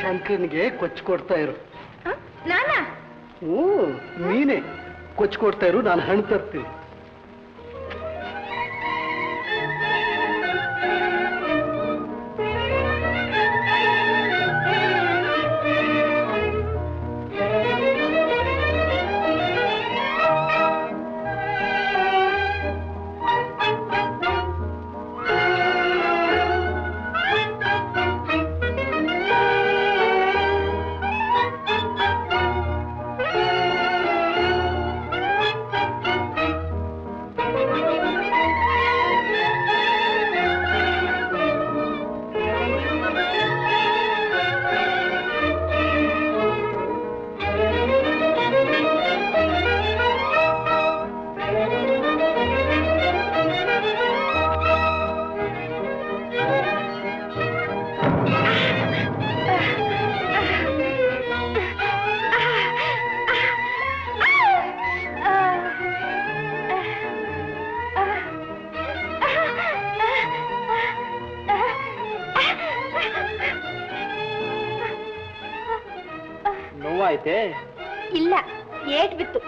ಶಂಕರನಿಗೆ ಕೊಚ್ಚು ಕೊಡ್ತಾ ಇರು. ನಾನಾ? ನೀನೇ ಕೊಚ್ಚು ಕೊಡ್ತಾ ಇರು, ನಾನು ಹಣ್ಣು ತರ್ತೀನಿ. ನೋವಾಯ್ತೆ? ಇಲ್ಲ, ಏಟ್ ಬಿತ್ತು.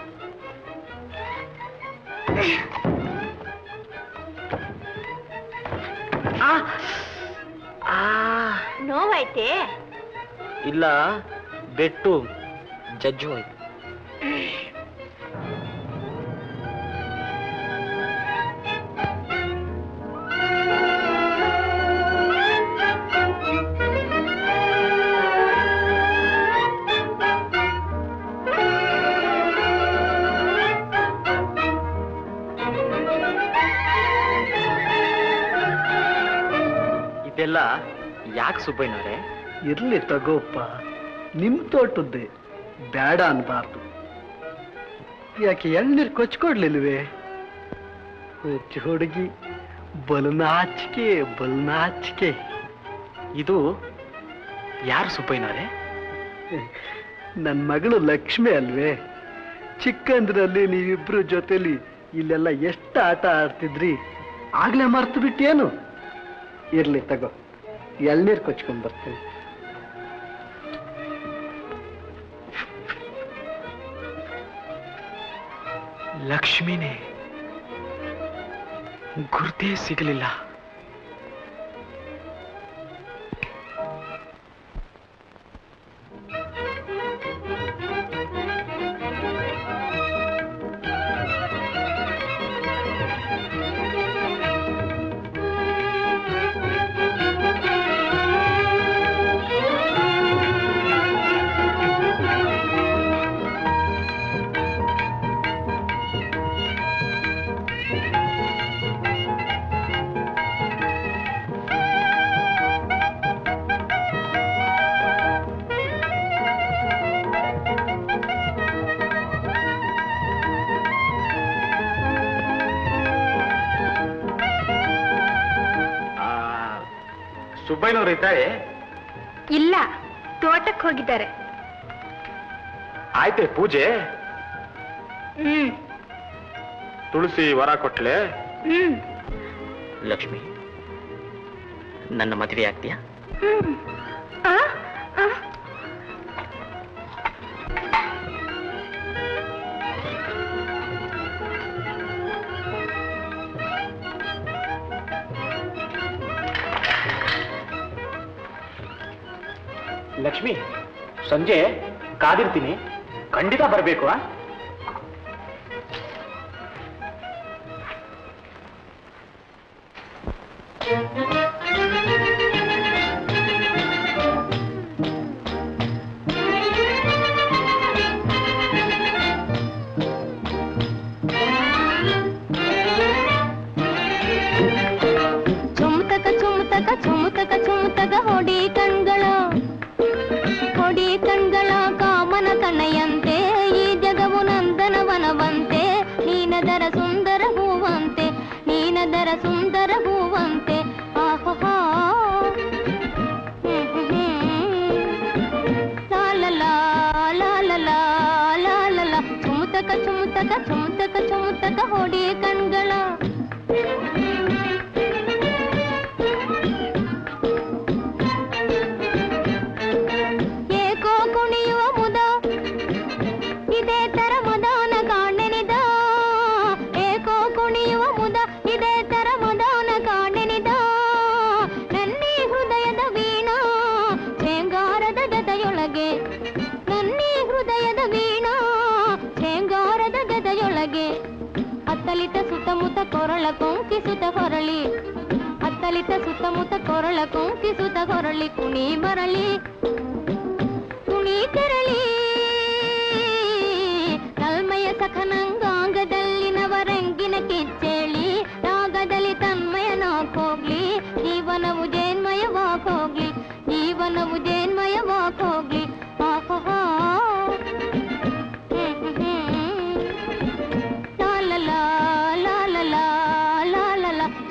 ನೋವಾಯ್ತೆ? ಇಲ್ಲ, ಬೆಟ್ಟು ಜಜ್ಜು ಆಯ್ತು. ಇದೆಲ್ಲ ಯಾಕೆ ಸುಬ್ಬಯ್ಯನವರೇ? ಇರ್ಲಿ ತಗೋಪ್ಪ, ನಿಮ್ ತೋಟದ್ದೇ, ಬೇಡ ಅನ್ಬಾರ್ದು. ಯಾಕೆ ಎಳ್ನೀರು ಕೊಚ್ಕೊಡ್ಲಿಲ್ವೇ? ಹುಡುಗಿ ಬಲನಾಚಿಕೆ ಬಲನಾಚಿಕೆ. ಇದು ಯಾರು ಸುಬ್ಬಯ್ಯನವರೇ? ನನ್ನ ಮಗಳು ಲಕ್ಷ್ಮಿ ಅಲ್ವೇ? ಚಿಕ್ಕಂದ್ರಲ್ಲಿ ನೀವಿಬ್ರು ಜೊತೆಲಿ ಇಲ್ಲೆಲ್ಲ ಎಷ್ಟು ಆಟ ಆಡ್ತಿದ್ರಿ, ಆಗ್ಲೇ ಮರ್ತು ಬಿಟ್ಟೇನು? ಇರ್ಲಿ ತಗೋ, ಎಳ್ನೀರು ಕೊಚ್ಕೊಂಡ್ ಬರ್ತೀನಿ. ಲಕ್ಷ್ಮಿನೇ ಗುರ್ತೇ ಸಿಗಲಿಲ್ಲ. ಸುಬ್ಬಯ್ಯನವರು ಇದ್ದಾರೆ? ಇಲ್ಲ, ತೋಟಕ್ಕೆ ಹೋಗಿದ್ದಾರೆ. ಆಯ್ತೆ ಪೂಜೆ? ತುಳಸಿ ವರ ಕೊಟ್ಲೆ? ಲಕ್ಷ್ಮಿ, ನನ್ನ ಮದುವೆ ಆಗ್ತೀಯಾ? ಲಕ್ಷ್ಮಿ, ಸಂಜೆ ಕಾದಿರ್ತೀನಿ, ಖಂಡಿತ ಬರಬೇಕು. ಚುಮ್ತಕ ಚುಮ್ತಕ ಚುಮ್ತಕ ಚುಮ್ತಕ ಹೊಡಿ ಕಣ್ಗಳ ಕಾಮನ ಕಣ್ಣಯ್ಯಂತೆ, ಈ ಜಗವು ನಂದನವನವಂತೆ, ನೀನದರ ಸುಂದರ ಹೂವಂತೆ, ನೀನದರ ಸುಂದರ ಹೂವಂತೆ. ಆಹಾ ಲಾಲಲಾ ಲಾಲಲಾ ಲಾಲಲ, ಚುಮ್ತಕ ಚುಮ್ತಕ ಚುಮ್ತಕ ಚುಮ್ತಕ ಹೊಡಿ ಕಣ್ಗಳ. ಅತ್ತಲಿತ ಸುತ್ತಮುತ್ತ ಕೊರಳ ಕೊಂಕಿಸುತ್ತ ಹೊರಳಿ ಅತ್ತಲಿತ ಸುತ್ತಮುತ್ತ ಕೊರಳ ಕೊಂಕಿಸುತ್ತ ಹೊರಳಿ ಕುಣಿ ಬರಲಿ ಕುಣಿ ತೆರಳಿ ತಲ್ಮಯ ಸಖನಂಗಾಂಗದಲ್ಲಿನವರಂಗಿನ ಕಿಚ್ಚೇಳಿ ರಾಗದಲ್ಲಿ ತನ್ಮಯನಾಗೋಗ್ಲಿ ಜೀವನವು ಜೇನ್ಮಯವಾಗೋಗ್ಲಿ ಜೀವನವು ಜೇನ್ಮಯವಾಗೋಗ್ಲಿ ಆಹಾ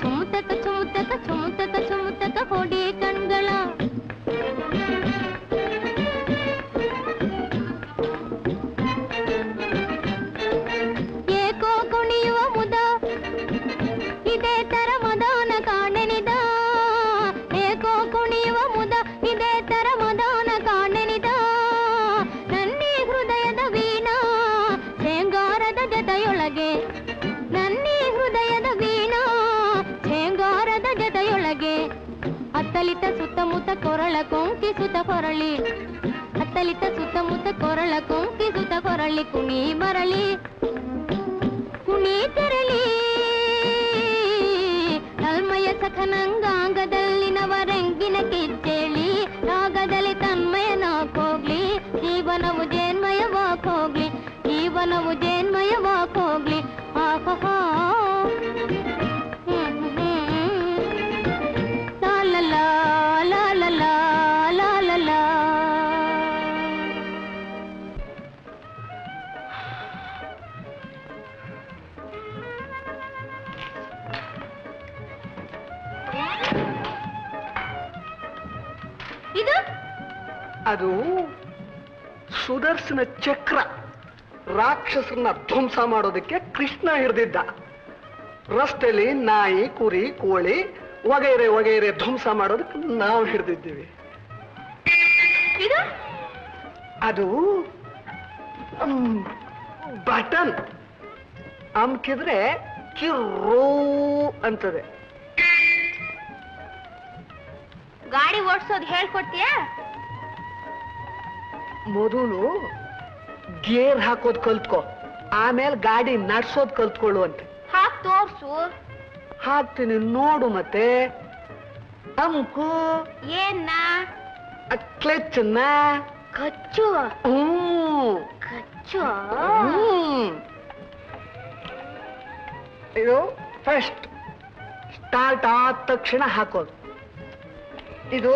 ಚುಮುತಕ ಚುಮುತಕ ಚುಮುತಕ ಹೊಡಿ ಕಣ್ಗಳ ಏಕೋ ಕುಣಿಯುವ ಮುದ ಇದೇ ತರ ಮದಾನ ಕಾಣೆನಿದ ಏಕೋ ಕುಣಿಯುವ ಮುದ ಇದೇ ತರ ಮದಾನ ಕಾಣೆನಿದ ನನ್ನಿ ಹೃದಯದ ವೀಣಾ ಶೇಂಗಾರದ ಜೊತೆಯೊಳಗೆ ನನ್ನಿ ಹೃದಯದ ವೀಣಾ ಶೇಂಗಾರದ ಜೊತೆಯೊಳಗೆ ಅತ್ತಲಿತ ಸುತ್ತಮುತ್ತ ಕೊರಳ ಕೊಂಕಿಸುತ್ತ ಹೊರಳಿ ಅತ್ತಲಿತ ಸುತ್ತಮುತ್ತ ಕೊರಳ ಕೊಂಕಿಸುತ್ತ ಹೊರಳಿ ಕುಣಿ ಬರಲಿ ಕುಣಿ ತೆರಳಿ ತಲ್ಮಯ ಸಖನಂಗಾಂಗದಲ್ಲಿನವರಂಗಿನ ಕಿಚ್ಚೇಳಿ ರಾಗದಲ್ಲಿ ತನ್ಮಯನಾಗೋಗ್ಲಿ ಜೀವನವು ಜೇನ್ಮಯವಾಗೋಗ್ಲಿ ಜೀವನವು ಜೇನ್ಮಯವಾಗೋಗ್ಲಿ ಆಹಾ ಅದು ಸುದರ್ಶನ ಚಕ್ರ. ರಾಕ್ಷಸರನ್ನ ಧ್ವಂಸ ಮಾಡೋದಕ್ಕೆ ಕೃಷ್ಣ ಹಿಡಿದಿದ್ದ. ರಸ್ತೆಯಲ್ಲಿ ನಾಯಿ ಕುರಿ ಕೋಳಿ ವಗೈರೆ ವಗೈರೆ ಧ್ವಂಸ ಮಾಡೋದಕ್ಕೆ ನಾವು ಹಿಡಿದಿದ್ದೀವಿ. ಅದು ಬಟನ್ ಅಮ್ಕಿದ್ರೆ ಕಿರ್ರೋ ಅಂತದೆ. ಗಾಡಿ ಓಡಿಸೋದು ಹೇಳ್ಕೊಡ್ತೀಯಾ? ಮೊದಲು ಗೇರ್ ಹಾಕೋದ್ ಕಲ್ತ್ಕೋ, ಆಮೇಲೆ ಗಾಡಿ ನಡ್ಸೋದ್ ಕಲ್ತ್ಕೊಳ್ಳುವಂತೆ. ಹಾಕ್ ತೋರ್ಸು. ಹಾಕ್ತೀನಿ ನೋಡು. ಮತ್ತೆ ಅಮ್ಕು ಏನ್ನ? ಕ್ಲಚ್ನ ಕಚ್ಚು. ಕಚ್ಚು. ಇದು ಫಸ್ಟ್ ಸ್ಟಾರ್ಟ್ ಆದ ತಕ್ಷಣ ಹಾಕೋದು. ಇದು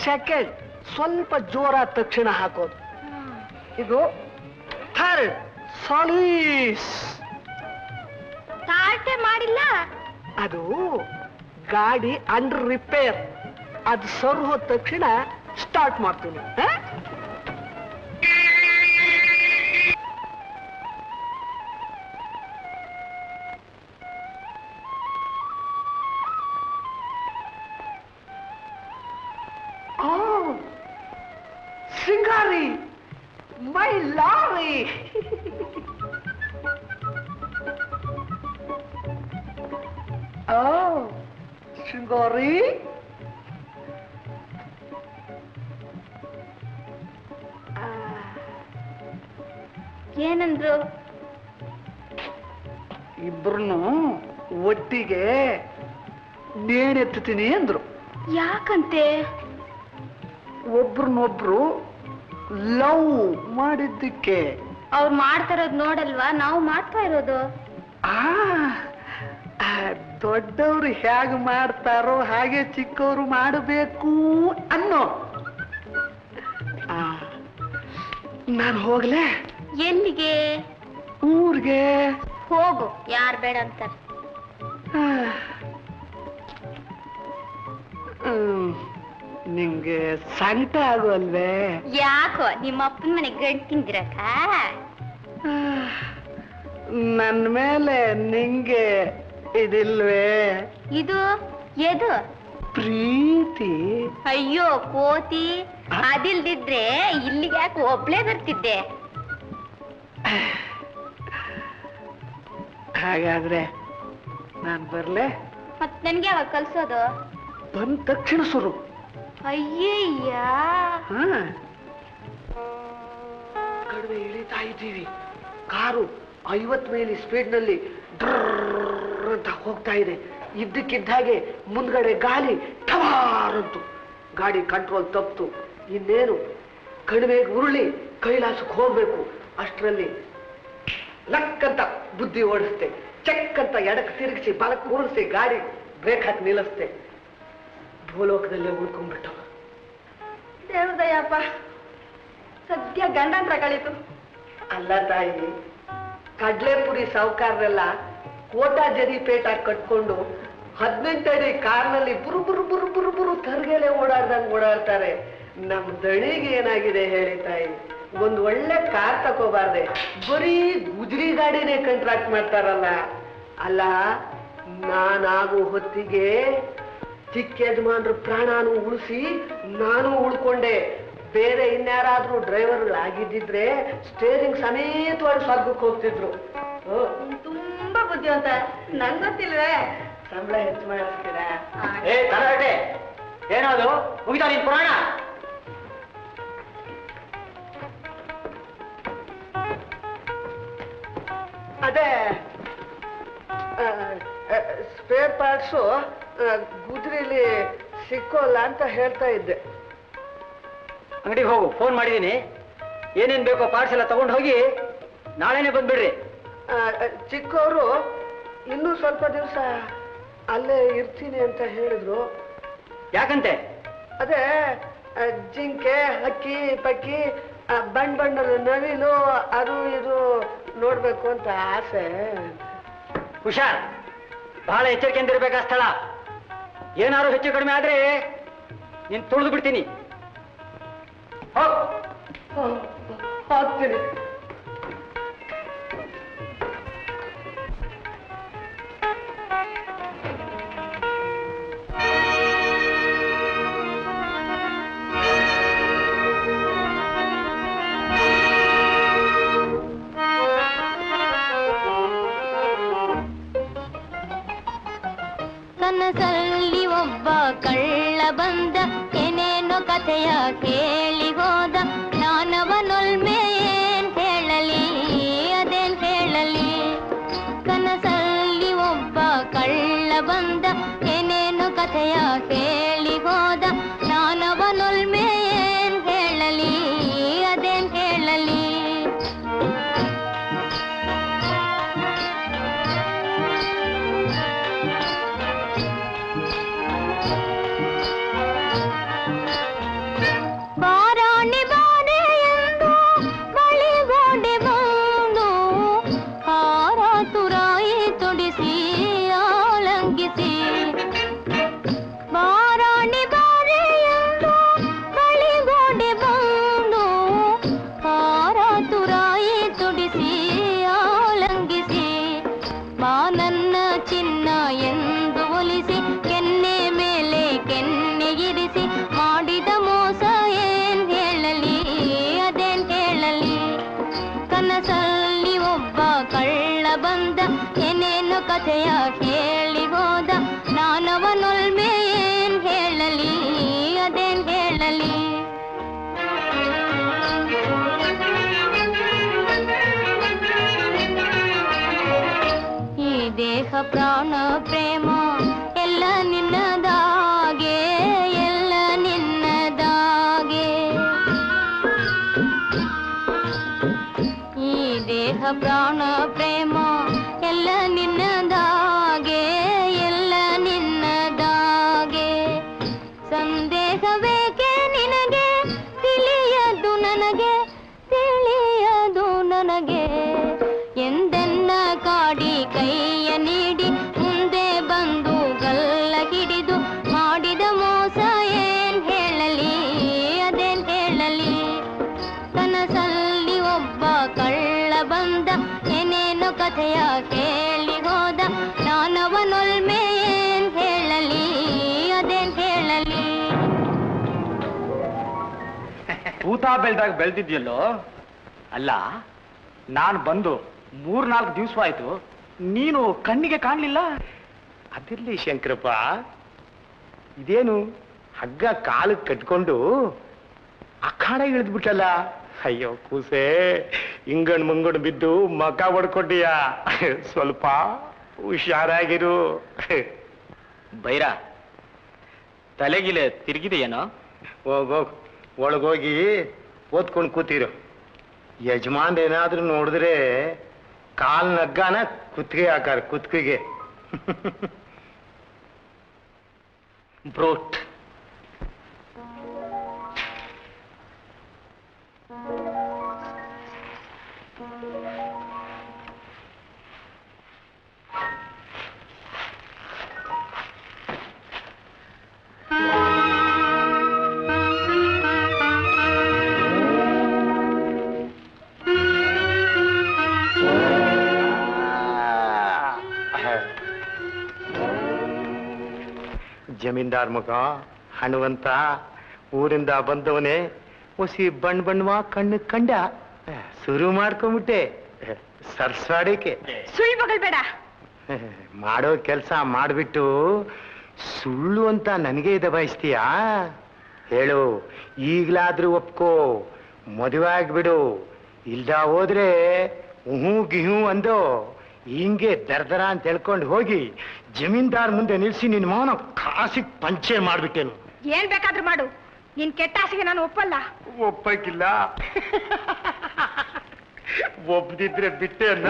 ಸೆಕೆಂಡ್ ಸ್ವಲ್ಪ ಜೋರಾದ ತಕ್ಷಣ ಹಾಕೋದು. ಇದು ಥರ್ಡ್ ಸಾಲೀಸ್. ಸ್ಟಾರ್ಟೇ ಮಾಡಿಲ್ಲ. ಅದು ಗಾಡಿ ಅಂಡರ್ ರಿಪೇರ್. ಅದು ಸರ್ ಹೋದ ತಕ್ಷಣ ಸ್ಟಾರ್ಟ್ ಮಾಡ್ತೀನಿ. ಸಿಂಗಾರಿ ಮೈ ಲಾರಿ. ಶೃಂಗಾರಿ ಏನಂದ್ರು? ಇಬ್ರು ಒಟ್ಟಿಗೆ ನೇಣೆತ್ತೀನಿ ಅಂದ್ರು. ಯಾಕಂತೆ? ಒಬ್ರನ್ನೊಬ್ರು ಲವ್ ಮಾಡಿದ್ದಕ್ಕೆ. ಅವ್ರು ಮಾಡ್ತಾ ಇರೋದು ನೋಡಲ್ವಾ ನಾವು ಮಾಡ್ತಾ ಇರೋದು? ದೊಡ್ಡವರು ಹೇಗೆ ಮಾಡ್ತಾರೋ ಹಾಗೆ ಚಿಕ್ಕವರು ಮಾಡಬೇಕು ಅನ್ನೋ. ನಾನು ಹೋಗ್ಲೆ? ಎಲ್ಲಿಗೆ? ಊರ್ಗೆ. ಹೋಗು, ಯಾರು ಬೇಡ ಅಂತಾರೆ. ನಿಮ್ಗೆ ಸಂಕಟ ಆಗುವಲ್ವೇ? ಯಾಕೋ ನಿಮ್ಮ ಅಪ್ಪನ ಮನೆ ಗಂಟು ತಿಂದಿರಕ್ಕ? ನನ್ನ ಮೇಲೆ ನಿಂಗೆ ಇದಿಲ್ವೇ? ಇದು ಎದು? ಪ್ರೀತಿ. ಅಯ್ಯೋ ಕೋತಿ, ಅದಿಲ್ದಿದ್ರೆ ಇಲ್ಲಿಗೆ ಯಾಕೆ ಒಬ್ಳೇ ಬರ್ತಿದ್ದೆ? ಹಾಗಾದ್ರೆ ನಾನ್ ಬರ್ಲೆ? ಮತ್ ನನ್ಗೆ ಯಾವಾಗ ಕಲ್ಸೋದು? ಬಂದ ತಕ್ಷಣ ಶುರು. ಅಯ್ಯಯ್ಯ, ಕಡಿಮೆ ಇಳಿತಾ ಇದ್ದೀವಿ. ಕಾರು 50 ಮೈಲಿ ಸ್ಪೀಡ್ನಲ್ಲಿ ಅಂತ ಹೋಗ್ತಾ ಇದೆ. ಇದ್ದಕ್ಕಿದ್ದ ಹಾಗೆ ಮುಂದ್ಗಡೆ ಗಾಳಿ ಠವಾರಂತು. ಗಾಡಿ ಕಂಟ್ರೋಲ್ ತಪ್ಪಿತು. ಇನ್ನೇನು ಕಣಿವೆಗೆ ಉರುಳಿ ಕೈಲಾಸಕ್ಕೆ ಹೋಗ್ಬೇಕು. ಅಷ್ಟರಲ್ಲಿ ಲಕ್ಕಂತ ಬುದ್ಧಿ ಓಡಿಸ್ತೆ, ಚೆಕ್ ಅಂತ ಎಡಕ್ಕೆ ತಿರುಗಿಸಿ ಬಲಕ್ಕೆ ಉರುಳಿಸಿ ಗಾಡಿ ಬ್ರೇಕ್ ಹಾಕಿ ನಿಲ್ಲಿಸ್ತೆ. ಭೂಲೋಕದಲ್ಲೇ ಉಳ್ಕೊಂಡ್ಬಿಟ್ಟ. ದೇವ್ರದಯ್ಯಪ್ಪ, ಸದ್ಯ ಗಂಡಂತ್ರ ಕಳೀತು. ಅಲ್ಲ ತಾಯಿ, ಕಡ್ಲೆಪುರಿ ಸಾವುಕಾರರೆಲ್ಲ ಕೋಟಾ ಜರಿ ಪೇಟ ಕಟ್ಕೊಂಡು 18 ಅಡಿ ಕಾರ್ನಲ್ಲಿ ಬುರು ಬುರು ಬುರು ಬುರು ಬುರು ತರ್ಗೆಲೆ ಓಡಾಡ್ದಂಗೆ ಓಡಾಡ್ತಾರೆ. ನಮ್ ದಣಿಗೆ ಏನಾಗಿದೆ ಹೇಳಿ ತಾಯಿ? ಒಂದ್ ಒಳ್ಳೆ ಕಾರ್ ತಗೋಬಾರ್ದೆ, ಬರೀ ಗುಜರಿ ಗಾಡಿನೇ ಕಾಂಟ್ರಾಕ್ಟ್ ಮಾಡ್ತಾರಲ್ಲ. ಅಲ್ಲ, ನಾನಾಗೋ ಹೊತ್ತಿಗೆ ಚಿಕ್ಕ ಯಜಮಾನ್ರ ಪ್ರಾಣಾನು ಉಳಿಸಿ ನಾನು ಉಳ್ಕೊಂಡೆ. ಬೇರೆ ಇನ್ಯಾರಾದ್ರೂ ಡ್ರೈವರ್ ಆಗಿದ್ದಿದ್ರೆ ಸ್ಟೇರಿಂಗ್ ಸಮೇತವಾಗಿ ಸ್ವರ್ಗಕ್ಕೆ ಹೋಗ್ತಿದ್ರು. ತುಂಬಾ ಬುದ್ಧಿವಂತ, ನಂಗ್ ಗೊತ್ತಿಲ್ವೇ? ಸಂಬಳ ಹೆಚ್ಚು ಮಾಡಿಸ್ತೀರಾ? ಏನದು ಮುಗಿತಾ ನಿನ್ ಪುರಾಣ? ಅದೇ ಸ್ಪೇರ್ ಪಾರ್ಟ್ಸು ಗುಜರಿಲಿ ಸಿಕ್ಕೋಲ್ಲ ಅಂತ ಹೇಳ್ತಾ ಇದ್ದೆ. ಅಂಗಡಿಗೆ ಹೋಗು, ಫೋನ್ ಮಾಡಿದ್ದೀನಿ. ಏನೇನ್ ಬೇಕೋ ಪಾರ್ಟ್ಸ್ ಎಲ್ಲ ತಗೊಂಡು ಹೋಗಿ ನಾಳೆನೆ ಬಂದ್ಬಿಡ್ರಿ. ಚಿಕ್ಕವರು ಇನ್ನೂ ಸ್ವಲ್ಪ ದಿವಸ ಅಲ್ಲೇ ಇರ್ತೀನಿ ಅಂತ ಹೇಳಿದ್ರು. ಯಾಕಂತೆ? ಅದೇ ಜಿಂಕೆ, ಹಕ್ಕಿ ಪಕ್ಕಿ, ಬಣ್ಣ ಬಣ್ಣದ ನವಿಲು, ಅದು ಇದು ನೋಡ್ಬೇಕು ಅಂತ ಆಸೆ. ಹುಷಾರ್, ಬಹಳ ಎಚ್ಚರಿಕೆಯಿಂದ ಇರ್ಬೇಕಾ ಸ್ಥಳ. ಏನಾದ್ರು ಹೆಚ್ಚು ಕಡಿಮೆ ಆದ್ರೆ ನೀನ್ ತುಳಿದು ಬಿಡ್ತೀನಿ. ಹೋಗ್ತೀನಿ. ಕನಸಲ್ಲಿ ಒಬ್ಬ ಕಳ್ಳ ಬಂದ, ಏನೇನೋ ಕಥೆಯ ಕೇಳಿ ಹೋದ. ನಾನವನೊಲ್ಮೆ ಏನ್ ಹೇಳಲಿ, ಅದೇನ್ ಹೇಳಲಿ. ಕನಸಲ್ಲಿ ಒಬ್ಬ ಕಳ್ಳ ಬಂದ, ಏನೇನೋ ಕಥೆಯ ಕೇಳಿ ಹೋದ. ನಾನವನೊಲ್ಮೆ ಏನ್ ಹೇಳಲಿ, ಅದೇನ್ ಹೇಳಲಿ. ಬಾರಾಣಿ ಬಾರೆ ಎಂದು ಬಳಿಗೋಡೆ ಬಂದು, ಹಾರ ತುರಾಯಿ ತೊಡಿಸಿ ಆಲಂಗಿಸಿ. ಬಾರಾಣಿ ಬಾರೆ ಎಂದು ಬಳಿಗೋಡೆ ಬಂದು, ಹಾರ ತುರಾಯಿ ತೊಡಿಸಿ ಆಲಂಗಿಸಿ. ಬಾ ನನ್ನ ಚಿನ್ನ ಎಂದು ಒಲಿಸಿ, ಕೆನ್ನೆ ಮೇಲೆ ಕೆನ್ನೆ ಇರಿಸಿ. ಮಾಡಿದ ಮೋಸ ಏನ್ ಹೇಳಲಿ, ಅದೇನ್ ಹೇಳಲಿ. ಕನಸಲ್ಲಿ ಒಬ್ಬ ಕಳ್ಳ ಬಂದ, ಏನೇನು ಕಥೆಯ ಹೇಳಿ ಹೋದ. ನಾನವನೊಲ್ಮೆ ಏನ್ ಹೇಳಲಿ, ಅದೇನ್ ಹೇಳಲಿ. ಈ ದೇಹ ಪ್ರಾಣ ಪ್ರೇಮ ಎಲ್ಲ ನಿನ್ನದಾಗೆ, ಎಲ್ಲ ನಿನ್ನದಾಗೆ. ಈ ದೇಹ ಪ್ರಾಣ ಪ್ರೇಮ ಎಲ್ಲ ನಿನ್ನದಾಗೆ, ಎಲ್ಲ ನಿನ್ನದಾಗೆ. ಸಂದೇಹವೇಕೆ ನಿನಗೆ ತಿಳಿಯದು ನನಗೆ, ತಿಳಿಯದು ನನಗೆ. ಎಂದೆನ್ನ ಕಾಡಿ ಕೈಯ ನೀಡಿ, ಮುಂದೆ ಬಂದು ಗಲ್ಲ ಹಿಡಿದು. ಮಾಡಿದ ಮೋಸ ಏನ್ ಹೇಳಲಿ, ಅದೇನ್ ಹೇಳಲಿ. ಕನಸಲ್ಲಿ ಒಬ್ಬ ಕಳ್ಳ ಬಂದ, ಏನೇನೋ ಕಥೆಯ ಕೇಳಿ ಹೋದ. ನಾನವನೊಲ್ಮೆ ಏನ್ ಹೇಳಲಿ, ಅದೇನ್ ಹೇಳಲಿ. ಊತ ಬೆಳ್ದಾಗ ಬೆಳ್ದಿದ್ಯಲ್ಲೋ. ಅಲ್ಲ, ನಾನು ಬಂದು 3-4 ದಿವಸ ಆಯ್ತು, ನೀನು ಕಣ್ಣಿಗೆ ಕಾಣ್ಲಿಲ್ಲ. ಅದಿರ್ಲಿ ಶಂಕರಪ್ಪ, ಇದೇನು ಹಗ್ಗ ಕಾಲಕ್ಕೆ ಕಟ್ಕೊಂಡು ಅಖಾಡ ಇಳಿದ್ಬಿಟ್ಟಲ್ಲ. ಅಯ್ಯೋ ಕೂಸೆ ಹಿಂಗಣ್ ಮುಂಗಣ್ ಬಿದ್ದು ಮಕ ಹೊಡ್ಕೊಟ್ಟಿಯ ಸ್ವಲ್ಪ ಹುಷಾರಾಗಿರು. ಬೈರ ತಲೆಗಿಲೆ ತಿರುಗಿದೆಯೇನೋ? ಹೋಗೋಗ್ ಒಳಗೋಗಿ ಓದ್ಕೊಂಡು ಕೂತಿರು. ಯಜಮಾನ್ ಏನಾದ್ರೂ ನೋಡಿದ್ರೆ ಕಾಲ್ ನಗ್ಗಾನ ಕುತ್ತಿಗೆ ಹಾಕಾರ ಕುತ್ತಿಗೆಗೆ. ಬ್ರೋಟ್. ಜಮೀನ್ದಾರ್ ಮಗ ಹಣವಂತ ಊರಿಂದ ಬಂದವನೇ ಹೊಸಿ ಬಣ್ಣವಾ ಕಣ್ಣು ಕಂಡ ಶುರು ಮಾಡ್ಕೊಂಬಿಟ್ಟೆ ಸರ್ಸ್ವಾಡಿಕೆ. ಸುಳ್ಳು ಬಗಲ್ಬೇಡ. ಮಾಡೋ ಕೆಲಸ ಮಾಡ್ಬಿಟ್ಟು ಸುಳ್ಳು ಅಂತ ನನಗೆ ದಬಾಯಿಸ್ತೀಯಾ? ಹೇಳು, ಈಗ್ಲಾದ್ರೂ ಒಪ್ಕೋ, ಮದುವೆ ಆಗ್ಬಿಡು. ಇಲ್ದ ಹೋದ್ರೆ ಹ್ಞೂ ಗಿಹೂ ಅಂದೋ ಹಿಂಗೆ ದರ್ದರ ಅಂತ ಹೇಳ್ಕೊಂಡು ಹೋಗಿ ಜಮೀನ್ದಾರ್ ಮುಂದೆ ನಿಲ್ಸಿ ನಿನ್ನ ಮೌನ ಕಾಸಿಗೆ ಪಂಚೆ ಮಾಡ್ಬಿಟ್ಟೇನು. ಏನ್ ಬೇಕಾದ್ರೂ ಮಾಡು, ನಿನ್ ಕೆಟ್ಟ ಆಸೆಗೆ ನಾನು ಒಪ್ಪಲ್ಲ. ಒಪ್ಪಕ್ಕಿಲ್ಲ. ಒಪ್ಪದಿದ್ರೆ ಬಿಟ್ಟೆ ಅನ್ನ.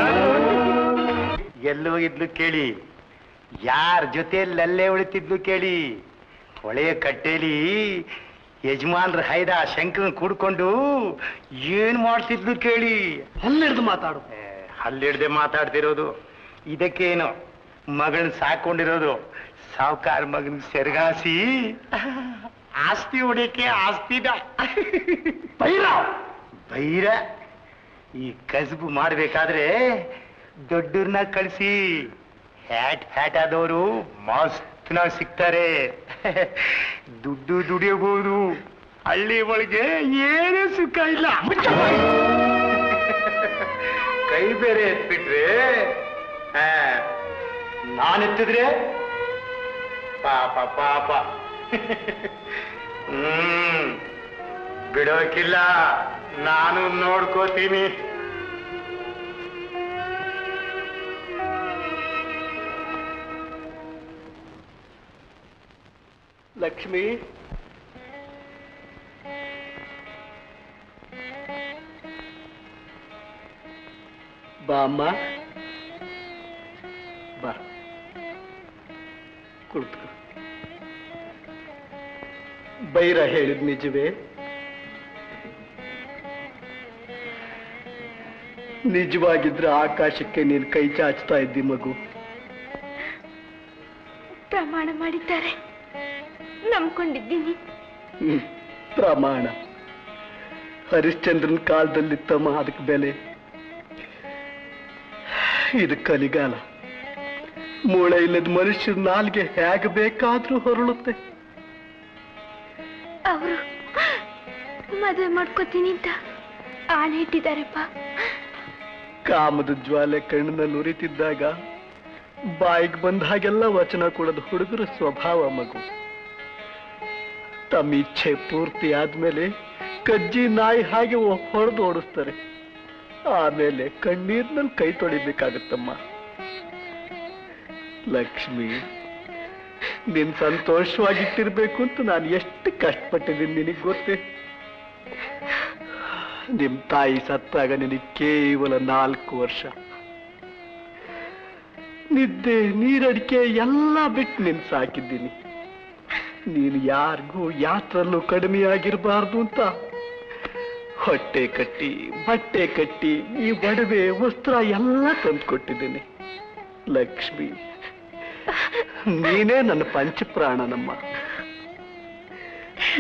ಎಲ್ಲೋ ಇದ್ಲು ಕೇಳಿ, ಯಾರ ಜೊತೆಯಲ್ಲಿ ಅಲ್ಲೇ ಉಳಿತಿದ್ಲು ಕೇಳಿ. ಹೊಳೆಯ ಕಟ್ಟೆಲಿ ಯಜಮಾನ್ರ ಹೈದ ಶಂಕರನ್ ಕೂಡ್ಕೊಂಡು ಏನ್ ಮಾಡ್ತಿದ್ಲು ಕೇಳಿ. ಹಲ್ಲಿಡ್ದು ಮಾತಾಡು. ಹಲ್ಲಿಡ್ದೆ ಮಾತಾಡ್ತಿರೋದು. ಇದಕ್ಕೇನು ಮಗಳನ್ನ ಸಾಕೊಂಡಿರೋದು. ಸಾವುಕಾರ ಮಗನ ಸೆರಗಾಸಿ ಆಸ್ತಿ ಹೊಡಿಯಕ್ಕೆ ಆಸ್ತಿದ ಬೈರ. ಈ ಕಸಬು ಮಾಡ್ಬೇಕಾದ್ರೆ ದೊಡ್ಡವ್ರನ್ನ ಕಳಿಸಿ ಹ್ಯಾಟ್ ಆದವರು ಮಸ್ತ್ನ ಸಿಗ್ತಾರೆ. ದುಡ್ಡು ದುಡಿಯಬಹುದು. ಹಳ್ಳಿ ಒಳಗೆ ಏನೇ ಸುಖ ಇಲ್ಲ. ಕೈ ಬೇರೆ ಎತ್ಬಿಟ್ರೆ ನಾನೆತ್ತಿದ್ರೆ ಪಾಪ ಪಾಪ. ಬಿಡೋಕಿಲ್ಲ, ನಾನು ನೋಡ್ಕೋತೀನಿ. ಲಕ್ಷ್ಮಿ, ಬಾ ಅಮ್ಮ, ಬಾ ಕುಳಿತುಕೋ. ಬೈರ ಹೇಳಿದ್ ನಿಜವೇ? ನಿಜವಾಗಿದ್ರೆ ಆಕಾಶಕ್ಕೆ ನೀನು ಕೈ ಚಾಚ್ತಾ ಇದ್ದಿ ಮಗು. ಪ್ರಮಾಣ ಮಾಡಿದ್ದಾರೆ, ನಂಬ್ಕೊಂಡಿದ್ದೀನಿ. ಪ್ರಮಾಣ? ಹರಿಶ್ಚಂದ್ರನ್ ಕಾಲದಲ್ಲಿತ್ತಮ್ಮ ಅದಕ್ಕೆ ಬೆಲೆ. ಇದು ಕಲಿಗಾಲ. ಮೂಳೆ ಇಲ್ಲದ ಮನುಷ್ಯರ ನಾಲ್ಗೆ ಹೇಗೆ ಬೇಕಾದ್ರೂ ಹೊರಳುತ್ತೆ. ಅವರು ಮದುವೆ ಮಾಡ್ಕೋತೀನಿ ಅಂತ ಆಣೆ ಇಟ್ಟಿದ್ದಾರೆಪ್ಪ. ಕಾಮದ ಜ್ವಾಲೆ ಕಣ್ಣಿನಲ್ಲಿ ಉರಿತಿದ್ದಾಗ ಬಾಯಿಗೆ ಬಂದ ಹಾಗೆಲ್ಲ ವಚನ ಕೊಡೋದು ಹುಡುಗರ ಸ್ವಭಾವ ಮಗು. ತಮ್ಮ ಇಚ್ಛೆ ಪೂರ್ತಿ ಆದ್ಮೇಲೆ ಕಜ್ಜಿ ನಾಯಿ ಹಾಗೆ ಹೊಡೆದು ಓಡಿಸ್ತಾರೆ. ಆಮೇಲೆ ಕಣ್ಣೀರ್ನಲ್ಲಿ ಕೈ ತೊಳಿಬೇಕಾಗತ್ತಮ್ಮ. ಲಕ್ಷ್ಮಿ, ನೀನ್ ಸಂತೋಷವಾಗಿಟ್ಟಿರ್ಬೇಕು ಅಂತ ನಾನು ಎಷ್ಟು ಕಷ್ಟಪಟ್ಟಿದ್ದೀನಿ ನಿನಗೆ ಗೊತ್ತೇ? ನಿಮ್ ತಾಯಿ ಸತ್ತಾಗ ನಿನಗೆ ಕೇವಲ 4 ವರ್ಷ. ನಿದ್ದೆ ನೀರಡಿಕೆ ಎಲ್ಲ ಬಿಟ್ಟು ನಿನ್ ಸಾಕಿದ್ದೀನಿ. ನೀನು ಯಾರಿಗೂ ಯಾತ್ರಲ್ಲೂ ಕಡಿಮೆಯಾಗಿರ್ಬಾರ್ದು ಅಂತ ಹೊಟ್ಟೆ ಕಟ್ಟಿ ಬಟ್ಟೆ ಕಟ್ಟಿ ಈ ಒಡವೆ ವಸ್ತ್ರ ಎಲ್ಲ ತಂದುಕೊಟ್ಟಿದ್ದೀನಿ. ಲಕ್ಷ್ಮಿ, ನೀನೇ ನನ್ನ ಪಂಚಪ್ರಾಣನಮ್ಮ.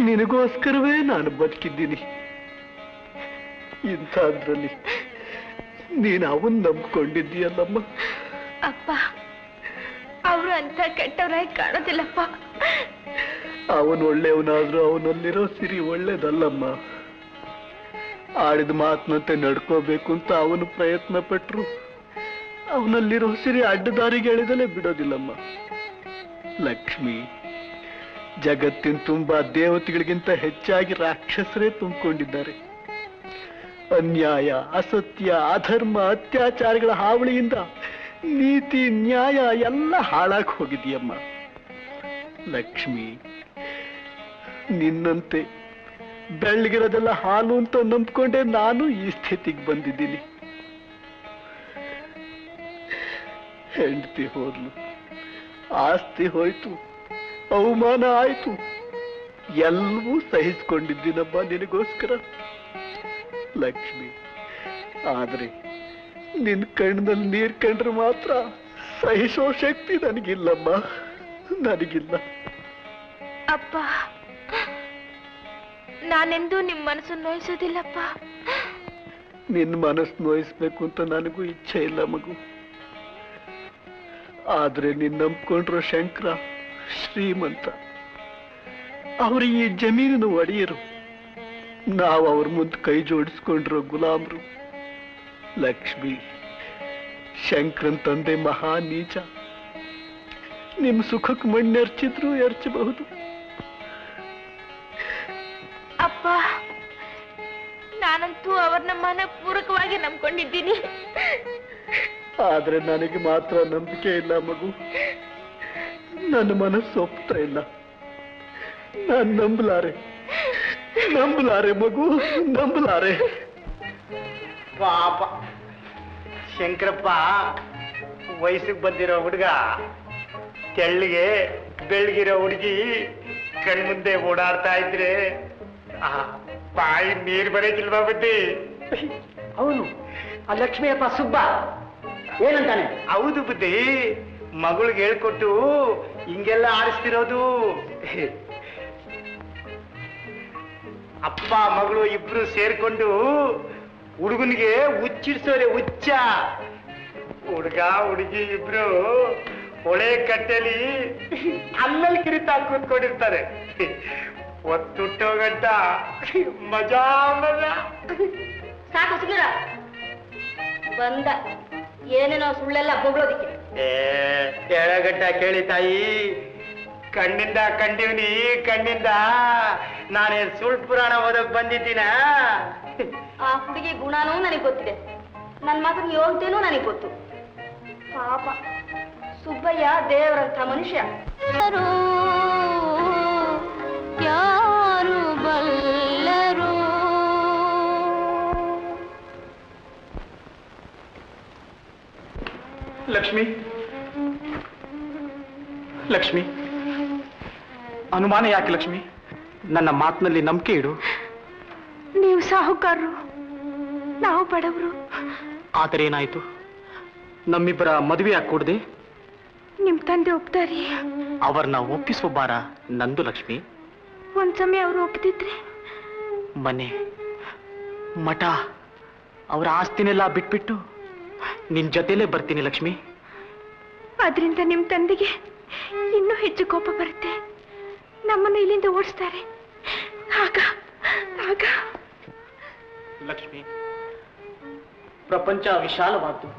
ನಿನಗೋಸ್ಕರವೇ ನಾನು ಬದುಕಿದ್ದೀನಿ. ಇಂಥದ್ರಲ್ಲಿ ನೀನು ಅವನ್ ನಂಬ್ಕೊಂಡಿದ್ದೀಯಲ್ಲಮ್ಮ. ಅಪ್ಪ, ಅವರು ಅಂತ ಕೆಟ್ಟವರಾಗಿ ಕಾಣೋದಿಲ್ಲಪ್ಪ. ಅವನು ಒಳ್ಳೆಯವನಾದ್ರೂ ಅವನಲ್ಲಿರೋ ಸಿರಿ ಒಳ್ಳೇದಲ್ಲಮ್ಮ. ಆಡಿದ ಮಾತಿನಂತೆ ನಡ್ಕೋಬೇಕು ಅಂತ ಅವನು ಪ್ರಯತ್ನ ಪಟ್ರು ಅವನಲ್ಲಿರೋ ಸಿರಿ ಅಡ್ಡದಾರಿಗೆ ಎಳೆದಲೇ ಬಿಡೋದಿಲ್ಲಮ್ಮ. ಲಕ್ಷ್ಮಿ, ಜಗತ್ತಿನ ತುಂಬಾ ದೇವತೆಗಳಿಗಿಂತ ಹೆಚ್ಚಾಗಿ ರಾಕ್ಷಸರೇ ತುಂಬಿಕೊಂಡಿದ್ದಾರೆ. ಅನ್ಯಾಯ, ಅಸತ್ಯ, ಅಧರ್ಮ, ಅತ್ಯಾಚಾರಗಳ ಹಾವಳಿಯಿಂದ ನೀತಿ, ನ್ಯಾಯ ಎಲ್ಲ ಹಾಳಾಗಿ ಹೋಗಿದೆಯಮ್ಮ. ಲಕ್ಷ್ಮಿ, ನಿನ್ನಂತೆ ಬೆಳ್ಳಗಿರೋದೆಲ್ಲ ಹಾಲು ಅಂತ ನಂಬ್ಕೊಂಡೆ ನಾನು ಈ ಸ್ಥಿತಿಗೆ ಬಂದಿದ್ದೀನಿ. ಹೆಂಡತಿ ಹೋದ್ಲು, ಆಸ್ತಿ ಹೋಯ್ತು, ಅವಮಾನ ಆಯ್ತು, ಎಲ್ಲವೂ ಸಹಿಸ್ಕೊಂಡಿದ್ದೀನಮ್ಮ ನಿನಗೋಸ್ಕರ ಲಕ್ಷ್ಮಿ. ಆದ್ರೆ ನಿನ್ ಕಣ್ಣಲ್ಲಿ ನೀರ್ ಕಂಡ್ರೆ ಮಾತ್ರ ಸಹಿಸೋ ಶಕ್ತಿ ನನಗಿಲ್ಲಮ್ಮ, ನನಗಿಲ್ಲ. ಅಪ್ಪ, ನಾನೆಂದೂ ನಿಮ್ಮ ಮನಸ್ಸನ್ನು ನೋಯಿಸೋದಿಲ್ಲಪ್ಪ. ನಿನ್ನ ಮನಸ್ಸು ನೋಯಿಸ್ಬೇಕು ಅಂತ ನನಗೂ ಇಚ್ಛೆ ಇಲ್ಲ ಮಗು. ಆದ್ರೆ ನಿನ್ನ ನಂಬ್ಕೊಂಡ್ರೋ ಶಂಕರ ಶ್ರೀಮಂತ, ಅವ್ರ ಈ ಜಮೀನಿನ ಒಡೆಯರು, ನಾವು ಅವ್ರ ಮುಂದೆ ಕೈ ಜೋಡಿಸ್ಕೊಂಡ್ರೋ ಗುಲಾಮ್ರು. ಲಕ್ಷ್ಮಿ, ಶಂಕರನ್ ತಂದೆ ಮಹಾ ನೀಚ, ನಿಮ್ ಸುಖಕ್ಕೆ ಮಣ್ಣೆರ್ಚಿದ್ರು ಎರ್ಚಬಹುದು. ಅಪ್ಪ, ನಾನಂತೂ ಅವ್ರನ್ನ ಮನಪೂರ್ವಕವಾಗಿ ನಂಬ್ಕೊಂಡಿದ್ದೀನಿ. ಆದ್ರೆ ನನಗೆ ಮಾತ್ರ ನಂಬಿಕೆ ಇಲ್ಲ ಮಗು. ನನ್ನ ಮನಸ್ಸು ಒಪ್ತಾ ಇಲ್ಲ. ನಾನು ನಂಬಲಾರೆ ಮಗು, ನಂಬಲಾರೆ. ಪಾಪ ಶಂಕರಪ್ಪ ವಯಸ್ಸಿಗೆ ಬಂದಿರೋ ಹುಡುಗ ತೆಳ್ಳಿಗೆ ಬೆಳಗಿರೋ ಹುಡುಗಿ ಕಣ್ಮುಂದೆ ಓಡಾಡ್ತಾ ಇದ್ರೆ ಬಾಯಿ ನೀರು ಬರೋಕಿಲ್ವಾ ಬುದ್ಧಿ? ಅವನು ಆ ಲಕ್ಷ್ಮಿಯಪ್ಪ ಸುಬ್ಬ ಏನಂತಾನೆ? ಹೌದು ಬುದ್ಧಿ, ಮಗಳಿಗೆ ಹೇಳ್ಕೊಟ್ಟು ಹಿಂಗೆಲ್ಲ ಆಡಿಸ್ತಿರೋದು. ಅಪ್ಪ ಮಗಳು ಇಬ್ರು ಸೇರ್ಕೊಂಡು ಹುಡುಗನಿಗೆ ಹುಚ್ಚಿಡ್ಸೋರೆ, ಹುಚ್ಚ. ಹುಡುಗ ಹುಡುಗಿ ಇಬ್ರು ಹೊಳೆ ಕಟ್ಟೆಲಿ ಅಲ್ಲಲ್ಲಿ ಕಿರಿತಾ ಕೂತ್ಕೊಂಡಿರ್ತಾರೆ. ಒತ್ತುಟ್ಟೋಗಂಟ ಮಜಾ ಮಜಾ. ಸಾಕು ಸುಗಿರ ಬಂದ ಏನೇನೋ ಸುಳ್ಳೆಲ್ಲ ಬೊಗಳೋದಿಕ್ಕೆ. ಕೆಳಗಡ್ಡ ಕೇಳಿ ತಾಯಿ, ಕಣ್ಣಿಂದ ಕಂಡಿವ್ನಿ, ಕಣ್ಣಿಂದ. ನಾನೇನ್ ಸುಳ್ಳು ಪುರಾಣ ಓದಕ್ ಬಂದಿದ್ದೀನ? ಆ ಹುಡುಗಿ ಗುಣನೂ ನನಗೆ ಗೊತ್ತಿದೆ, ನನ್ನ ಮಗನ ಯೋಗ್ಯತೆನೂ ನನಗೆ ಗೊತ್ತು. ಪಾಪ ಸುಬ್ಬಯ್ಯ ದೇವರಂಥ ಮನುಷ್ಯ. ಯಾರು ಬಲ್ಲರು? ಲಕ್ಷ್ಮಿ, ಲಕ್ಷ್ಮಿ, ಅನುಮಾನ ಯಾಕೆ ಲಕ್ಷ್ಮಿ? ನನ್ನ ಮಾತಿನಲ್ಲಿ ನಂಬಿಕೆ ಇಡು. ನೀವು ಸಾಹುಕಾರರು, ನಾವು ಬಡವರು. ಆದರೆ ಏನಾಯ್ತು? ನಮ್ಮಿಬ್ಬರ ಮದುವೆ ಹಾಕೊಡ್ದೆ? ನಿಮ್ ತಂದೆ ಒಪ್ತಾರಿ? ಅವರನ್ನ ಒಪ್ಪಿಸುವ ಭಾರ ನಂದು ಲಕ್ಷ್ಮಿ. ಒಂದ್ ಸಮಯ ಅವರು ಒಪ್ತಿದ್ರೆ ಮನೆ, ಮಠ, ಅವರ ಆಸ್ತಿನೆಲ್ಲ ಬಿಟ್ಬಿಟ್ಟು ನಿನ್ ಜೊತೆಲೇ ಬರ್ತೀನಿ ಲಕ್ಷ್ಮಿ. ಅದರಿಂದ ನಿಮ್ ತಂದೆಗೆ ಇನ್ನೂ ಹೆಚ್ಚು ಕೋಪ ಬರುತ್ತೆ, ನಮ್ಮನ್ನು ಇಲ್ಲಿಂದ ಓಡಿಸ್ತಾರೆ. ಆಗ ಆಗ ಲಕ್ಷ್ಮಿ, ಪ್ರಪಂಚ ವಿಶಾಲವಾದ್ದು.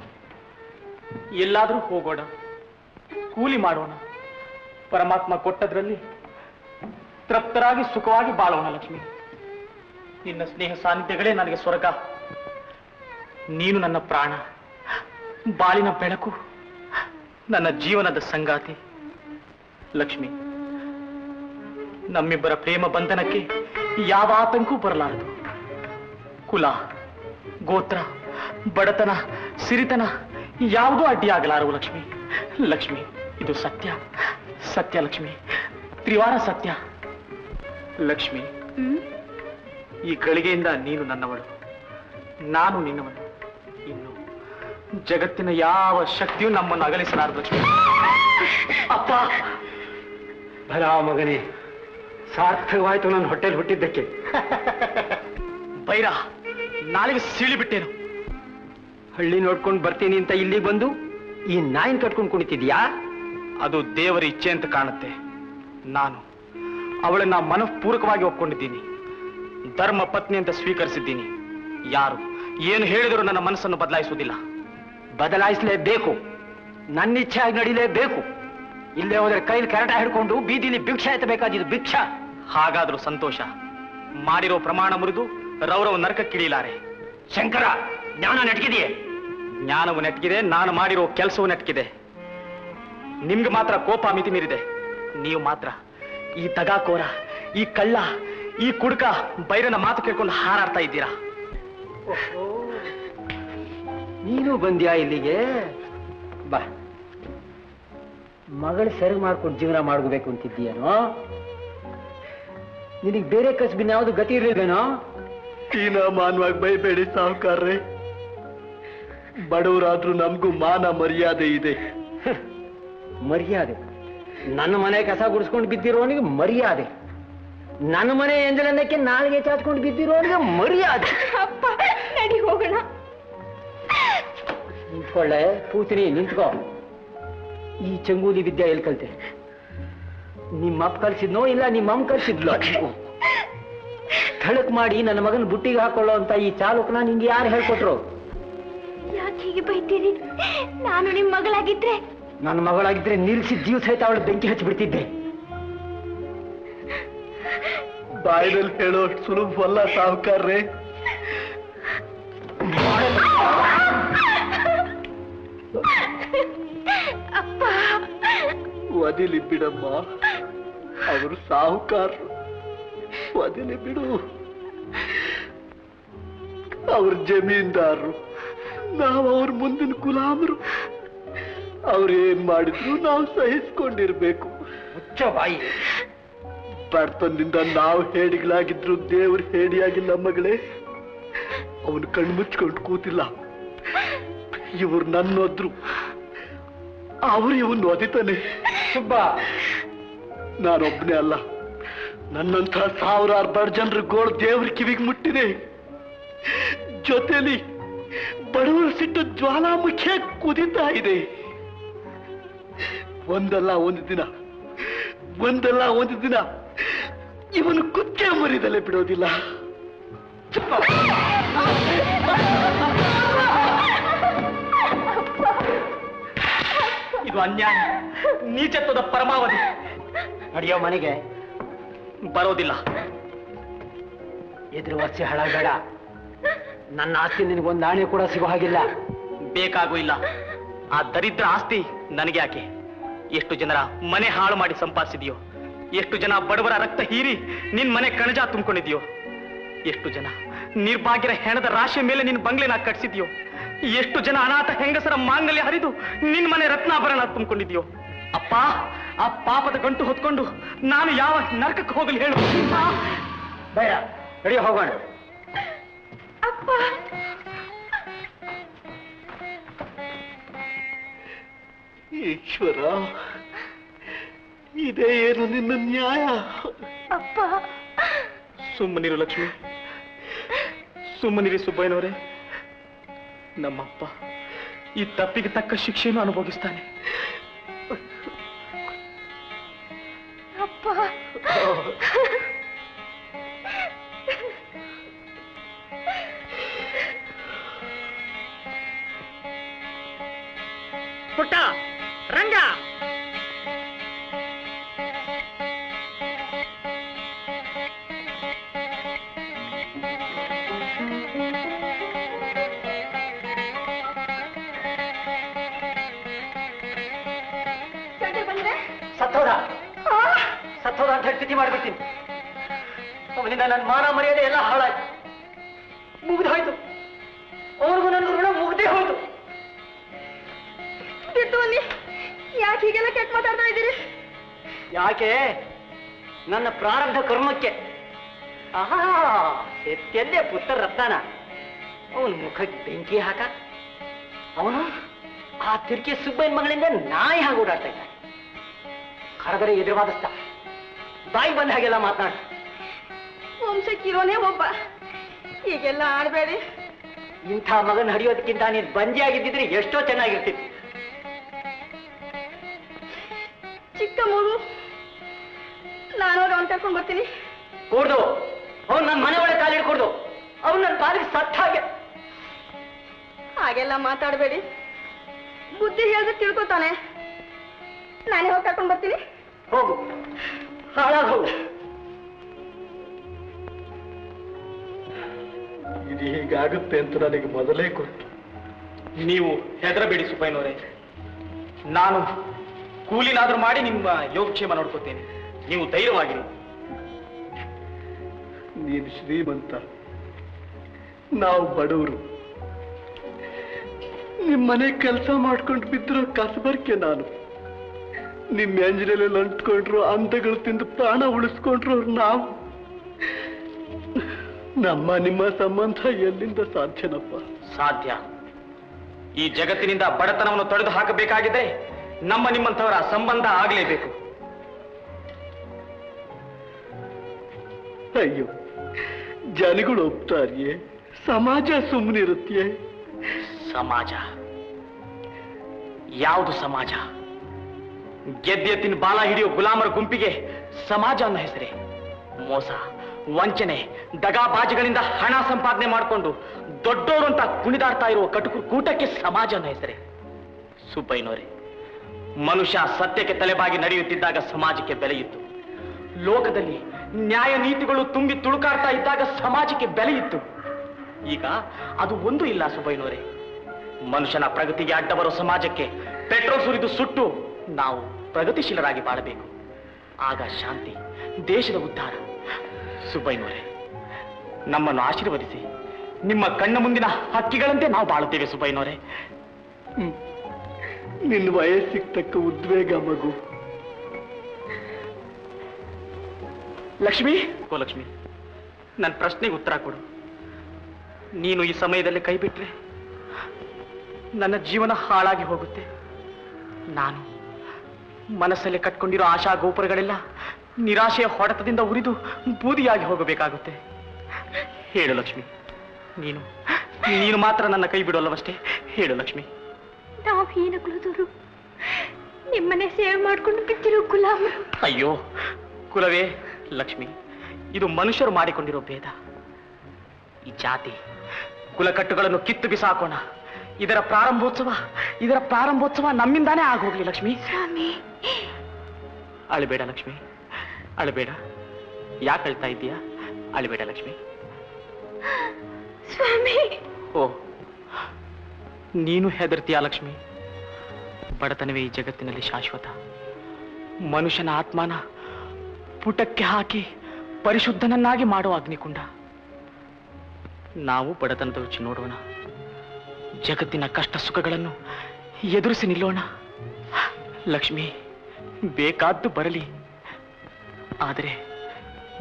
ಎಲ್ಲಾದ್ರೂ ಹೋಗೋಣ, ಕೂಲಿ ಮಾಡೋಣ, ಪರಮಾತ್ಮ ಕೊಟ್ಟದ್ರಲ್ಲಿ ತೃಪ್ತರಾಗಿ ಸುಖವಾಗಿ ಬಾಳೋಣ ಲಕ್ಷ್ಮಿ. ನಿನ್ನ ಸ್ನೇಹ ಸಾನ್ನಿಧ್ಯಗಳೇ ನನಗೆ ಸ್ವರ್ಗ. ನೀನು ನನ್ನ ಪ್ರಾಣ, ಬಾಳಿನ ಬೆಳಕು, ನನ್ನ ಜೀವನದ ಸಂಗಾತಿ. ಲಕ್ಷ್ಮಿ, ನಮ್ಮಿಬ್ಬರ ಪ್ರೇಮ ಬಂಧನಕ್ಕೆ ಯಾವ ಆತಂಕೂ ಬರಲಾರದು. ಕುಲ, ಗೋತ್ರ, ಬಡತನ, ಸಿರಿತನ ಯಾವುದೂ ಅಡ್ಡಿಯಾಗಲಾರವು ಲಕ್ಷ್ಮಿ. ಲಕ್ಷ್ಮಿ, ಇದು ಸತ್ಯ, ಸತ್ಯ ಲಕ್ಷ್ಮಿ, ತ್ರಿವಾರ ಸತ್ಯ. ಲಕ್ಷ್ಮಿ, ಈ ಗಳಿಗೆಯಿಂದ ನೀನು ನನ್ನವಳು, ನಾನು ನಿನ್ನವನು. ಇನ್ನು ಜಗತ್ತಿನ ಯಾವ ಶಕ್ತಿಯೂ ನಮ್ಮನ್ನು ಅಗಲಿಸಲಾರದು ಲಕ್ಷ್ಮಿ. ಅಪ್ಪ, ಭಲ ಮಗನೇ, ಸಾರ್ಥಕವಾಯ್ತು ನನ್ನ ಹೊಟ್ಟೆಲಿ ಹುಟ್ಟಿದ್ದಕ್ಕೆ. ಬೈರ, ನಾಳೆಗೆ ಸೀಳಿಬಿಟ್ಟೇನು. ಹಳ್ಳಿ ನೋಡ್ಕೊಂಡು ಬರ್ತೀನಿ ಅಂತ ಇಲ್ಲಿ ಬಂದು ಈ ನಾಯಿನ ಕಟ್ಕೊಂಡು ಕುಣಿತಿದ್ಯಾ? ಅದು ದೇವರ ಇಚ್ಛೆ ಅಂತ ಕಾಣುತ್ತೆ. ನಾನು ಅವಳನ್ನ ಮನಃಪೂರ್ವಕವಾಗಿ ಒಪ್ಕೊಂಡಿದ್ದೀನಿ, ಧರ್ಮ ಪತ್ನಿ ಅಂತ ಸ್ವೀಕರಿಸಿದ್ದೀನಿ. ಯಾರು ಏನು ಹೇಳಿದರೂ ನನ್ನ ಮನಸ್ಸನ್ನು ಬದಲಾಯಿಸುವುದಿಲ್ಲ. ಬದಲಾಯಿಸಲೇಬೇಕು, ನನ್ನ ಇಚ್ಛೆ ಆಗಿ ನಡೀಲೇಬೇಕು. ಇಲ್ಲೇ ಹೋದ್ರೆ ಕೈಲಿ ಕೆರಟ ಹಿಡ್ಕೊಂಡು ಬೀದಿಲಿ ಭಿಕ್ಷೆ ಎತ್ತಬೇಕಾದಿದ್ದು ಭಿಕ್ಷಾ. ಹಾಗಾದ್ರೂ ಸಂತೋಷ. ಮಾಡಿರೋ ಪ್ರಮಾಣ ಮುರಿದು ರೌರವ ನರಕಕ್ಕಿಳಿಲಾರೆ. ಶಂಕರ, ಜ್ಞಾನ ನೆಟ್ಗಿದೆಯೇ? ಜ್ಞಾನವು ನೆಟ್ಗಿದೆ, ನಾನು ಮಾಡಿರೋ ಕೆಲಸವು ನೆಟ್ಗಿದೆ. ನಿಮ್ಗೆ ಮಾತ್ರ ಕೋಪ ಮಿತಿ ಮೀರಿದೆ. ನೀವು ಮಾತ್ರ ಈ ದಗಾಕೋರ, ಈ ಕಳ್ಳ, ಈ ಕುಡುಕ ಬೈರನ ಮಾತು ಕೇಳ್ಕೊಂಡು ಹಾರಾಡ್ತಾ ಇದ್ದೀರಾ. ನೀನು ಬಂದ್ಯಾ ಇಲ್ಲಿಗೆ? ಬಾ, ಮಗಳು ಸರಿ ಮಾಡ್ಕೊಂಡು ಜೀವನ ಮಾಡ್ಕೋಬೇಕು ಅಂತಿದ್ದೀಯನೋ? ನಿನಗೆ ಬೇರೆ ಕಸಬಿನ ಯಾವುದು ಗತಿ ಇರಲಿಲ್ವೇನೋ? ಮಾನವಾಗಿ ಬೈಬೇಡಿ ಸಾಹುಕಾರ್ರೆ. ಬಡವರಾದ್ರೂ ನಮಗೂ ಮಾನ ಮರ್ಯಾದೆ ಇದೆ. ಮರ್ಯಾದೆ? ನನ್ನ ಮನೆ ಕಸ ಗುಡಿಸ್ಕೊಂಡು ಬಿದ್ದಿರೋನಿಗೆ ಮರ್ಯಾದೆ? ನನ್ನ ಮನೆ ಎಂಜಲನ್ನಕ್ಕೆ ನಾಲ್ಗೆ ಚಾಚ್ಕೊಂಡು ಬಿದ್ದಿರೋನಿಗೆ ಮರ್ಯಾದೆ? ಅಪ್ಪ ನಡಿ ಹೋಗೋಣ. ನಿಂತ್ಕೊಳ್ಳೆ ಪೂತಿನಿ, ನಿಂತ್ಕೋ. ಈ ಚಂಗೂಲಿ ವಿದ್ಯೆ ಎಲ್ಲಿ ಕಲ್ತೆ? ನಿಮ್ಮಪ್ಪ ಕಲ್ಸಿದ್ನೋ ಇಲ್ಲ ನಿಮ್ಮಮ್ಮ ಕಲ್ಸಿದ್ಲೋ? ಥಳಕ್ ಮಾಡಿ ನನ್ನ ಮಗನ ಬುಟ್ಟಿಗೆ ಹಾಕೊಳ್ಳೋ ಅಂತ ಈ ಚಾಲುಕ್ನ ನಿಂಗೆ ಯಾರು ಹೇಳ್ಕೊಟ್ರು? ಯಾಕೆ ಹೀಗೆ ಬೈತೀರಿ? ನಾನು ನಿಮ್ ಮಗಳಾಗಿದ್ರೆ ನನ್ನ ಮಗಳಾಗಿದ್ರೆ ನಿಲ್ಸಿ ಜೀವ ಸಹಿತ ಅವಳು ಬೆಂಕಿ ಹಚ್ಚಿಬಿಡ್ತಿದ್ದೆ. ಬಾಯಿನಲ್ಲಿ ಹೇಳೋಷ್ಟು ಸುಲಭವಲ್ಲ ಸಾಹುಕಾರ್ರೆ. ಅಪ್ಪ ಒದಿಲಿ ಬಿಡಮ್ಮ, ಅವರು ಸಾಹುಕಾರರು. ಒದಿಲಿ ಬಿಡು. ಅವ್ರ ಜಮೀನ್ದಾರರು, ನಾವು ಅವ್ರ ಮುಂದಿನ ಗುಲಾಮರು. ಅವ್ರೇನ್ ಮಾಡಿದ್ರು ನಾವು ಸಹಿಸ್ಕೊಂಡಿರ್ಬೇಕು. ಹುಚ್ಚ ಬಾಯಿ. ಬಡತನದಿಂದ ನಾವು ಹೇಡಿಗಳಾಗಿದ್ರು ದೇವ್ರ ಹೇಡಿಯಾಗಿಲ್ಲ ಮಗಳೇ. ಅವನು ಕಣ್ಮುಚ್ಕೊಂಡು ಕೂತಿಲ್ಲ. ಇವ್ರು ನನ್ನೋದ್ರು, ಅವ್ರು ಇವನ್ ಒದಿತಾನೆ. ಸುಬ್ಬ, ನಾನೊಬ್ಬನೇ ಅಲ್ಲ, ನನ್ನಂಥ ಸಾವಿರಾರು ಬಡ ಜನರ ಗೋಳು ದೇವ್ರ ಕಿವಿಗೆ ಮುಟ್ಟಿದೆ. ಜೊತೆಲಿ ಬಡವರ ಸಿಟ್ಟು ಜ್ವಾಲಾಮುಖಿಯ ಕುದಿತಾ ಇದೆ. ಒಂದಲ್ಲ ಒಂದು ದಿನ ಇವನು ಕುಚ್ಚೆ ಮರಿದಲ್ಲೇ ಬಿಡೋದಿಲ್ಲ. ಇದು ಅನ್ಯಾಯ, ನೀಚತ್ವದ ಪರಮಾವಧಿ. ನಡೆಯೋ ಮನೆಗೆ. ಬರೋದಿಲ್ಲ. ಎದುರು ವರ್ಷ ಹಾಳಾಗಬೇಡ. ನನ್ನ ಆಸ್ತಿ ನಿನಗೊಂದು ಆಣೆ ಕೂಡ ಸಿಗೋ ಹಾಗಿಲ್ಲ. ಬೇಕಾಗೂ ಇಲ್ಲ. ಆ ದರಿದ್ರ ಆಸ್ತಿ ನನಗೆ ಯಾಕೆ? ಎಷ್ಟು ಜನರ ಮನೆ ಹಾಳು ಮಾಡಿ ಸಂಪಾದಿಸಿದೆಯೋ, ಎಷ್ಟು ಜನ ಬಡವರ ರಕ್ತ ಹೀರಿ ನಿನ್ ಮನೆ ಕಣಜ ತುಂಬಿಕೊಂಡಿದ್ಯೋ, ಎಷ್ಟು ಜನ ನಿರ್ಭಾಗ್ಯರ ಹೆಣದ ರಾಶಿಯ ಮೇಲೆ ನಿನ್ ಬಂಗ್ಲೆನ ಕಟ್ಸಿದ್ಯೋ, ಎಷ್ಟು ಜನ ಅನಾಥ ಹೆಂಗಸರ ಮಾಂಗಲ್ಯ ಹರಿದು ನಿನ್ ಮನೆ ರತ್ನಾಭರಣ ತುಂಬಿಕೊಂಡಿದ್ಯೋ. ಅಪ್ಪ, ಆ ಪಾಪದ ಗಂಟು ಹೊತ್ಕೊಂಡು ನಾನು ಯಾವ ನರಕಕ್ಕೆ ಹೋಗಲಿ ಹೇಳು? ಬೇಡ, ನಡಿ ಹೋಗೋಣ. ಅಪ್ಪ ಈಶ್ವರ, ಇದೇ ಏನು ನಿನ್ನ ನ್ಯಾಯ? ಅಪ್ಪ ಸುಮ್ಮನಿರು ಲಕ್ಷ್ಮಿ, ಸುಮ್ಮನಿರಿ ಸುಬ್ಬಯ್ಯನವರೇ. ನಮ್ಮಪ್ಪ ಈ ತಪ್ಪಿಗೆ ತಕ್ಕ ಶಿಕ್ಷೆಯನ್ನು ಅನುಭವಿಸ್ತಾನೆ. ಅಪ್ಪ ಪುಟ್ಟ, ರಂಗ, ಸತ್ತೋದ ಅಂತ ಹೇಳಿ ಸ್ಥಿತಿ ಮಾಡಿಬಿಡ್ತೀನಿ. ಅವನಿಂದ ನನ್ನ ಮಾನ ಮರ್ಯಾದೆ ಎಲ್ಲ ಹಾಳಾಯ್ತು, ಮುಗ್ದು ಹೋಯ್ತು. ಅವನಿಗೂ ನನ್ನ ಋಣ ಮುಗ್ದೇ ಹೋಯ್ತು. ಬಿಟ್ಟು ಬನ್ನಿ. ಯಾಕೆ ಹೀಗೆಲ್ಲ ಕೆಟ್ಟ ಮಾತಾಡ್ತಾ ಇದ್ದೀರಿ? ಯಾಕೆ? ನನ್ನ ಪ್ರಾರಬ್ಧ ಕರ್ಮಕ್ಕೆ. ಆಹಾ, ಎತ್ತೆಲ್ಲೇ ಪುತ್ರ ರತ್ನಾನ ಅವನ ಮುಖಕ್ಕೆ ಬೆಂಕಿ ಹಾಕ. ಅವನು ಆ ತಿರ್ಕೆ ಸುಬ್ಬಯ್ಯನ ಮಗಳಿಂದ ನಾಯಿ ಹಾಗೆ ಓಡಾಡ್ತಾ ಇದ್ದಾನೆ. ಕರೆದರೆ ಎದುರುವಾದಸ್ತ, ಬಾಯಿ ಬಂದ ಹಾಗೆಲ್ಲ ಮಾತನಾಡ. ವಂಶಕ್ಕಿರೋನೇ ಒಬ್ಬ, ಹೀಗೆಲ್ಲ ಆಡಬೇಡಿ. ಇಂಥ ಮಗನ ಹಡಿಯೋದಕ್ಕಿಂತ ನೀನು ಬಂಜಿಯಾಗಿದ್ದಿದ್ರೆ ಎಷ್ಟೋ ಚೆನ್ನಾಗಿರ್ತಿತ್ತು. ಚಿಕ್ಕ ಮಗು, ನಾನು ಅವನ್ ಕರ್ಕೊಂಡು ಬರ್ತೀನಿ. ಕೂಡ್ದು, ಅವ್ನು ನನ್ನ ಮನೆ ಒಳಗೆ ಕಾಲಿಡ್ಕೊಡ್ದು. ಅವ್ನು ನನ್ನ ಪಾಲಿಗೆ ಸತ್ತ ಹಾಗೆ. ಹಾಗೆಲ್ಲ ಮಾತಾಡಬೇಡಿ. ಬುದ್ಧಿ ಹೇಳಿದ್ರೆ ತಿಳ್ಕೊತಾನೆ. ನಾನೇ ಹೋಗಿ ಕರ್ಕೊಂಡು ಬರ್ತೀನಿ. ಹೋಗು, ಹಾಳಾಗ ಹೋಗು. ಇದು ಹೀಗಾಗುತ್ತೆ ಅಂತ ನನಗೆ ಮೊದಲೇ ಗೊತ್ತು. ನೀವು ಹೆದರಬೇಡಿ ಸುಬ್ಬಯ್ಯನವರೇ, ನಾನು ಕೂಲಿನಾದ್ರೂ ಮಾಡಿ ನಿಮ್ಮ ಯೋಗಕ್ಷೇಮ ನೋಡ್ಕೋತೇನೆ. ನೀವು ಧೈರ್ಯವಾಗಿರಿ. ನೀನು ಶ್ರೀಮಂತ, ನಾವು ಬಡವರು. ನಿಮ್ಮ ಮನೆ ಕೆಲಸ ಮಾಡ್ಕೊಂಡು ಬಿದ್ದಿರೋ ಕಸಬರ್ಕೆ ನಾನು. ನಿಮ್ಮ ಎಂಜಿನಲ್ಲಿ ಅಂಟ್ಕೊಂಡ್ರು, ಅಂದಗಳು ತಿಂದು ಪ್ರಾಣ ಉಳಿಸ್ಕೊಂಡ್ರು ನಾವು. ನಮ್ಮ ನಿಮ್ಮ ಸಂಬಂಧ ಎಲ್ಲಿಂದ ಸಾಧ್ಯನಪ್ಪ? ಸಾಧ್ಯ. ಈ ಜಗತ್ತಿನಿಂದ ಬಡತನವನ್ನು ತೊಡೆದು ಹಾಕಬೇಕಾಗಿದೆ. ನಮ್ಮ ನಿಮ್ಮಂಥವರ ಸಂಬಂಧ ಆಗಲೇಬೇಕು. ಅಯ್ಯೋ, ಜನಗಳು ಒಪ್ತಾರಿಯೇ? ಸಮಾಜ ಸುಮ್ಮನಿರುತ್ತೆಯೇ? ಸಮಾಜ? ಯಾವುದು ಸಮಾಜ? ಗೆದ್ದೆತ್ತಿನ ಬಾಲ ಹಿಡಿಯೋ ಗುಲಾಮರ ಗುಂಪಿಗೆ ಸಮಾಜ ಅನ್ನೋ ಹೆಸರೇ? ಮೋಸ, ವಂಚನೆ, ದಗಾಬಾಜಿಗಳಿಂದ ಹಣ ಸಂಪಾದನೆ ಮಾಡಿಕೊಂಡು ದೊಡ್ಡೋರು ಅಂತ ಕುಣಿದಾಡ್ತಾ ಇರುವ ಕಟುಕರು ಕೂಟಕ್ಕೆ ಸಮಾಜ ಅನ್ನೋ ಹೆಸರೇ? ಸುಬ್ಬಯ್ಯನವರೇ, ಮನುಷ್ಯ ಸತ್ಯಕ್ಕೆ ತಲೆಬಾಗಿ ನಡೆಯುತ್ತಿದ್ದಾಗ ಸಮಾಜಕ್ಕೆ ಬೆಲೆಯಿತ್ತು. ಲೋಕದಲ್ಲಿ ನ್ಯಾಯ ನೀತಿಗಳು ತುಂಬಿ ತುಳುಕಾಡ್ತಾ ಇದ್ದಾಗ ಸಮಾಜಕ್ಕೆ ಬೆಲೆಯಿತ್ತು. ಈಗ ಅದು ಒಂದು ಇಲ್ಲ ಸುಬ್ಬಯ್ಯನವರೇ. ಮನುಷ್ಯನ ಪ್ರಗತಿಗೆ ಅಡ್ಡ ಬರೋ ಸಮಾಜಕ್ಕೆ ಪೆಟ್ರೋಲ್ ಸುರಿದು ಸುಟ್ಟು ನಾವು ಪ್ರಗತಿಶೀಲರಾಗಿ ಬಾಳಬೇಕು. ಆಗ ಶಾಂತಿ, ದೇಶದ ಉದ್ಧಾರ. ಸುಬ್ಬಯ್ಯನವರೇ, ನಮ್ಮನ್ನು ಆಶೀರ್ವದಿಸಿ. ನಿಮ್ಮ ಕಣ್ಣ ಮುಂದಿನ ಹಕ್ಕಿಗಳಂತೆ ನಾವು ಬಾಳುತ್ತೇವೆ ಸುಬ್ಬಯ್ಯನವರೇ. ನಿನ್ನ ವಯಸ್ಸಿಗೆ ತಕ್ಕ ಉದ್ವೇಗ ಮಗು. ಲಕ್ಷ್ಮಿ, ಲಕ್ಷ್ಮಿ, ನನ್ನ ಪ್ರಶ್ನೆಗೆ ಉತ್ತರ ಕೊಡು. ನೀನು ಈ ಸಮಯದಲ್ಲಿ ಕೈ ಬಿಟ್ರೆ ನನ್ನ ಜೀವನ ಹಾಳಾಗಿ ಹೋಗುತ್ತೆ. ನಾನು ಮನಸ್ಸಲ್ಲಿ ಕಟ್ಕೊಂಡಿರೋ ಆಶಾ ಗೋಪುರಗಳೆಲ್ಲ ನಿರಾಶೆಯ ಹೊಡೆತದಿಂದ ಉರಿದು ಬೂದಿಯಾಗಿ ಹೋಗಬೇಕಾಗುತ್ತೆ. ಹೇಳು ಲಕ್ಷ್ಮಿ, ನೀನು ಮಾತ್ರ ನನ್ನ ಕೈ ಬಿಡೋಲ್ಲವಷ್ಟೇ. ಹೇಳು ಲಕ್ಷ್ಮಿ. ನಾವು ಹೀನಗುಲದವರು, ನಿಮ್ಮನೆ ಸೇವೆ ಮಾಡ್ಕೊಂಡು ಬಿಟ್ಟಿರೋ ಗುಲಾಮ. ಅಯ್ಯೋ ಕುಲವೇ ಲಕ್ಷ್ಮಿ, ಇದು ಮನುಷ್ಯರು ಮಾಡಿಕೊಂಡಿರೋ ಭೇದ. ಈ ಜಾತಿ ಕುಲಕಟ್ಟುಗಳನ್ನು ಕಿತ್ತು ಬಿಸಾಕೋಣ. ಇದರ ಪ್ರಾರಂಭೋತ್ಸವ ನಮ್ಮಿಂದಾನೇ ಆಗೋಗ್ಲಿ ಲಕ್ಷ್ಮಿ. ಅಳಬೇಡ ಲಕ್ಷ್ಮಿ, ಅಳಬೇಡ. ಯಾಕೆ ಅಳ್ತಾ ಇದ್ದೀಯಾ? ಅಳಬೇಡ ಲಕ್ಷ್ಮಿ. ಸ್ವಾಮಿ, ಓ, ನೀನು ಹೆದರ್ತೀಯಾ ಲಕ್ಷ್ಮಿ? ಬಡತನವೇ ಈ ಜಗತ್ತಿನಲ್ಲಿ ಶಾಶ್ವತ. ಮನುಷ್ಯನ ಆತ್ಮನ ಪುಟಕ್ಕೆ ಹಾಕಿ ಪರಿಶುದ್ಧನನ್ನಾಗಿ ಮಾಡೋ ಅಗ್ನಿಕುಂಡ. ನಾವು ಬಡತನದ ರುಚಿ ನೋಡೋಣ. ಜಗತ್ತಿನ ಕಷ್ಟ ಸುಖಗಳನ್ನು ಎದುರಿಸಿ ನಿಲ್ಲೋಣ. ಲಕ್ಷ್ಮಿ, ಬೇಕಾದ್ದು ಬರಲಿ. ಆದರೆ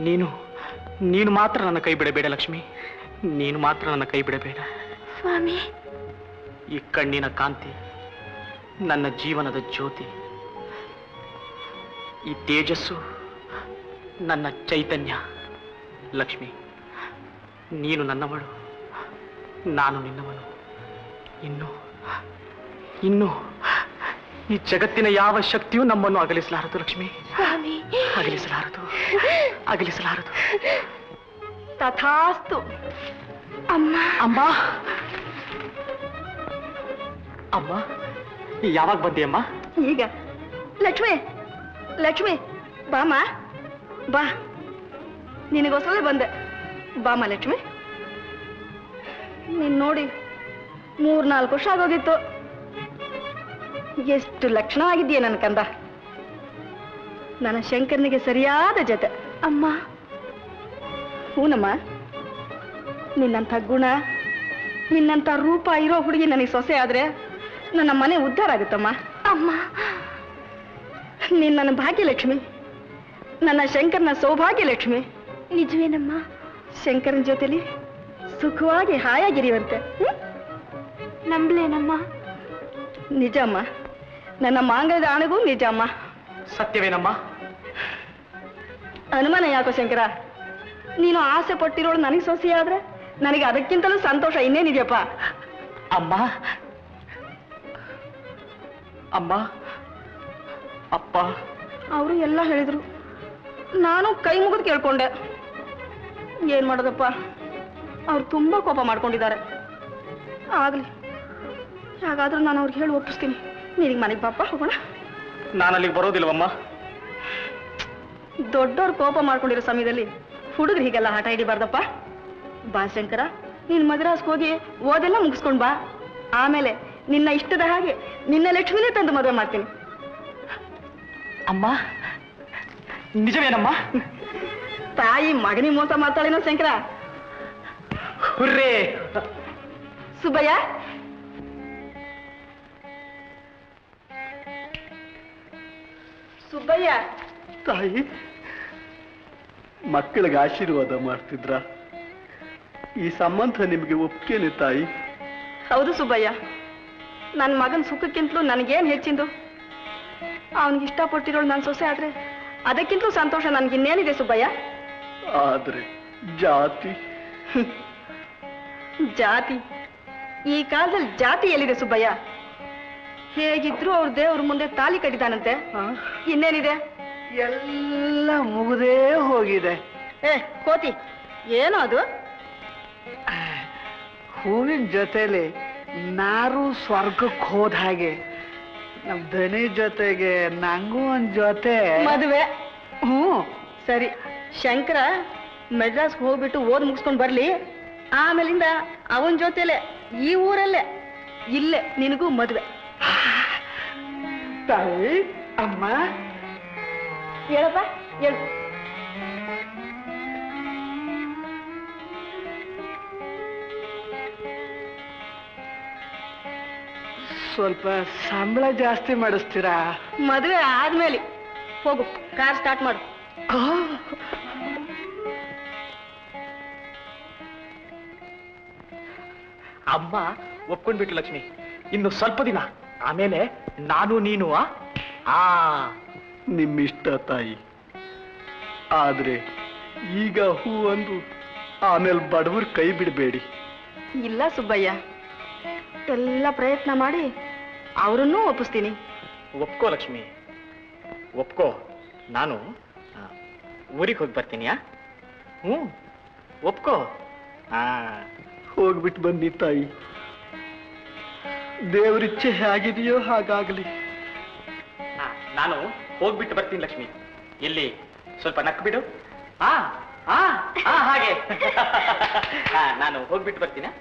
ನೀನು ಮಾತ್ರ ನನ್ನ ಕೈ ಬಿಡಬೇಡ ಲಕ್ಷ್ಮಿ. ನೀನು ಮಾತ್ರ ನನ್ನ ಕೈ ಬಿಡಬೇಡ ಸ್ವಾಮಿ. ಈ ಕಣ್ಣಿನ ಕಾಂತಿ ನನ್ನ ಜೀವನದ ಜ್ಯೋತಿ. ಈ ತೇಜಸ್ಸು ನನ್ನ ಚೈತನ್ಯ. ಲಕ್ಷ್ಮಿ, ನೀನು ನನ್ನವಳು, ನಾನು ನಿನ್ನವನು. ಇನ್ನು ಈ ಜಗತ್ತಿನ ಯಾವ ಶಕ್ತಿಯೂ ನಮ್ಮನ್ನು ಅಗಲಿಸಲಾರದು ಲಕ್ಷ್ಮಿ. ಅಗಲಿಸಲಾರದು. ತಥಾಸ್ತು. ಅಮ್ಮ, ಅಮ್ಮ, ಯಾವಾಗ ಬಂದೆ ಅಮ್ಮ? ಈಗ. ಲಕ್ಷ್ಮಿ ಬಾಮ, ಬಾ. ನಿನಗೋಸ್ಕರ ಬಂದೆ. ಬಾಮ ಲಕ್ಷ್ಮಿ. ನೀನ್ ನೋಡಿ 3-4 ವರ್ಷ ಆಗೋಗಿತ್ತು. ಎಷ್ಟು ಲಕ್ಷಣವಾಗಿದ್ದೀಯ ನನ್ನ ಕಂದ. ನನ್ನ ಶಂಕರನಿಗೆ ಸರಿಯಾದ ಜೊತೆ. ಅಮ್ಮ. ಹೂನಮ್ಮ, ನಿನ್ನಂಥ ಗುಣ, ನಿನ್ನಂಥ ರೂಪ ಇರೋ ಹುಡುಗಿ ನನಗೆ ಸೊಸೆ ಆದ್ರೆ ನನ್ನ ಮನೆ ಉದ್ಧಾರ ಆಗುತ್ತಮ್ಮ. ಅಮ್ಮ, ನೀನ್ ನನ್ನ ಭಾಗ್ಯಲಕ್ಷ್ಮಿ, ನನ್ನ ಶಂಕರನ ಸೌಭಾಗ್ಯ ಲಕ್ಷ್ಮಿ. ನಿಜವೇನಮ್ಮ? ಶಂಕರನ ಜೊತೆಲಿ ಸುಖವಾಗಿ ಹಾಯಾಗಿರಿಯುವಂತೆ. ನಂಬಲೇನಮ್ಮ? ನಿಜಮ್ಮ, ನನ್ನ ಮಾಂಗಲ್ಯದ ಆಣೆಗೂ ನಿಜಮ್ಮ. ಸತ್ಯವೇನಮ್ಮ? ಅನುಮಾನ ಯಾಕೋ ಶಂಕರ? ನೀನು ಆಸೆ ಪಟ್ಟಿರೋಳು ನನಗೆ ಸೊಸೆಯಾದ್ರೆ ನನಗೆ ಅದಕ್ಕಿಂತಲೂ ಸಂತೋಷ ಇನ್ನೇನಿದೆಯಪ್ಪ. ಅಮ್ಮ, ಅಪ್ಪ ಅವರು ಎಲ್ಲ ಹೇಳಿದ್ರು. ನಾನು ಕೈ ಮುಗಿದು ಕೇಳ್ಕೊಂಡೆ. ಏನ್ ಮಾಡೋದಪ್ಪ, ಅವ್ರು ತುಂಬಾ ಕೋಪ ಮಾಡ್ಕೊಂಡಿದ್ದಾರೆ. ಆಗ್ಲಿ, ಹಾಗಾದ್ರೂ ನಾನು ಅವ್ರಿಗೆ ಹೇಳಿ ಒಪ್ಪಿಸ್ತೀನಿ. ನಿನಗೆ ಮನೆಗೆ ಪಾಪ ಹೋಗೋಣ. ನಾನು ಅಲ್ಲಿಗೆ ಬರೋದಿಲ್ವಮ್ಮ? ದೊಡ್ಡವ್ರು ಕೋಪ ಮಾಡ್ಕೊಂಡಿರೋ ಸಮಯದಲ್ಲಿ ಹುಡುಗರು ಹೀಗೆಲ್ಲ ಹಠ ಹಿಡಿಬಾರ್ದಪ್ಪ. ಬಾ ಶಂಕರ, ನೀನ್ ಮದ್ರಾಸ್ಗೆ ಹೋಗಿ ಓದೆಲ್ಲ ಮುಗಿಸ್ಕೊಂಡ್ ಬಾ. ಆಮೇಲೆ ನಿನ್ನ ಇಷ್ಟದ ಹಾಗೆ ನಿನ್ನ ಲಕ್ಷ್ಮಿನೇ ತಂದು ಮದುವೆ ಮಾಡ್ತೀನಿ. ಅಮ್ಮ, ನಿಜವೇನಮ್ಮ? ತಾಯಿ ಮಗನಿಗೆ ಮೋಸ ಮಾಡ್ತಾಳೇನೋ ಶಂಕರ. ಹುರ್ರೇ! ಸುಬ್ಬಯ್ಯ, ಸುಬ್ಬಯ್ಯ, ತಾಯಿ, ಮಕ್ಕಳಿಗೆ ಆಶೀರ್ವಾದ ಮಾಡ್ತಿದ್ರ? ಈ ಸಂಬಂಧ ನಿಮಗೆ ಒಪ್ಕೇನೆ ತಾಯಿ? ಹೌದು ಸುಬ್ಬಯ್ಯ, ನನ್ನ ಮಗನ ಸುಖಕ್ಕಿಂತಲೂ ನನಗೇನು ಹೆಚ್ಚಿಂದು? ಅವನಿಗೆ ಇಷ್ಟಪಟ್ಟಿರೋಳು ನನ್ನ ಸೊಸೆ ಆದ್ರೆ ಅದಕ್ಕಿಂತಲೂ ಸಂತೋಷ ನನಗಿನ್ನೇನಿದೆ ಸುಬ್ಬಯ್ಯ? ಆದ್ರೆ ಜಾತಿ ಜಾತಿ, ಈ ಕಾಲದಲ್ಲಿ ಜಾತಿ ಎಲ್ಲಿದೆ ಸುಬ್ಬಯ್ಯ? ಹೇಗಿದ್ರು ಅವ್ರ ದೇವ್ರ ಮುಂದೆ ತಾಲಿ ಕಟ್ಟಿದಾನಂತೆ, ಇನ್ನೇನಿದೆ? ಎಲ್ಲ ಮುಗಿದೇ ಹೋಗಿದೆ. ಏ ಕೋತಿ, ಏನೋ ಅದು? ಹೂವಿನ ಜೊತೆಲಿ ನಾರು ಸ್ವರ್ಗಕ್ಕೆ ಹೋದ ಹಾಗೆ ನಮ್ ದನಿ ಜೊತೆಗೆ ನಂಗೂ ಒಂದ್ ಜೊತೆ ಮದುವೆ. ಹ್ಞೂ. ಸರಿ, ಶಂಕರ ಮೆಡ್ರಾಸ್ಗೆ ಹೋಗ್ಬಿಟ್ಟು ಓದ್ ಮುಗಿಸ್ಕೊಂಡ್ ಬರ್ಲಿ. ಆಮೇಲಿಂದ ಅವನ ಜೊತೆಲೆ ಈ ಊರಲ್ಲೇ ಇಲ್ಲೇ ನಿನಗೂ ಮದುವೆ. ತಾಯಿ, ಅಮ್ಮ, ಹೇಳಪ್ಪ ಹೇಳು. ಸ್ವಲ್ಪ ಸಂಬಳ ಜಾಸ್ತಿ ಮಾಡಿಸ್ತೀರಾ? ಮದುವೆ ಆದ್ಮೇಲೆ ಹೋಗು, ಕಾರ್ ಸ್ಟಾರ್ಟ್ ಮಾಡು. ಅಮ್ಮ ಒಪ್ಕೊಂಡ್ಬಿಟ್ಟು ಲಕ್ಷ್ಮಿ, ಇನ್ನು ಸ್ವಲ್ಪ ದಿನ ಆಮೇಲೆ ನಾನು ನೀನು ನಿಮ್ಮಿಷ್ಟ ತಾಯಿ. ಆದ್ರೆ ಈಗ ಹೂ ಅಂದು ಆಮೇಲೆ ಬಡವರು ಕೈ ಬಿಡಬೇಡಿ. ಇಲ್ಲ ಸುಬ್ಬಯ್ಯ, ಎಲ್ಲ ಪ್ರಯತ್ನ ಮಾಡಿ ಅವರನ್ನೂ ಒಪ್ಪಿಸ್ತೀನಿ. ಒಪ್ಕೋ ಲಕ್ಷ್ಮಿ, ಒಪ್ಕೋ. ನಾನು ಊರಿಗೆ ಹೋಗಿ ಬರ್ತೀನಿ. ಹ್ಞೂ, ಒಪ್ಕೋ. ಹೋಗ್ಬಿಟ್ಟು ಬನ್ನಿ ತಾಯಿ. ದೇವರಿಚ್ಛೆ ಹೇಗಿದೆಯೋ ಹಾಗಾಗಲಿ. ನಾನು ಹೋಗ್ಬಿಟ್ಟು ಬರ್ತೀನಿ ಲಕ್ಷ್ಮಿ. ಎಲ್ಲಿ ಸ್ವಲ್ಪ ನಕ್ ಬಿಡು. ಹಾಗೆ. ನಾನು ಹೋಗ್ಬಿಟ್ಟು ಬರ್ತೀನಿ.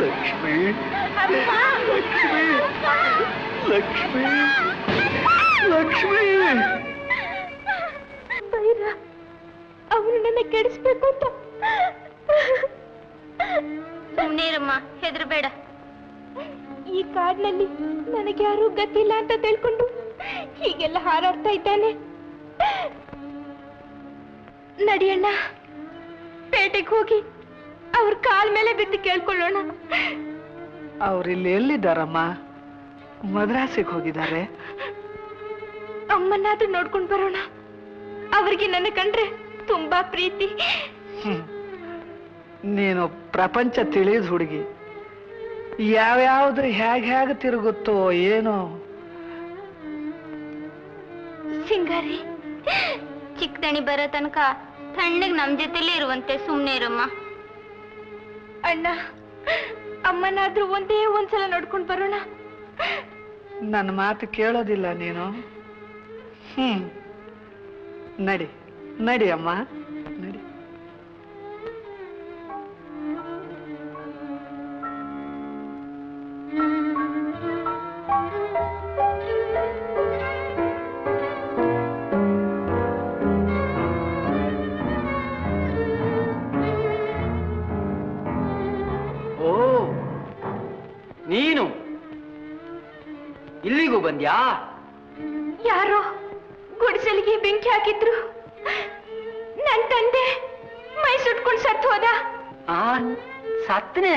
ಲಕ್ಷ್ಮಿ, ಲಕ್ಷ್ಮಿ, ಲಕ್ಷ್ಮಿ, ಲಕ್ಷ್ಮಿ. ಬೈರ ಅವನು ನನ್ನ ಕೆಡಿಸ್ಬೇಕು ಅಂತ. ಸುಮ್ಮನಿರಮ್ಮ, ಹೆದರಬೇಡ. ಈ ಕಾಡಿನಲ್ಲಿ ನನಗೆ ಯಾರೂ ಗತಿಲ್ಲ ಅಂತ ತಿಳ್ಕೊಂಡು ಹೀಗೆಲ್ಲ ಹಾರಾಡ್ತಾ ಇದ್ದಾನೆ. ನಡಿಯಣ್ಣ, ಪೇಟೆಗೆ ಹೋಗಿ ಅವ್ರ ಕಾಲ್ ಮೇಲೆ ಬಿದ್ದು ಕೇಳ್ಕೊಳ್ಳೋಣ. ಅವ್ರಿಲ್ಲಿ ಎಲ್ಲಿದ್ದಾರಮ್ಮ? ಮದ್ರಾಸಿಗೆ ಹೋಗಿದ್ದಾರೆ. ಅಮ್ಮನಾದ್ರೂ ನೋಡ್ಕೊಂಡು ಬರೋಣ. ಅವ್ರಿಗೆ ನನ್ನ ಕಂಡ್ರೆ ತುಂಬಾ ಪ್ರೀತಿ. ನೀನು ಪ್ರಪಂಚ ತಿಳಿದ ಹುಡುಗಿ. ಯಾವ್ಯಾವ್ದು ಹೇಗೆ ತಿರುಗುತ್ತೋ ಏನೋ. ಸಿಂಗಾರಿ, ಚಿಕ್ಕದಣಿ ಬರೋ ತನಕ ತಣ್ಣಗೆ ನಮ್ ಜೊತೆಲೇ ಇರುವಂತೆ. ಸುಮ್ನೆ ಇರಮ್ಮ. ಅಣ್ಣ, ಅಮ್ಮನಾದ್ರೂ ಒಂದೇ ಒಂದ್ಸಲ ನೋಡ್ಕೊಂಡು ಬರೋಣ. ನನ್ನ ಮಾತು ಕೇಳೋದಿಲ್ಲ ನೀನು. ನಡಿ ನಡಿ ಅಮ್ಮ, ನಡಿ. ಬಂದ್ಯಾ? ಯಾರೋ ಗುಡಿಸಲಿಗೆ ಬೆಂಕಿ ಹಾಕಿದ್ರು. ನನ್ ತಂದೆ ಮೈ ಸುಟ್ಕೊಂಡು ಸತ್ತು ಹೋದ. ಸತ್ತನೆ?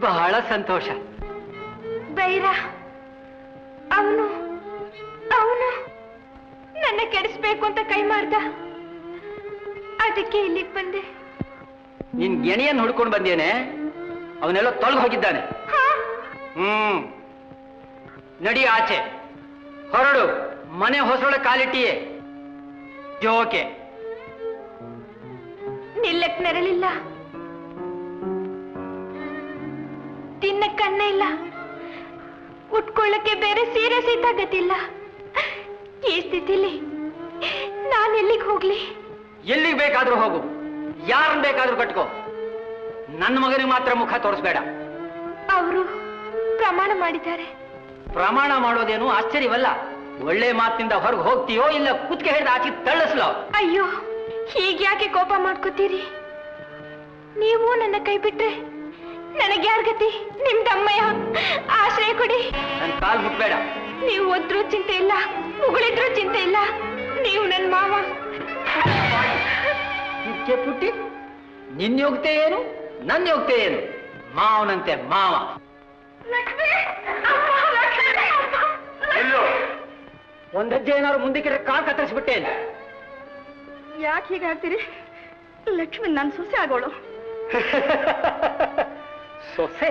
ಬಹಳ ಸಂತೋಷ. ಬೈರ ಅವನು ನನ್ನ ಕೆಡಿಸ್ಬೇಕು ಅಂತ ಕೈ ಮಾಡ್ದ. ಅದಕ್ಕೆ ಇಲ್ಲಿಗೆ ಬಂದೆ. ನಿನ್ ಗೆಣೆಯನ್ನು ಹುಡ್ಕೊಂಡು ಬಂದೇನೆ. ಅವನೆಲ್ಲ ತೊಳಗ್ ಹೋಗಿದ್ದಾನೆ. ನಡಿ ಆಚೆ, ಹೊರಡು. ಮನೆ ಹೊಸೊಳ ಕಾಲಿಟ್ಟಿಯೇ ಜೋಕೆ. ನಿಲ್ಲಕ್ ನೆರಳಿಲ್ಲ, ತಿನ್ನಕ್ ಅನ್ನ ಇಲ್ಲ, ಉಟ್ಕೊಳ್ಳಕ್ಕೆ ಬೇರೆ ಸೀರೆ ಸಹಿತ ಗತಿಲ್ಲ. ಈ ಸ್ಥಿತಿಲಿ ನಾನು ಎಲ್ಲಿಗೆ ಹೋಗ್ಲಿ? ಎಲ್ಲಿಗೆ ಬೇಕಾದ್ರೂ ಹೋಗು, ಯಾರನ್ನ ಬೇಕಾದ್ರೂ ಕಟ್ಕೋ. ನನ್ನ ಮಗನಿಗೆ ಮಾತ್ರ ಮುಖ ತೋರಿಸ್ಬೇಡ. ಅವರು ಪ್ರಮಾಣ ಮಾಡಿದ್ದಾರೆ. ಪ್ರಮಾಣ ಮಾಡೋದೇನು ಆಶ್ಚರ್ಯವಲ್ಲ. ಒಳ್ಳೆ ಮಾತಿನಿಂದ ಹೊರಗೆ ಹೋಗ್ತೀಯೋ ಇಲ್ಲ ಕುತ್ತಿಗೆ ಹಿಡಿದು ಆಚೆ ತಳ್ಳಿಸ್ಲೋ? ಅಯ್ಯೋ, ಹೀಗ್ಯಾಕೆ ಕೋಪ ಮಾಡ್ಕೋತೀರಿ? ನೀವು ನನ್ನ ಕೈ ಬಿಟ್ರೆ ನನಗೆ ಯಾರ ಗತಿ? ನಿಮ್ದಮ್ಮಯ್ಯ, ಆಶ್ರಯ ಕೊಡಿ. ನನ್ನ ಕಾಲ್ ಮುಟ್ಬೇಡ. ನೀವು ಒದ್ರೂ ಚಿಂತೆ ಇಲ್ಲ, ಉಗುಳಿದ್ರೂ ಚಿಂತೆ ಇಲ್ಲ. ನೀವು ನನ್ನ ಮಾವ. ಪುಟ್ಟಿ, ನಿನ್ನ ಯೋಗ್ಯತೆ ಏನು, ನನ್ನ ಯೋಗ್ಯತೆ ಏನು? ಮಾವನಂತೆ ಮಾವ. ಒಂದ್ ಹೆಜ್ಜೆ ಏನಾದ್ರು ಮುಂದಕ್ಕೆ ಕಾಲ್ ಕತ್ತರಿಸ್ಬಿಟ್ಟೇನು? ಯಾಕೆ ಹೀಗಾಗ್ತೀರಿ? ಲಕ್ಷ್ಮಿ ನನ್ನ ಸೊಸೆ ಆಗೋಳು. ಸೊಸೆ?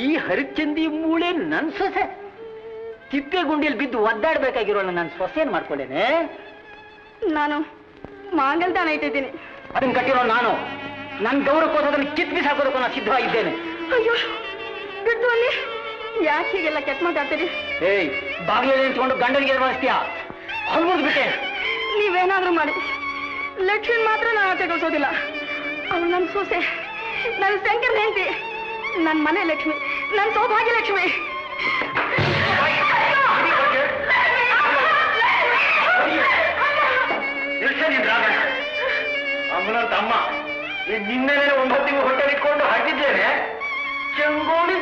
ಈ ಹರಿಚಂದಿ ಮೂಳೆ ನನ್ ಸೊಸೆ? ತಿಪ್ಪೆ ಗುಂಡಿಯಲ್ಲಿ ಬಿದ್ದು ಒದ್ದಾಡ್ಬೇಕಾಗಿರೋಣ ನನ್ನ ಸೊಸೆನ್ ಮಾಡ್ಕೊಂಡೇನೆ. ನಾನು ಮಾಂಗಲ್ದಾನ ಇಟ್ಟಿದ್ದೀನಿ. ಅದನ್ನ ಕಟ್ಟಿರೋ ನಾನು. ನನ್ನ ಗೌರವಕ್ಕೋಸ್ಕರ ಅದನ್ನು ಕಿತ್ ಬಿಸಾಕೋದಕ್ಕೂ ನಾನು ಸಿದ್ಧವಾಗಿದ್ದೇನೆ. ಅಯ್ಯೋ ಬಿಟ್ಟು ಅಲ್ಲಿ. ಯಾಕೆ ಹೀಗೆಲ್ಲ ಕೆಟ್ಟ ಮಾತಾಡ್ತೀರಿ? ಏಯ್, ಬಾಗಿಲಲ್ಲಿ ನಿಂತ್ಕೊಂಡು ಗಂಡನಿಗೆ ಮಾಡಿಸ್ತೀಯಾ? ಹೊಲ್ಮುರ್ದು ಬಿಟ್ಟೆ. ನೀವೇನಾದ್ರೂ ಮಾಡಿ, ಲಕ್ಷ್ಮಿ ಮಾತ್ರ ನಾನು ಆಚೆ ಕಳ್ಸೋದಿಲ್ಲ. ಅವಳು ನನ್ನ ಸೊಸೆ, ನನ್ನ ಶಂಕರ್ ಹೆಂಡತಿ, ನನ್ನ ಮನೆ ಲಕ್ಷ್ಮಿ, ನನ್ನ ಸೌಭಾಗ್ಯ ಲಕ್ಷ್ಮಿ. ಅಮ್ಮನಂತ ಅಮ್ಮ, ನಿನ್ನೆನೆ 9 ತಿಂಗಳು ಹೊಟ್ಟೆ ಇಟ್ಕೊಂಡು ಹಾಕಿದ್ದೇನೆ. ಚಂಗೋಡಿ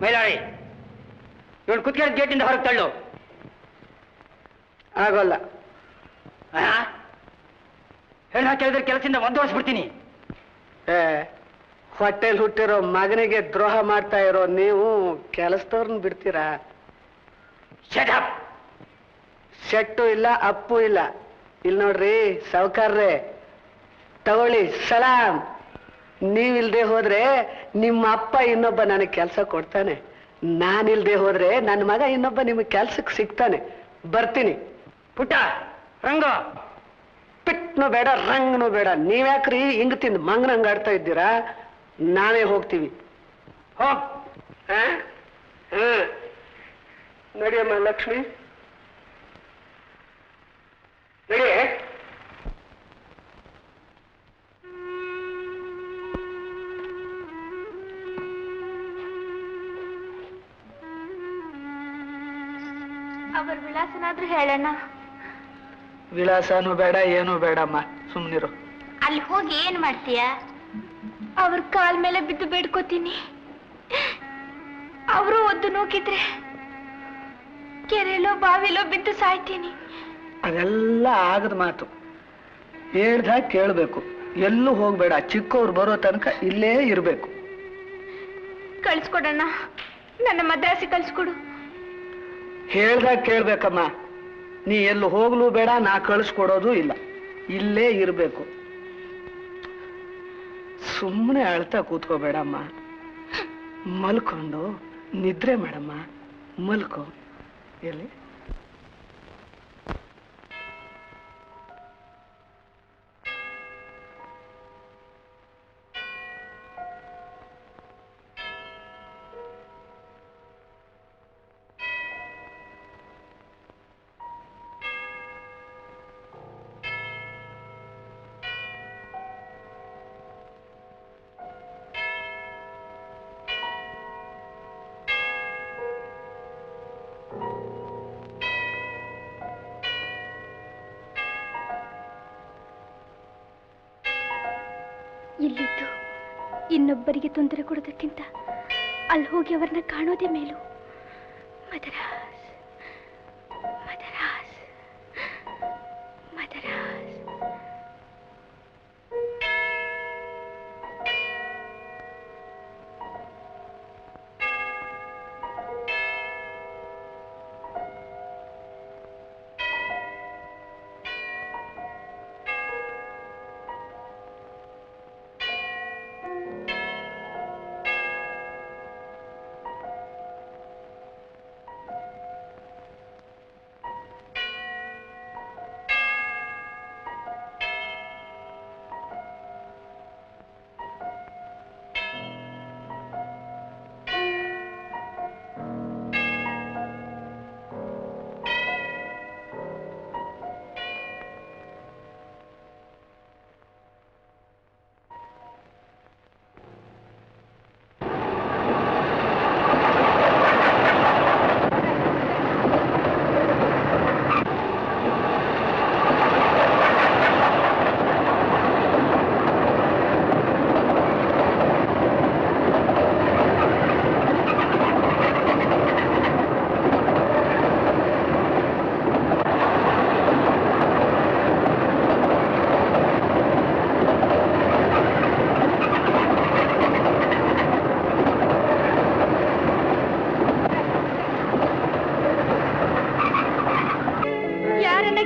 ಮೈಲಾಳಿ, ಇವಳು ಕುತ್ತಿಗೆ ಗೇಟಿಂದ ಹೊರಗೆ ತಳ್ಳು. ಆಗೋಲ್ಲ. ಹೇಳ ಕೇಳಿದ್ರೆ ಕೆಲಸದಿಂದ ಒದ್ದೋಡಿಸ್ಬಿಡ್ತೀನಿ. ಹೊಟ್ಟೆಲ್ ಹುಟ್ಟಿರೋ ಮಗನಿಗೆ ದ್ರೋಹ ಮಾಡ್ತಾ ಇರೋ ನೀವು ಕೆಲಸದವ್ರನ್ನ ಬಿಡ್ತೀರಾ? ಶೆಟ್ಟು ಇಲ್ಲ, ಅಪ್ಪು ಇಲ್ಲ. ಇಲ್ಲಿ ನೋಡ್ರಿ ಸಾವುಕಾರ್ರೆ, ತಗೊಳ್ಳಿ ಸಲಾಮ್. ನೀವಿಲ್ದೆ ಹೋದ್ರೆ ನಿಮ್ಮ ಅಪ್ಪ ಇನ್ನೊಬ್ಬ ನನಗೆ ಕೆಲಸ ಕೊಡ್ತಾನೆ. ನಾನಿಲ್ದೆ ಹೋದ್ರೆ ನನ್ನ ಮಗ ಇನ್ನೊಬ್ಬ ನಿಮಗೆ ಕೆಲ್ಸಕ್ಕೆ ಸಿಗ್ತಾನೆ. ಬರ್ತೀನಿ. ಪುಟ್ಟ, ರಂಗ, ಪಿಟ್ನು ಬೇಡ, ರಂಗ್ನು ಬೇಡ. ನೀವ್ಯಾಕ್ರಿ ಹಿಂಗ್ ತಿಂದು ಮಂಗನಂಗ್ ಆಡ್ತಾ ಇದ್ದೀರಾ? ನಾವೇ ಹೋಗ್ತೀವಿ. ಹೋಗ್. ನಡಿಯಮ್ಮ ಲಕ್ಷ್ಮಿ, ನಡಿ. ಅವರ ವಿಳಾಸನಾದ್ರೂ ಹೇಳಣ್ಣ. ವಿಳಾಸನೂ ಬೇಡ, ಏನೂ ಬೇಡಮ್ಮ, ಸುಮ್ನಿರು. ಅಲ್ಲಿ ಹೋಗಿ ಏನ್ ಮಾಡ್ತೀಯ? ಅವ್ರ ಕಾಲ್ ಮೇಲೆ ಬಿದ್ದು ಬೇಡ್ಕೋತೀನಿ. ಅವರು ಒದ್ದು ನೂಕಿದ್ರೆ ಕೆರೆಲೋ ಬಾವಿಲೋ ಬಿದ್ದು ಸಾಯ್ತೀನಿ. ಅದೆಲ್ಲ ಆಗದ ಮಾತು. ಹೇಳ್ದಾಗ ಕೇಳ್ಬೇಕು, ಎಲ್ಲೂ ಹೋಗ್ಬೇಡ. ಚಿಕ್ಕವ್ರು ಬರೋ ತನಕ ಇಲ್ಲೇ ಇರ್ಬೇಕು. ಕಳ್ಸ್ಕೊಡಣ್ಣ, ನನ್ನ ಮದ್ರಾಸಿ ಕಳ್ಸ್ಕೊಡು. ಹೇಳ್ದಾಗ ಕೇಳ್ಬೇಕಮ್ಮ. ನೀ ಎಲ್ಲೂ ಹೋಗ್ಲೂ ಬೇಡ, ನಾ ಕಳಿಸ್ಕೊಡೋದು ಇಲ್ಲ. ಇಲ್ಲೇ ಇರ್ಬೇಕು. ಸುಮ್ಮನೆ ಅಳ್ತಾ ಕೂತ್ಕೋಬೇಡಮ್ಮ. ಮಲ್ಕೊಂಡು ನಿದ್ರೆ ಮಾಡಮ್ಮ. ಮಲ್ಕೋ. ಎಲ್ಲಿ ಇಲ್ಲಿದ್ದು ಇನ್ನೊಬ್ಬರಿಗೆ ತೊಂದರೆ ಕೊಡೋದಕ್ಕಿಂತ ಅಲ್ಲಿ ಹೋಗಿ ಅವರನ್ನ ಕಾಣೋದೇ ಮೇಲು. ಮದರಾಸ್ ಮದರಾಸ್ ಮದರಾಸ್.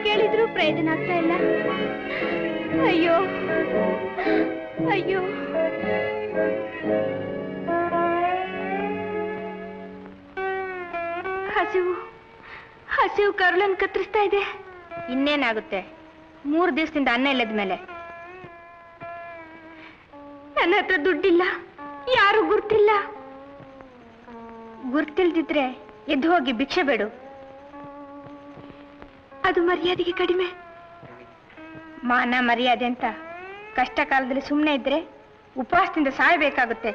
ಕೇಳಿದ್ರು ಪ್ರಯೋಜನ ಆಗ್ತಾ ಇಲ್ಲ. ಅಯ್ಯೋ ಅಯ್ಯೋ, ಹಸಿವು ಹಸಿವು ಕರುಳನ್ನು ಕತ್ತರಿಸ್ತಾ ಇದೆ. ಇನ್ನೇನಾಗುತ್ತೆ, 3 ದಿವಸದಿಂದ ಅನ್ನ ಇಲ್ಲದ ಮೇಲೆ. ನನ್ನ ಹತ್ರ ದುಡ್ಡಿಲ್ಲ, ಯಾರು ಗುರ್ತಿಲ್ಲ. ಗುರ್ತಿಲ್ದಿದ್ರೆ ಎದ್ದು ಹೋಗಿ ಭಿಕ್ಷೆ ಬೇಡು. ಅದು ಮರ್ಯಾದೆಗೆ ಕಡಿಮೆ. ಮಾನ ಮರ್ಯಾದೆ ಅಂತ ಕಷ್ಟ ಕಾಲದಲ್ಲಿ ಸುಮ್ಮನೆ ಇದ್ರೆ ಉಪವಾಸದಿಂದ ಸಾಯಬೇಕಾಗುತ್ತೆ.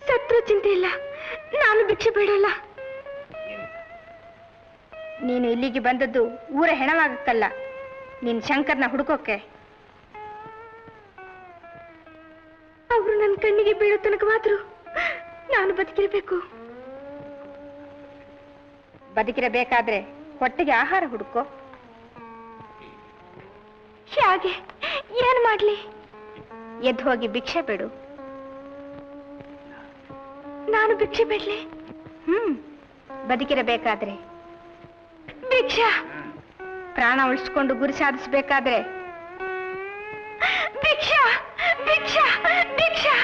ಸತ್ರು ಚಿಂತೆ ಇಲ್ಲ, ನಾನು ಭಿಕ್ಷೆ ಬೇಡಲ್ಲ. ನೀನು ಇಲ್ಲಿಗೆ ಬಂದದ್ದು ಊರ ಹೆಣವಾಗಕ್ಕಲ್ಲ, ನೀನ್ ಶಂಕರ್ನ ಹುಡುಕೋಕೆ. ಅವರು ನನ್ನ ಕಣ್ಣಿಗೆ ಬೀಳೋ ತನಕವಾದ್ರೂ ನಾನು ಬದುಕಿರಬೇಕು. ಬದುಕಿರಬೇಕಾದ್ರೆ ಹೊಟ್ಟೆಗೆ ಆಹಾರ ಹುಡುಕೋ. ಹೇಗೆ, ಏನ್ ಮಾಡ್ಲಿ? ಎದ್ದು ಹೋಗಿ ಭಿಕ್ಷೆ ಬೇಡು. ನಾನು ಭಿಕ್ಷೆ ಬೇಡ್ಲಿ? ಬದುಕಿರಬೇಕಾದ್ರೆ ಭಿಕ್ಷಾ, ಪ್ರಾಣ ಉಳಿಸ್ಕೊಂಡು ಗುರಿ ಸಾಧಿಸಬೇಕಾದ್ರೆ ಭಿಕ್ಷಾ ಭಿಕ್ಷಾ ಭಿಕ್ಷಾ.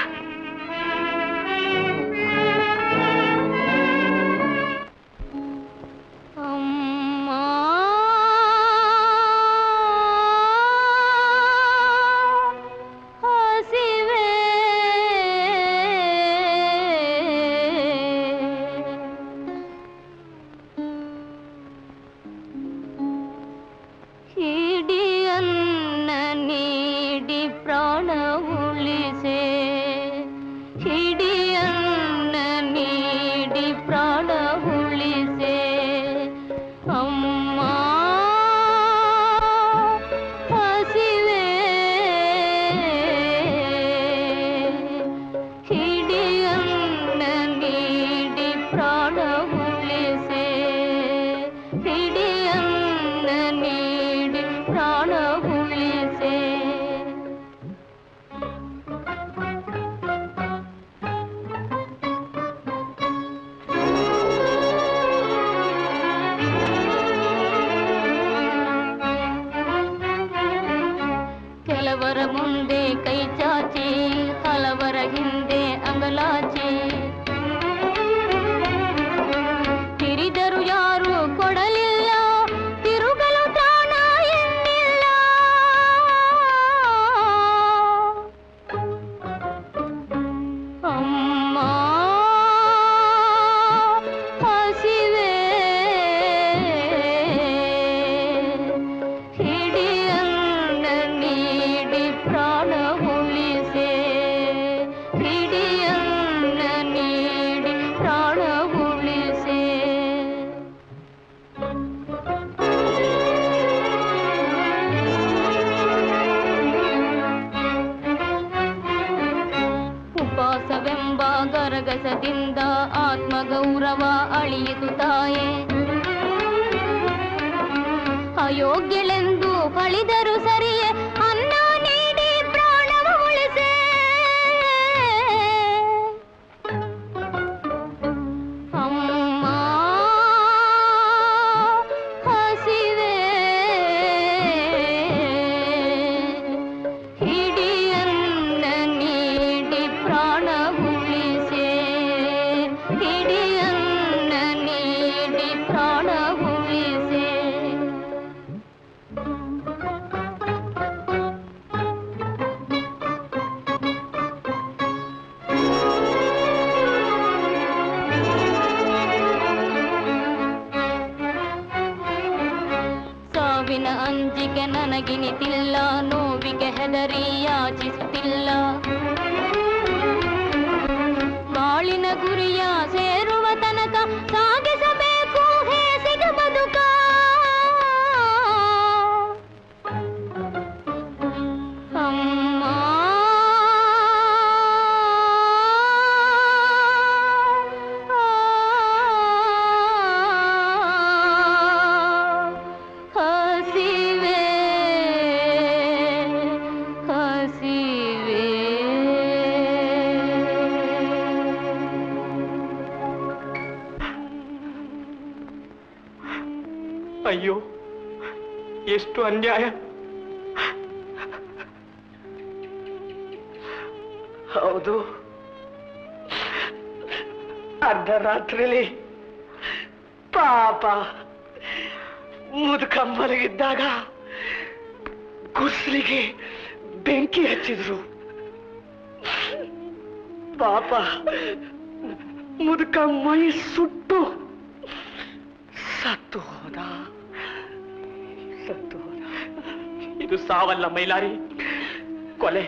ಪ್ರಾಣ ಉಳಿಸೆ, ಹಿಡಿಯನ್ನ ಎಂಬ ಗರಗಸದಿಂದ ಆತ್ಮಗೌರವ ಅಳಿಯಿತು ತಾಯೇ. ಅಯೋಗ್ಯಳೆಂದು ಬಳಿದರು ಸರಿಯೇ ಅನ್ನ ನೀಡಿ ಪ್ರಾಣವ ಉಳಿಸೆ. ಅಮ್ಮ ಹಸಿವೆ ಹಿಡಿಯನ್ನ ನೀಡಿ ಪ್ರಾಣ ಉಳಿಸೆ. ಹಿಡಿಯನ್ನ ನೀಡಿ ಪ್ರಾಣ ಉಳಿಸೆ. ಸಾವಿನ ಅಂಜಿಕೆ ನನಗಿನಿತಿಲ್ಲ, ನೋವಿಗೆ ಹೆದರಿ ಯಾಚಿಸುತ್ತಿಲ್ಲ. ಬಾಳಿನ ಗುರಿಯ ಸೇರುವ ತನಕ ಸಾಗಿಸಬೇಕು ಹೇಸಿಗ ಬದುಕ. ಅಮ್ಮ ಹಸಿವೆ ಹಸಿವೆ. ಅಯ್ಯೋ, ಎಷ್ಟು ಅನ್ಯಾಯ! ಹೌದು, ಅರ್ಧರಾತ್ರಿಲಿ ಪಾಪ ಮುದುಕಂಬಲಗಿದ್ದಾಗ ಗುಸ್ಲಿಗೆ ಬೆಂಕಿ ಹಚ್ಚಿದ್ರು. ಪಾಪ ಮುದುಕ ಮೈ ಸುಟ್ಟು ಸತ್ತು ಹೋದ. ಇದು ಸಾವಲ್ಲ ಮೈಲಾರಿ, ಕೊಲೆ.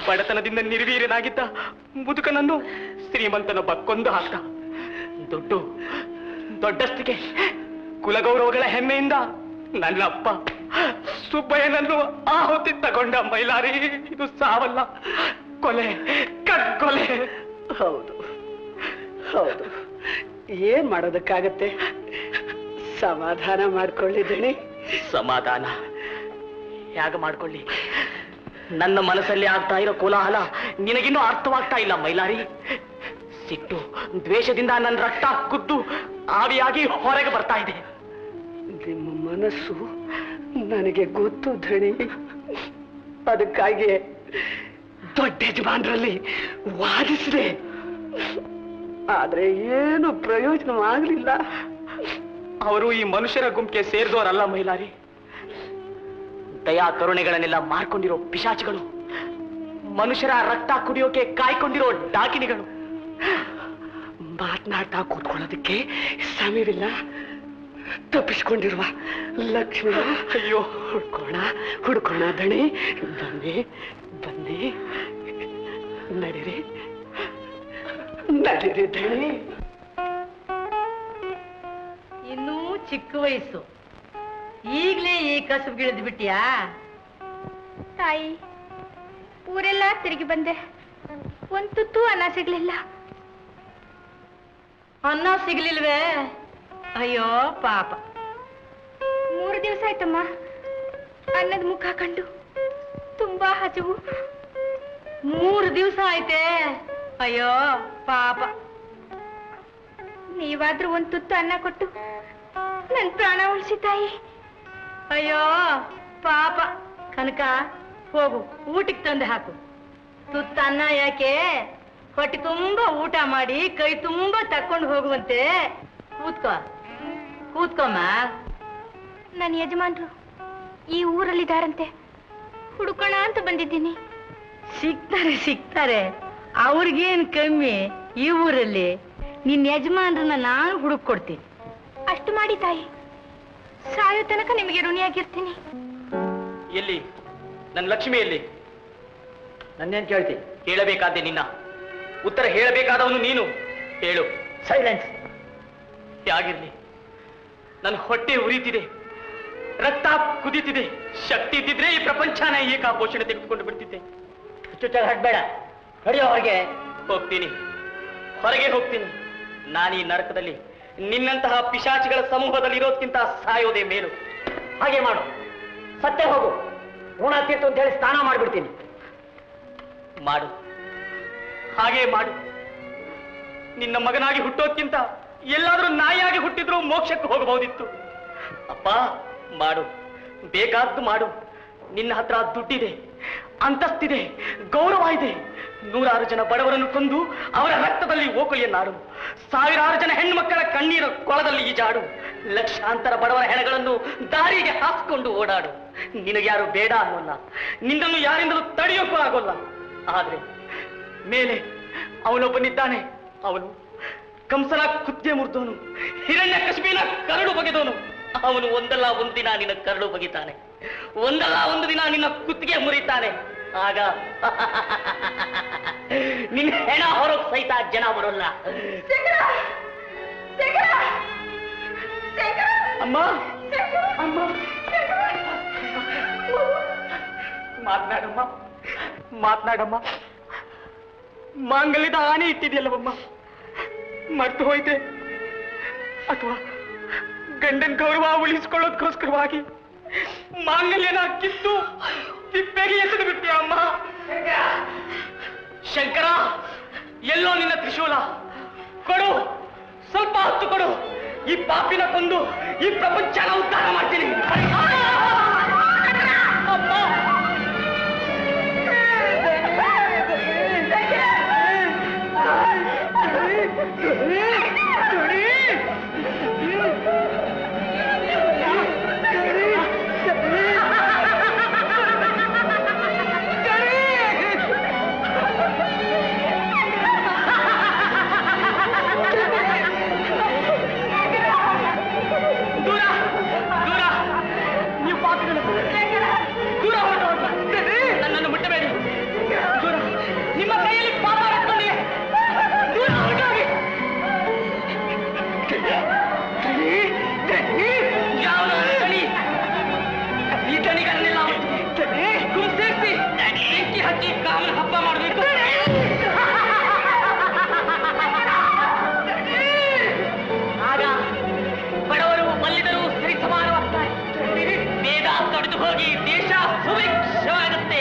ಬಡತನದಿಂದ ನಿರ್ವೀರ್ಯನಾಗಿದ್ದ ಮುದುಕನನ್ನು ಶ್ರೀಮಂತನೊಬ್ಬ ಕೊಂದು ಹಾಕ್ತ. ದೊಡ್ಡಸ್ತಿಗೆ ಕುಲಗೌರವಗಳ ಹೆಮ್ಮೆಯಿಂದ ನನ್ನಪ್ಪ ಸುಬ್ಬಯ್ಯನನ್ನು ಆಹುತಿ ತಗೊಂಡ ಮೈಲಾರಿ. ಇದು ಸಾವಲ್ಲ, ಕೊಲೆ, ಕಟ್ಕೊಲೆ. ಹೌದು ಹೌದು, ಏನ್ ಮಾಡೋದಕ್ಕಾಗತ್ತೆ? ಸಮಾಧಾನ ಮಾಡ್ಕೊಳ್ಳಿದ್ದೀನಿ. ಸಮಾಧಾನ ಹೇಗೆ ಮಾಡ್ಕೊಳ್ಳಿ? ನನ್ನ ಮನಸ್ಸಲ್ಲಿ ಆಗ್ತಾ ಇರೋ ಕೋಲಾಹಲ ನಿನಗಿನ್ನೂ ಅರ್ಥವಾಗ್ತಾ ಇಲ್ಲ ಮೈಲಾರಿ. ಸಿಟ್ಟು, ದ್ವೇಷದಿಂದ ನನ್ನ ರಕ್ತ ಕುದ್ದು ಆವಿಯಾಗಿ ಹೊರಗೆ ಬರ್ತಾ ಇದೆ. ನಿಮ್ಮ ಮನಸ್ಸು ನನಗೆ ಗೊತ್ತು ಧಣಿ. ಅದಕ್ಕಾಗಿ ದೊಡ್ಡ ಯಜಮಾನರಲ್ಲಿ ವಾದಿಸಿದೆ, ಆದ್ರೆ ಏನು ಪ್ರಯೋಜನವಾಗಲಿಲ್ಲ. ಅವರು ಈ ಮನುಷ್ಯರ ಗುಂಪಿಗೆ ಸೇರಿದವರಲ್ಲ ಮೈಲಾರಿ. ದಯಾ ಕರುಣೆಗಳನ್ನೆಲ್ಲ ಮಾರ್ಕೊಂಡಿರೋ ಪಿಶಾಚಿಗಳು, ಮನುಷ್ಯರ ರಕ್ತ ಕುಡಿಯೋಕೆ ಕಾಯ್ಕೊಂಡಿರೋ ಡಾಕಿನಿಗಳು. ಮಾತನಾಡ್ತಾ ಕೂತ್ಕೊಳ್ಳೋದಕ್ಕೆ ಸಮಯವಿಲ್ಲ. ತಪ್ಪಿಸ್ಕೊಂಡಿರುವ ಲಕ್ಷ್ಮಿ. ಅಯ್ಯೋ, ಹುಡ್ಕೋಣ ದಣಿ. ಬನ್ನಿ ನಡೀರಿ ದಣಿ. ಇನ್ನೂ ಚಿಕ್ಕ ವಯಸ್ಸು, ಈಗ್ಲೇ ಈ ಕಸುಬಿಗಿಳಿದು ಬಿಟ್ಟಿಯಾ? ತಾಯಿ, ಊರೆಲ್ಲ ತಿರುಗಿ ಬಂದೆ, ಒಂದ್ ತುತ್ತು ಅನ್ನ ಸಿಗ್ಲಿಲ್ಲ. ಅನ್ನ ಸಿಗ್ಲಿಲ್ವೇ? ಅಯ್ಯೋ ಪಾಪ. 3 ದಿವಸ ಆಯ್ತಮ್ಮ ಅನ್ನದ ಮುಖ ಕಂಡು. ತುಂಬಾ ಹಸಿವು. 3 ದಿವಸ ಆಯ್ತೆ? ಅಯ್ಯೋ ಪಾಪ. ನೀವಾದ್ರೂ ಒಂದ್ ತುತ್ತು ಅನ್ನ ಕೊಟ್ಟು ನನ್ ಪ್ರಾಣ ಉಳಿಸಿ ತಾಯಿ. ಅಯ್ಯೋ ಪಾಪ. ಕನಕ, ಹೋಗು, ಊಟಕ್ಕೆ ತಂದು ಹಾಕು. ತುತ್ತ ಅನ್ನ ಯಾಕೆ? ಹೊಟ್ಟೆ ತುಂಬಾ ಊಟ ಮಾಡಿ ಕೈ ತುಂಬಾ ತಕೊಂಡು ಹೋಗುವಂತೆ. ಕೂತ್ಕೊಮ್ಮ. ನನ್ನ ಯಜಮಾನ್ರು ಈ ಊರಲ್ಲಿದ್ದಾರಂತೆ, ಹುಡುಕೋಣ ಅಂತ ಬಂದಿದ್ದೀನಿ. ಸಿಗ್ತಾರೆ. ಅವ್ರಿಗೇನ್ ಕಮ್ಮಿ ಈ ಊರಲ್ಲಿ? ನಿನ್ ಯಜಮಾನ್ರನ್ನ ನಾನು ಹುಡುಕ್ ಕೊಡ್ತೀನಿ. ಅಷ್ಟು ಮಾಡಿ ತಾಯಿ, ಸಾಯೋ ತನಕ ನಿಮಗೆ ಋಣಿಯಾಗಿರ್ತೀನಿ. ಎಲ್ಲಿ ನನ್ನ ಲಕ್ಷ್ಮಿ? ಎಲ್ಲಿ? ನನ್ನೇನ್ ಕೇಳ್ತಿ? ಹೇಳಬೇಕಾದ್ದೆ ನಿನ್ನ, ಉತ್ತರ ಹೇಳಬೇಕಾದವನು ನೀನು. ಹೇಳು. ಸೈಲೆನ್ಸ್. ಯಾಗಿರ್ಲಿ, ನನ್ನ ಹೊಟ್ಟೆ ಉರಿತಿದೆ, ರಕ್ತ ಕುದೀತಿದೆ. ಶಕ್ತಿ ಇದ್ದಿದ್ರೆ ಈ ಪ್ರಪಂಚನ ಏಕಾಪೋಷಣೆ ತೆಗೆದುಕೊಂಡು ಬಿಡ್ತಿದ್ದೆ. ಚುಚ್ಚಾಗ ಹಟ್ಬೇಡ. ಕಡಿಯೋ ಹೊರಗೆ. ಹೋಗ್ತೀನಿ, ಹೊರಗೆ ಹೋಗ್ತೀನಿ. ನಾನೀ ನರಕದಲ್ಲಿ ನಿನ್ನಂತಹ ಪಿಶಾಚಿಗಳ ಸಮೂಹದಲ್ಲಿ ಇರೋದ್ಕಿಂತ ಸಾಯೋದೇ ಮೇಲು. ಹಾಗೆ ಮಾಡು, ಸತ್ತೇ ಹೋಗು. ಋಣ ತೀರ್ತು ಅಂತ ಹೇಳಿ ಸ್ನಾನ ಮಾಡ್ಬಿಡ್ತೀನಿ. ಮಾಡು, ಹಾಗೇ ಮಾಡು. ನಿನ್ನ ಮಗನಾಗಿ ಹುಟ್ಟೋದ್ಕಿಂತ ಎಲ್ಲಾದ್ರೂ ನಾಯಿಯಾಗಿ ಹುಟ್ಟಿದ್ರೂ ಮೋಕ್ಷಕ್ಕೆ ಹೋಗಬಹುದಿತ್ತು. ಅಪ್ಪ ಮಾಡು, ಬೇಕಾದ್ದು ಮಾಡು. ನಿನ್ನ ಹತ್ರ ದುಡ್ಡಿದೆ, ಅಂತಸ್ತಿದೆ, ಗೌರವ ಇದೆ. 100 ಜನ ಬಡವರನ್ನು ಕೊಂದು ಅವರ ರಕ್ತದಲ್ಲಿ ಓಕಳಿಯನ್ನಾಡು. 1000 ಜನ ಹೆಣ್ಮಕ್ಕಳ ಕಣ್ಣೀರ ಕೊಳದಲ್ಲಿ ಈಜಾಡು. ಲಕ್ಷಾಂತರ ಬಡವರ ಹೆಣಗಳನ್ನು ದಾರಿಗೆ ಹಾಕಿಕೊಂಡು ಓಡಾಡು. ನಿನಗೆ ಯಾರು ಬೇಡ ಅನ್ನೋಲ್ಲ, ನಿನ್ನನ್ನು ಯಾರಿಂದಲೂ ತಡೆಯೋಕ್ಕೂ ಆಗೋಲ್ಲ. ಆದ್ರೆ ಮೇಲೆ ಅವನೊಬ್ಬನಿದ್ದಾನೆ. ಅವನು ಕಂಸನ ಕುತ್ತಿಗೆ ಮುರಿದವನು, ಹಿರಣ್ಯ ಕಶ್ಮೀರ ಕರಡು ಬಗೆದವನು. ಅವನು ಒಂದಲ್ಲ ಒಂದು ದಿನ ನಿನ್ನ ಕರಡು ಬಗಿತಾನೆ, ಒಂದಲ್ಲ ಒಂದು ದಿನ ನಿನ್ನ ಕುತ್ತಿಗೆ ಮುರಿತಾನೆ. ಆಗ ನಿನ್ನ ಹೆಣ ಹೊರಗೆ ಸಹಿತ ಜನ ಬರೋಲ್ಲ. ಅಮ್ಮ, ಅಮ್ಮ, ಮಾತನಾಡಮ್ಮ, ಮಾತನಾಡಮ್ಮ. ಮಾಂಗಲ್ಯದ ಆನೆ ಇಟ್ಟಿದೆಯಲ್ಲವಮ್ಮ, ಮರ್ತು ಹೋಯ್ತೆ? ಅಥವಾ ಗಂಡನ ಗೌರವ ಉಳಿಸ್ಕೊಳ್ಳೋದಕ್ಕೋಸ್ಕರವಾಗಿ ಮಾಂಗಲ್ಯನ ಕಿತ್ತು ತಿಪ್ಪೆಗೆ ಎಸೆದು ಬಿಟ್ಟೆ ಅಮ್ಮ. ಶಂಕರ, ಎಲ್ಲೋ ನಿನ್ನ ತ್ರಿಶೂಲ? ಕೊಡು, ಸ್ವಲ್ಪ ಹೊತ್ತು ಕೊಡು. ಈ ಪಾಪಿನ ಕೊಂದು ಈ ಪ್ರಪಂಚನ ಉದ್ಧಾರ ಮಾಡ್ತೀನಿ. ಅಮ್ಮ, ನನ್ನನ್ನು ಮುಟ್ಟಬೇಡಿ. ದೂರ, ನಿಮ್ಮ ಕೈಯಲ್ಲಿ ಪಾಪ ಹಾಕೊಂಡಿ. ದೂರ ಹೊರಟಾಗಿ. ಯಾವ ಕಣಿ, ಈ ಕಣಿಗಳನ್ನೆಲ್ಲ ಗುಂಸೇರಿಸಿ ಬೆಂಕಿ ಹಚ್ಚಿ ಕಾಮನ ಹಬ್ಬ ಮಾಡಬೇಕು. ಆಗ ಬಡವರು ಬಲ್ಲಿದರು ಸರಿ ಸಮಾನವಾಗ್ತಾರೆ. ಬೇಗ ಕಡಿದು ಹೋಗಿ ದೇಶ ಸುಭಿಕ್ಷವಾಗುತ್ತೆ.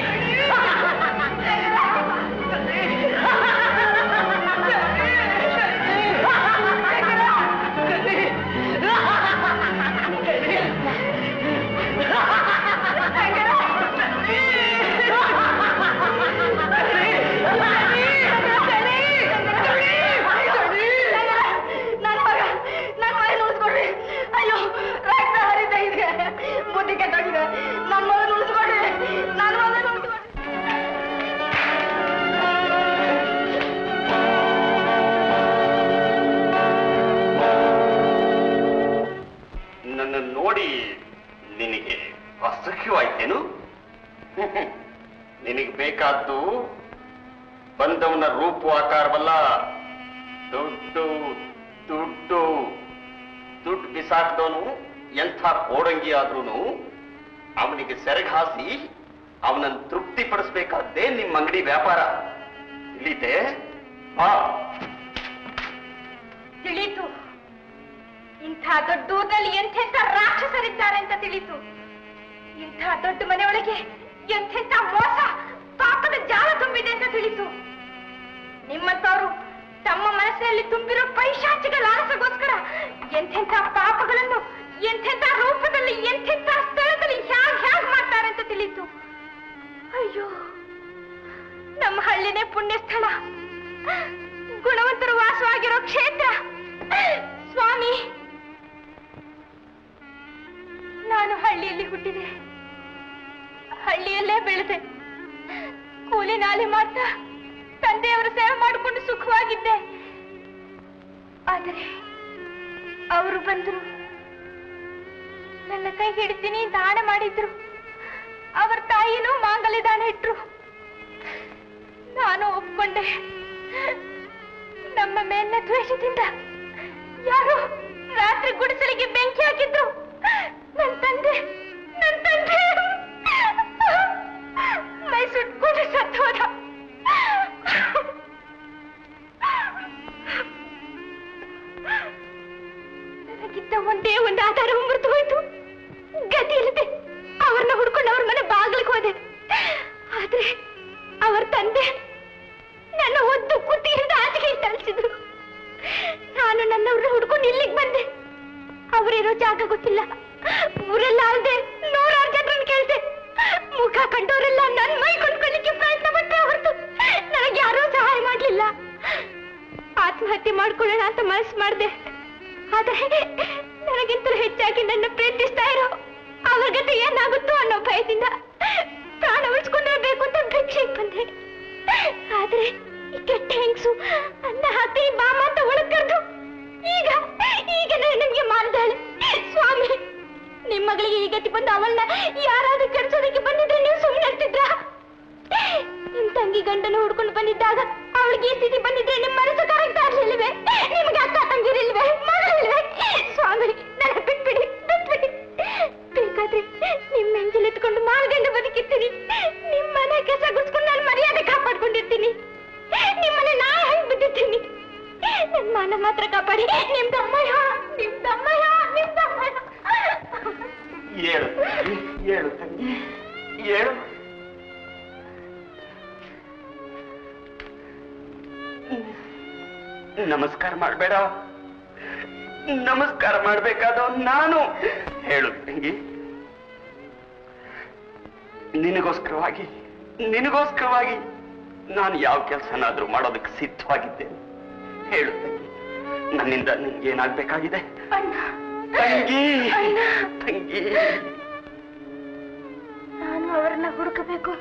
ಅಯ್ಯೋ, ರಕ್ತ ಹರಿತಾ ಇದೆ, ಬುದ್ಧಿ ಕೆಟ್ಟೋಗಿದೆ. ನನ್ನ ಮಗನ ಉಳಿಸ್ಕೊಡ್ರಿ, ನನ್ನ ಮಗನ ಉಳಿಸ್ಕೊಡ್ರಿ. ನನ್ನ ನೋಡಿ ನಿನಗೆ ಅಸಹ್ಯವಾಯ್ತೇನು? ನಿನಗೆ ಬೇಕಾದ್ದು ಬಂದವನ ರೂಪ ಆಕಾರವಲ್ಲ, ದುಡ್ಡು. ದುಡ್ಡು ದುಡ್ಡು ಬಿಸಾಕ್ದವನು ಎಂಥ ಕೋಡಂಗಿ ಆದ್ರೂ ಅವನಿಗೆ ಸೆರಗ್ ಹಾಸಿ ಅವನನ್ನು ತೃಪ್ತಿ ಪಡಿಸ್ಬೇಕಾದ್ದೇ ನಿಮ್ಮ ಅಂಗಡಿ ವ್ಯಾಪಾರ. ತಿಳಿತೆ? ತಿಳಿತು. ಇಂಥ ದೊಡ್ಡ ಊರಲ್ಲಿ ಎಂಥೆಂಥ ರಾಕ್ಷಸರಿದ್ದಾರೆ ಅಂತ ತಿಳಿತು. ಇಂಥ ದೊಡ್ಡ ಮನೆಯೊಳಗೆ ಎಂಥೆಂಥ ಮೋಸ ಪಾಪದ ಜಾಲ ತುಂಬಿದೆ ಅಂತ ತಿಳಿತು. ನಿಮ್ಮಂತವರು ತಮ್ಮ ಮನಸ್ಸಿನಲ್ಲಿ ತುಂಬಿರೋ ಪೈಶಾಚಿಕ ಲಾಲಸೆಗೋಸ್ಕರ ಎಂಥೆಂಥ ಪಾಪಗಳನ್ನು ಎಂಥೆಂಥ ರೂಪದಲ್ಲಿ ಎಂಥೆಂಥ ಸ್ಥಳದಲ್ಲಿ ಹ್ಯಾಗ್ ಮಾಡ್ತಾರೆ ಅಂತ ತಿಳಿತು. ಅಯ್ಯೋ, ನಮ್ಮ ಹಳ್ಳಿನೇ ಪುಣ್ಯ ಸ್ಥಳ, ಗುಣವಂತರು ವಾಸವಾಗಿರೋ ಕ್ಷೇತ್ರ. ಸ್ವಾಮಿ, ನಾನು ಹಳ್ಳಿಯಲ್ಲಿ ಹುಟ್ಟಿದೆ, ಹಳ್ಳಿಯಲ್ಲೇ ಬೆಳೆದೆ. ಕೂಲಿ ನಾಲಿ ಮಾಡ್ತಾ ತಂದೆಯವರ ಸೇವೆ ಮಾಡಿಕೊಂಡು ಸುಖವಾಗಿದ್ದೆ. ಆದರೆ ಅವರು ಬಂದರು, ನನ್ನ ಕೈ ಹಿಡಿತೀನಿ ಅಂತ ಆಣೆ ಮಾಡಿದ್ರು. ಅವರ ತಾಯಿನೂ ಮಾಂಗಲ್ಯ ದಾನ ಇಟ್ರು. ನಾನು ಒಪ್ಕೊಂಡೆ. ನಮ್ಮ ಮೇಲಿನ ದ್ವೇಷದಿಂದ ಯಾರು ರಾತ್ರಿ ಗುಡಿಸಲಿಗೆ ಬೆಂಕಿ ಹಾಕಿದ್ರು. ನನ್ನ ತಂದೆ ಮೈ ಸುಟ್ಕೊಂಡು ಸತ್ತು ಹೋದ. ಒಂದೇ ಒಂದು ಆಧಾರ ಮರೆತು ಹೋಯ್ತು. ಗತಿ ಇಲ್ಲದೆ ಅವ್ರನ್ನ ಹುಡ್ಕೊಂಡು ಅವ್ರ ಮನೆ ಬಾಗಿಲಿಗೆ ಹೋದೆ. ಆದ್ರೆ ಅವ್ರ ತಂದೆ ನನ್ನ ಒದ್ದು ಕುತ್ತಿಗೆಯಿಂದ ಆಚೆಗೆ ತಳಿಸಿದ್ರು. ನಾನು ನನ್ನವ್ರನ್ನ ಹುಡ್ಕೊಂಡು ಇಲ್ಲಿಗೆ ಬಂದೆ. ಅವರಿರೋ ಜಾಗ ಗೊತ್ತಿಲ್ಲ. ಊರೆಲ್ಲ ಅಲ್ದೆ 100 ಜನರನ್ನು ಕೇಳ್ದೆ. ಮುಖ ಕಂಡವರೆಲ್ಲ ನನ್ನ ಮೈ ಕೊಂಡ್ಕೊಳ್ಳಿಕ್ಕೆ ಪ್ರಯತ್ನ ಪಟ್ಟೆ ಹೊರತು ನನಗೆ ಯಾರೂ ಸಹಾಯ ಮಾಡ್ಲಿಲ್ಲ. ಆತ್ಮಹತ್ಯೆ ಮಾಡ್ಕೊಳ್ಳೋಣ ಅಂತ ಮನಸ್ಸು ಮಾಡಿದೆ. ಆದ್ರೆ ನನಗಿಂತಲೂ ಹೆಚ್ಚಾಗಿ ನನ್ನ ಪ್ರೀತಿಸ್ತಾ ಇರೋ ಅವ್ರ ಗತಿ ಏನಾಗುತ್ತೋ ಅನ್ನೋ ಭಯದಿಂದ ಪ್ರಾಣ ಉಳಿಸ್ಕೊಂಡಿರಬೇಕು ಅಂತ ಭಿಕ್ಷೆಗೆ ಬಂದೆ. ಆದ್ರೆ ಈ ಕೆಟ್ಟ ಹೆಂಗಸು ಅನ್ನ ಹಾಕಿ ಬಾಮ ಅಂತ ಒಳಗ್ ಕರೆದು ಈಗ ಈಗ ನನಗೆ ಮಾರಿದಾಳೆ. ಸ್ವಾಮಿ, ನಿಮ್ ಮಗಳಿಗೆ ಈ ಗತಿ ಬಂದು ಅವಳನ್ನ ಯಾರಾದ್ರೂ ಕೆಡ್ಸೋದಕ್ಕೆ ಬಂದಿದ್ರೆ ನೀವು ಸುಮ್ಮನೆ ಇರ್ತಿದ್ರ? ನಿಮ್ ತಂಗಿ ಗಂಡನ ಹುಡ್ಕೊಂಡು ಬಂದಿದ್ದಾಗ ಅವಳಿಗೆ ಈ ಸ್ಥಿತಿ ಬಂದಿದ್ರೆ ನಿಮ್ ಮನಸ್ಸು ಕರೆಕ್ಟ್ ಆಗ್ಲಿಲ್ವೇ? ನಿಮ್ಗೆ ಅಕ್ಕ ತಂಗಿರಿಲ್ವೇ? ಮಗಳಿಲ್ವೇ? ಸ್ವಾಮಿ, ನನ್ನ ಬಿಟ್ಬಿಡಿ. ಬೇಕಾದ್ರೆ ನಿಮ್ ಮೆಂಜಲ್ ಎತ್ಕೊಂಡು 4 ಗಂಟೆ ಬದುಕಿರ್ತೀನಿ. ನಿಮ್ ಮನೆ ಕೆಸ ಗುಡ್ಸ್ಕೊಂಡು ನಾನು ಮರ್ಯಾದೆ ಕಾಪಾಡ್ಕೊಂಡಿರ್ತೀನಿ. ನಿಮ್ಮನೆ ನಾ ಹೆಂಗ್ ಬಿದ್ದಿರ್ತೀನಿ. ನನ್ ಮಾನ ಮಾತ್ರ ಕಾಪಾಡಿ. ನಿಮ್ದಮ್ಮಯ್ಯ. ಏಳು ಏಳು ತಂಗಿ, ಏಳು. ನಮಸ್ಕಾರ ಮಾಡಬೇಡ. ನಮಸ್ಕಾರ ಮಾಡಬೇಕಾದ ನಾನು. ಹೇಳು ತಂಗಿ, ನಿನಗೋಸ್ಕರವಾಗಿ ನಾನು ಯಾವ ಕೆಲಸನಾದ್ರೂ ಮಾಡೋದಕ್ಕೆ ಸಿದ್ಧವಾಗಿದ್ದೇನೆ. ಹೇಳು ತಂಗಿ, ನನ್ನಿಂದ ನಿನ್ಗೇನಾಗ್ಬೇಕಾಗಿದೆ? ತಂಗಿ, ತಂಗಿ, ನಾನು ಅವರನ್ನ ಹುಡುಕಬೇಕು.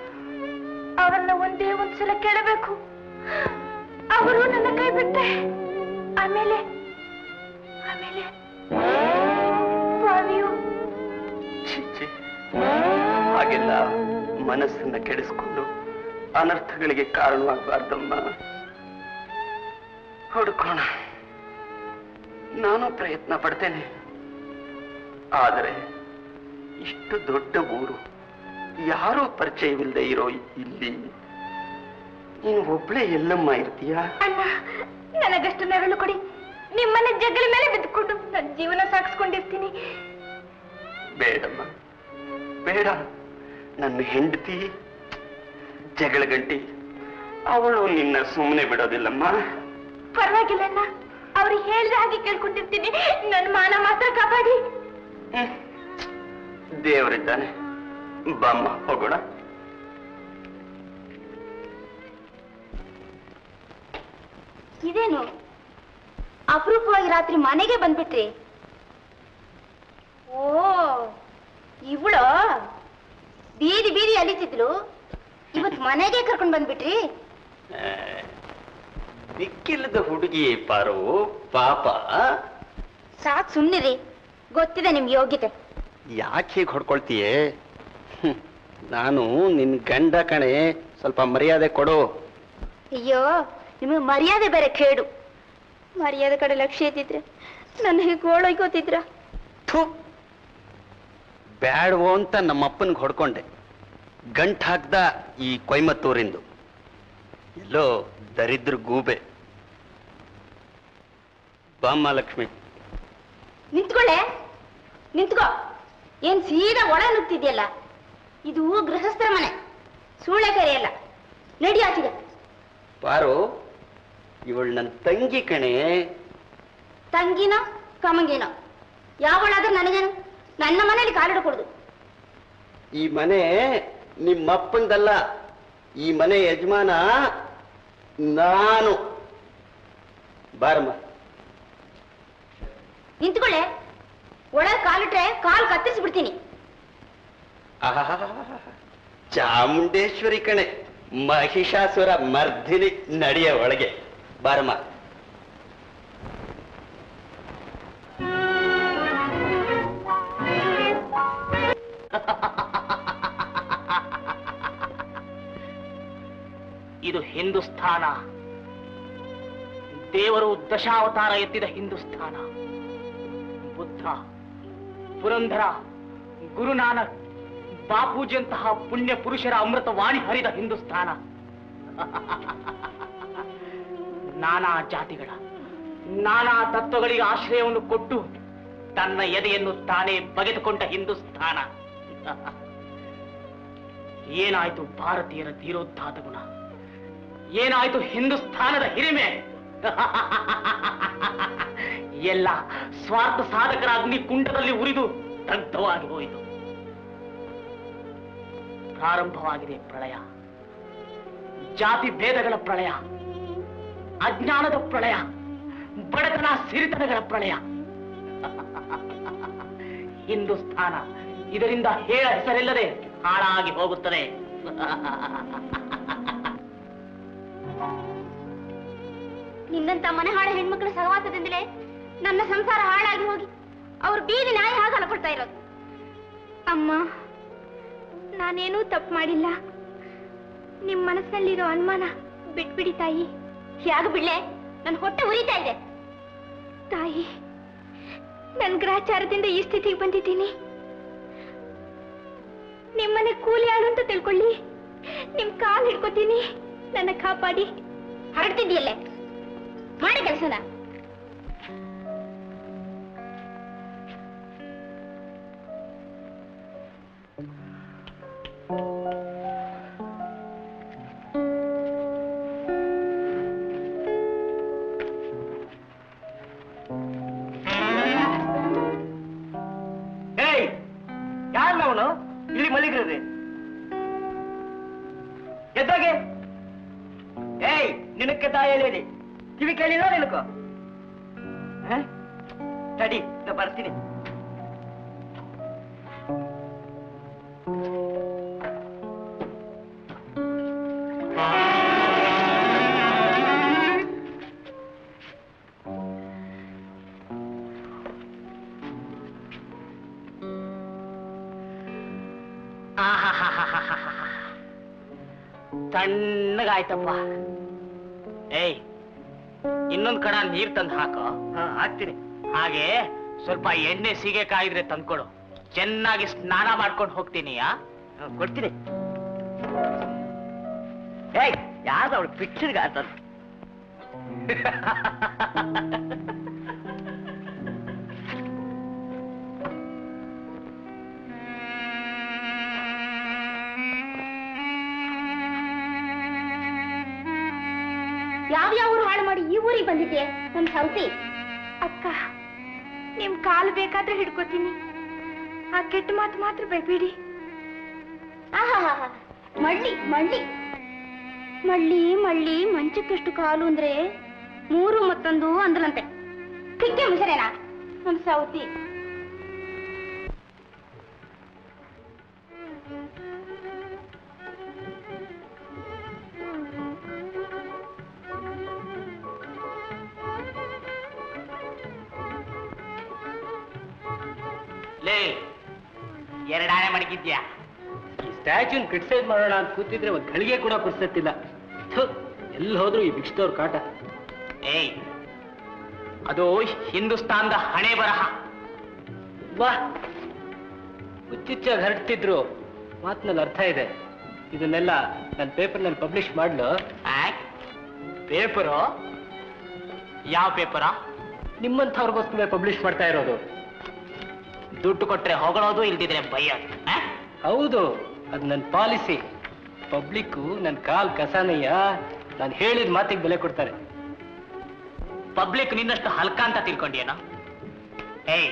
ಅವರನ್ನ ಒಂದೇ ಒಂದ್ಸಲ ಕೇಳಬೇಕು. ಅವರು ನನ್ನ ಕೈ ಬಿಟ್ಟೆ ಆಮೇಲೆ ಸ್ವಾಮಿಯು ಹಾಗೆಲ್ಲ ಮನಸ್ಸನ್ನ ಕೆಡಿಸ್ಕೊಂಡು ಅನರ್ಥಗಳಿಗೆ ಕಾರಣವಾಗಬಾರ್ದಮ್ಮ. ಹುಡುಕೋಣ, ನಾನು ಪ್ರಯತ್ನ ಪಡ್ತೇನೆ. ಆದರೆ ಇಷ್ಟು ದೊಡ್ಡ ಊರು, ಯಾರೋ ಪರಿಚಯವಿಲ್ಲದೆ ಇರೋ ಇಲ್ಲಿ ನೀನು ಒಬ್ಳೆ ಎಲ್ಲಮ್ಮ ಇರ್ತೀಯಾ? ಅಣ್ಣ, ನನಗಷ್ಟು ನೆರಳು ಕೊಡಿ. ನಿಮ್ಮನೆ ಜಗಲ ಮೇಲೆ ಬಿದ್ದುಕೊಂಡು ನನ್ನ ಜೀವನ ಸಾಗಿಸ್ಕೊಂಡಿರ್ತೀನಿ. ಬೇಡಮ್ಮ, ಬೇಡ. ನನ್ನ ಹೆಂಡತಿ ಜಗಳ ಗಂಟಿ, ಅವಳು ನಿನ್ನ ಸುಮ್ಮನೆ ಬಿಡೋದಿಲ್ಲಮ್ಮ. ಪರವಾಗಿಲ್ಲ ಅಣ್ಣ, ಅವ್ರು ಹೇಳ್ದ ಹಾಗೆ ಕೇಳ್ಕೊಂಡಿರ್ತೀನಿ. ನನ್ನ ಮಾನ ಮಾತ್ರ ಕಾಪಾಡಿ. ದೇವರಿದ್ದಾನೆ, ಬಾಮ್ಮ ಹೋಗೋಣ. ಇದೇನು ಅಪರೂಪವಾಗಿ ರಾತ್ರಿ ಮನೆಗೆ ಬಂದ್ಬಿಟ್ರಿ? ಓ, ಇವಳು ಬೀದಿ ಬೀದಿ ಅಲಿತಿದ್ಲು, ಇವತ್ತು ಮನೆಗೆ ಕರ್ಕೊಂಡು ಬಂದ್ಬಿಟ್ರಿ? ದಿಕ್ಕಿಲ್ಲದ ಹುಡುಗಿ ಪಾರು, ಪಾಪ. ಸಾಕ್ ಸುಮ್ಮನಿರಿ, ಗೊತ್ತಿದೆ ನಿಮ್ಗೆ ಯೋಗ್ಯತೆ. ಯಾಕೆ ಹೀಗೆ ಹೊಡ್ಕೊಳ್ತೀಯೇ? ನಾನು ನಿನ್ ಗಂಡ ಕಣೆ, ಸ್ವಲ್ಪ ಮರ್ಯಾದೆ ಕೊಡು. ಅಯ್ಯೋ, ನಿಮಗೆ ಮರ್ಯಾದೆ ಬೇರೆ ಕೇಡು. ಮರ್ಯಾದೆ ಕಡೆ ಲಕ್ಷ್ಯ ಇದ್ದಿದ್ರೆ ನನ್ನ ಹೀಗೆ ಓಳೋಯ್ಕೋತಿದ್ರ? ಬ್ಯಾಡ್ವೋ ಅಂತ ನಮ್ಮಪ್ಪನಿಗೆ ಹೊಡ್ಕೊಂಡೆ. ಗಂಟ್ ಹಾಕ್ದ ಈ ಕೊಯಮತ್ತೂರಿಂದು. ಎಲ್ಲೋ ದರಿದ್ರ ಗೂಬೆ. ಬಾಮ್ಮ ಲಕ್ಷ್ಮಿ. ನಿಂತ್ಕೊಳ್ಳೆ, ನಿಂತ್ಕೋ. ಏನ್ ಸೀದಾ ಒಳ ನುಗ್ತಿದ್ಯಲ್ಲ? ಇದು ಗೃಹಸ್ಥರ ಮನೆ, ಸೂಳೆ ಕರೆಯಲ್ಲ. ನಡಿ ಆಚೆಗೆ. ಪಾರು, ಇವಳು ನನ್ನ ತಂಗಿ ಕಣೆ. ತಂಗಿನೋ ಕಮಂಗಿನೋ ಯಾವಳಾದ್ರೆ ನನಗೇನು? ನನ್ನ ಮನೇಲಿ ಕಾಲಿಡಕೂಡುದು. ಈ ಮನೆ ನಿಮ್ಮಪ್ಪಂದಲ್ಲ, ಈ ಮನೆ ಯಜಮಾನ ನಾನು. ಬಾರಮ್ಮ. ನಿಂತ್ಕೊಳ್ಳೆ, ಒಳಗೆ ಕಾಲಿಟ್ರೆ ಕಾಲು ಕತ್ತರಿಸ್ಬಿಡ್ತೀನಿ. ಚಾಮುಂಡೇಶ್ವರಿ ಕಣೆ, ಮಹಿಷಾಸುರ ಮರ್ದಿನಿ. ನಡೆಯ ಒಳಗೆ ಬಾರಮ್ಮ. ಇದು ಹಿಂದೂಸ್ಥಾನ. ದೇವರು ದಶಾವತಾರ ಎತ್ತಿದ ಹಿಂದೂಸ್ಥಾನ. ಬುದ್ಧ, ಪುರಂದರ, ಗುರುನಾನಕ್, ಬಾಪೂಜಿಯಂತಹ ಪುಣ್ಯ ಪುರುಷರ ಅಮೃತ ವಾಣಿ ಹರಿದ ಹಿಂದೂಸ್ಥಾನ. ನಾನಾ ಜಾತಿಗಳ, ನಾನಾ ತತ್ವಗಳಿಗೆ ಆಶ್ರಯವನ್ನು ಕೊಟ್ಟು ತನ್ನ ಎದೆಯನ್ನು ತಾನೇ ಬಗೆದುಕೊಂಡ ಹಿಂದೂಸ್ಥಾನ. ಏನಾಯ್ತು ಭಾರತೀಯರ ಧೀರೋದ್ಧಾತ ಗುಣ? ಏನಾಯ್ತು ಹಿಂದೂಸ್ಥಾನದ ಹಿರಿಮೆ? ಎಲ್ಲ ಸ್ವಾರ್ಥ ಸಾಧಕರ ಅಗ್ನಿ ಕುಂಡದಲ್ಲಿ ಉರಿದು ದಗ್ಧವಾಗಿ ಹೋಯಿತು. ಪ್ರಾರಂಭವಾಗಿದೆ ಪ್ರಳಯ, ಜಾತಿ ಭೇದಗಳ ಪ್ರಳಯ, ಅಜ್ಞಾನದ ಪ್ರಳಯ, ಬಡತನ ಸಿರಿತನಗಳ ಪ್ರಳಯ. ಹಿಂದೂಸ್ಥಾನ ಇದರಿಂದ ಹೇಳ ಹೆಸರಿಲ್ಲದೆ ಹಾಳಾಗಿ ಹೋಗುತ್ತದೆ. ನಿನ್ನಂತ ಮನೆ ಹಾಳ ಹೆಣ್ಮಕ್ಳ ಸಹವಾಸದಿಂದಲೇ ನನ್ನ ಸಂಸಾರ ಹಾಳಾಗಿ ಹೋಗಿ ಅವ್ರು ಬೀದಿ ನಾಯಿ ಹಾಗೆ ಅಲಕೊಳ್ತಾ ಇರೋದು. ಅಮ್ಮ, ನಾನೇನೂ ತಪ್ಪು ಮಾಡಿಲ್ಲ. ನಿಮ್ ಮನಸ್ಸಲ್ಲಿರೋ ಅನುಮಾನ ಬಿಟ್ಬಿಡಿ ತಾಯಿ. ಯಾಗ ಬಿಡ್ಲೆ, ನನ್ನ ಹೊಟ್ಟೆ ಉರಿತಾ ಇದೆ. ತಾಯಿ, ನನ್ ಗ್ರಹಚಾರದಿಂದ ಈ ಸ್ಥಿತಿಗೆ ಬಂದಿದ್ದೀನಿ. ನಿಮ್ಮನೆ ಕೂಲಿ ಆಳು ಅಂತ ತಿಳ್ಕೊಳ್ಳಿ. ನಿಮ್ ಕಾಲ್ ಹಿಡ್ಕೊತೀನಿ, ನನ್ನ ಕಾಪಾಡಿ. ಹರಡ್ತಿದ್ಯಲ್ಲೇ, ಮಾಡಿ ಕೆಲಸನ. ಯಾರವನು ಇಲ್ಲಿ ಮಲಗಿರೋದೆ? ಎದ್ದಾಗೆ. ಏಯ್, ನಿನಕ್ಕೆ ತಾಯೇಳಿ ಕಿವಿ ಕೇಳಿಲ್ಲ ನಿನಕ? ತಡಿ, ಬರ್ತೀನಿ. ತಣ್ಣಗಾಯ್ತಪ್ಪ. ಏಯ್, ಇನ್ನೊಂದ್ ಕಡ ನೀರ್ ತಂದು ಹಾಕೋ. ಹಾಕ್ತೀನಿ. ಹಾಗೆ ಸ್ವಲ್ಪ ಎಣ್ಣೆ ಸೀಗೆಕಾಯಿ ಇದ್ರೆ ತಂದ್ಕೊಡು. ಚೆನ್ನಾಗಿ ಸ್ನಾನ ಮಾಡ್ಕೊಂಡು ಹೋಗ್ತೀನಿ. ಕೊಡ್ತೀನಿ. ಏಯ್, ಯಾವ್ದು ಅವಳು ಪಿಕ್ಚರ್ಗೆ ಆತ. ಯಾವ್ಯಾವ ಊರು ಹಾಳು ಮಾಡಿ ಈ ಊರಿಗೆ ಬಂದಿದ್ಯೆ ನಮ್ ಸೌತಿ? ಅಕ್ಕ, ನಿಮ್ ಕಾಲು ಬೇಕಾದ್ರೆ ಹಿಡ್ಕೋತೀನಿ. ಆ ಕೆಟ್ಟ ಮಾತು ಮಾತ್ರ ಬೇಬಿಡಿ. ಮಳ್ಳಿ ಮಳ್ಳಿ ಮಳ್ಳಿ ಮಳ್ಳಿ ಮಂಚಕ್ಕೆಷ್ಟು ಕಾಲು ಅಂದ್ರೆ 3 ಮತ್ತೊಂದು ಅಂದ್ರಂತೆ. ಕಿಕ್ಕೆ ಮುಸರೇನಾ ನಮ್ ಸೌತಿ? ಲೇ, ಎರಡಾಣೆ ಮಡಗಿದ್ಯಾ? ಈ ಸ್ಟ್ಯಾಚ್ಯೂನ್ ಕ್ರಿಟಿಸೈಸ್ ಮಾಡೋಣ ಅಂತ ಕೂತಿದ್ರೆ ಒಂದು ಗಳಿಗೆ ಕೂಡ ಪುರ್ಸತ್ತಿಲ್ಲ. ಎಲ್ಲಿ ಹೋದ್ರು ಈ ಭಿಕ್ಷದವ್ರ ಕಾಟ. ಏಯ್, ಅದು ಹಿಂದೂಸ್ತಾನದ ಹಣೆ ಬರಹ. ಬಾ, ಹುಚ್ಚುಚ್ಚಾಗಿ ಹರಡ್ತಿದ್ರು ಮಾತಿನಲ್ಲಿ ಅರ್ಥ ಇದೆ. ಇದನ್ನೆಲ್ಲ ನನ್ನ ಪೇಪರ್ನಲ್ಲಿ ಪಬ್ಲಿಷ್ ಮಾಡ್ಲು. ಪೇಪರು? ಯಾವ ಪೇಪರ? ನಿಮ್ಮಂಥವ್ರಿಗೋಸ್ಕರ ಪಬ್ಲಿಷ್ ಮಾಡ್ತಾ ಇರೋದು. ದುಡ್ಡು ಕೊಟ್ರೆ ಹೊಗಳೋದು, ಇಲ್ದಿದ್ರೆ ಬೈಯೋದು. ಹೌದು, ಅದು ನನ್ನ ಪಾಲಿಸಿ. ಪಬ್ಲಿಕ್ಕು ನನ್ನ ಕಾಲ್ ಕಸಾನಯ್ಯ. ನಾನು ಹೇಳಿದ ಮಾತಿಗೆ ಬೆಲೆ ಕೊಡ್ತಾರೆ. ಪಬ್ಲಿಕ್ ನಿನ್ನಷ್ಟು ಹಲ್ಕ ಅಂತ ತಿಳ್ಕೊಂಡಿಯೇನೋ? ಏಯ್,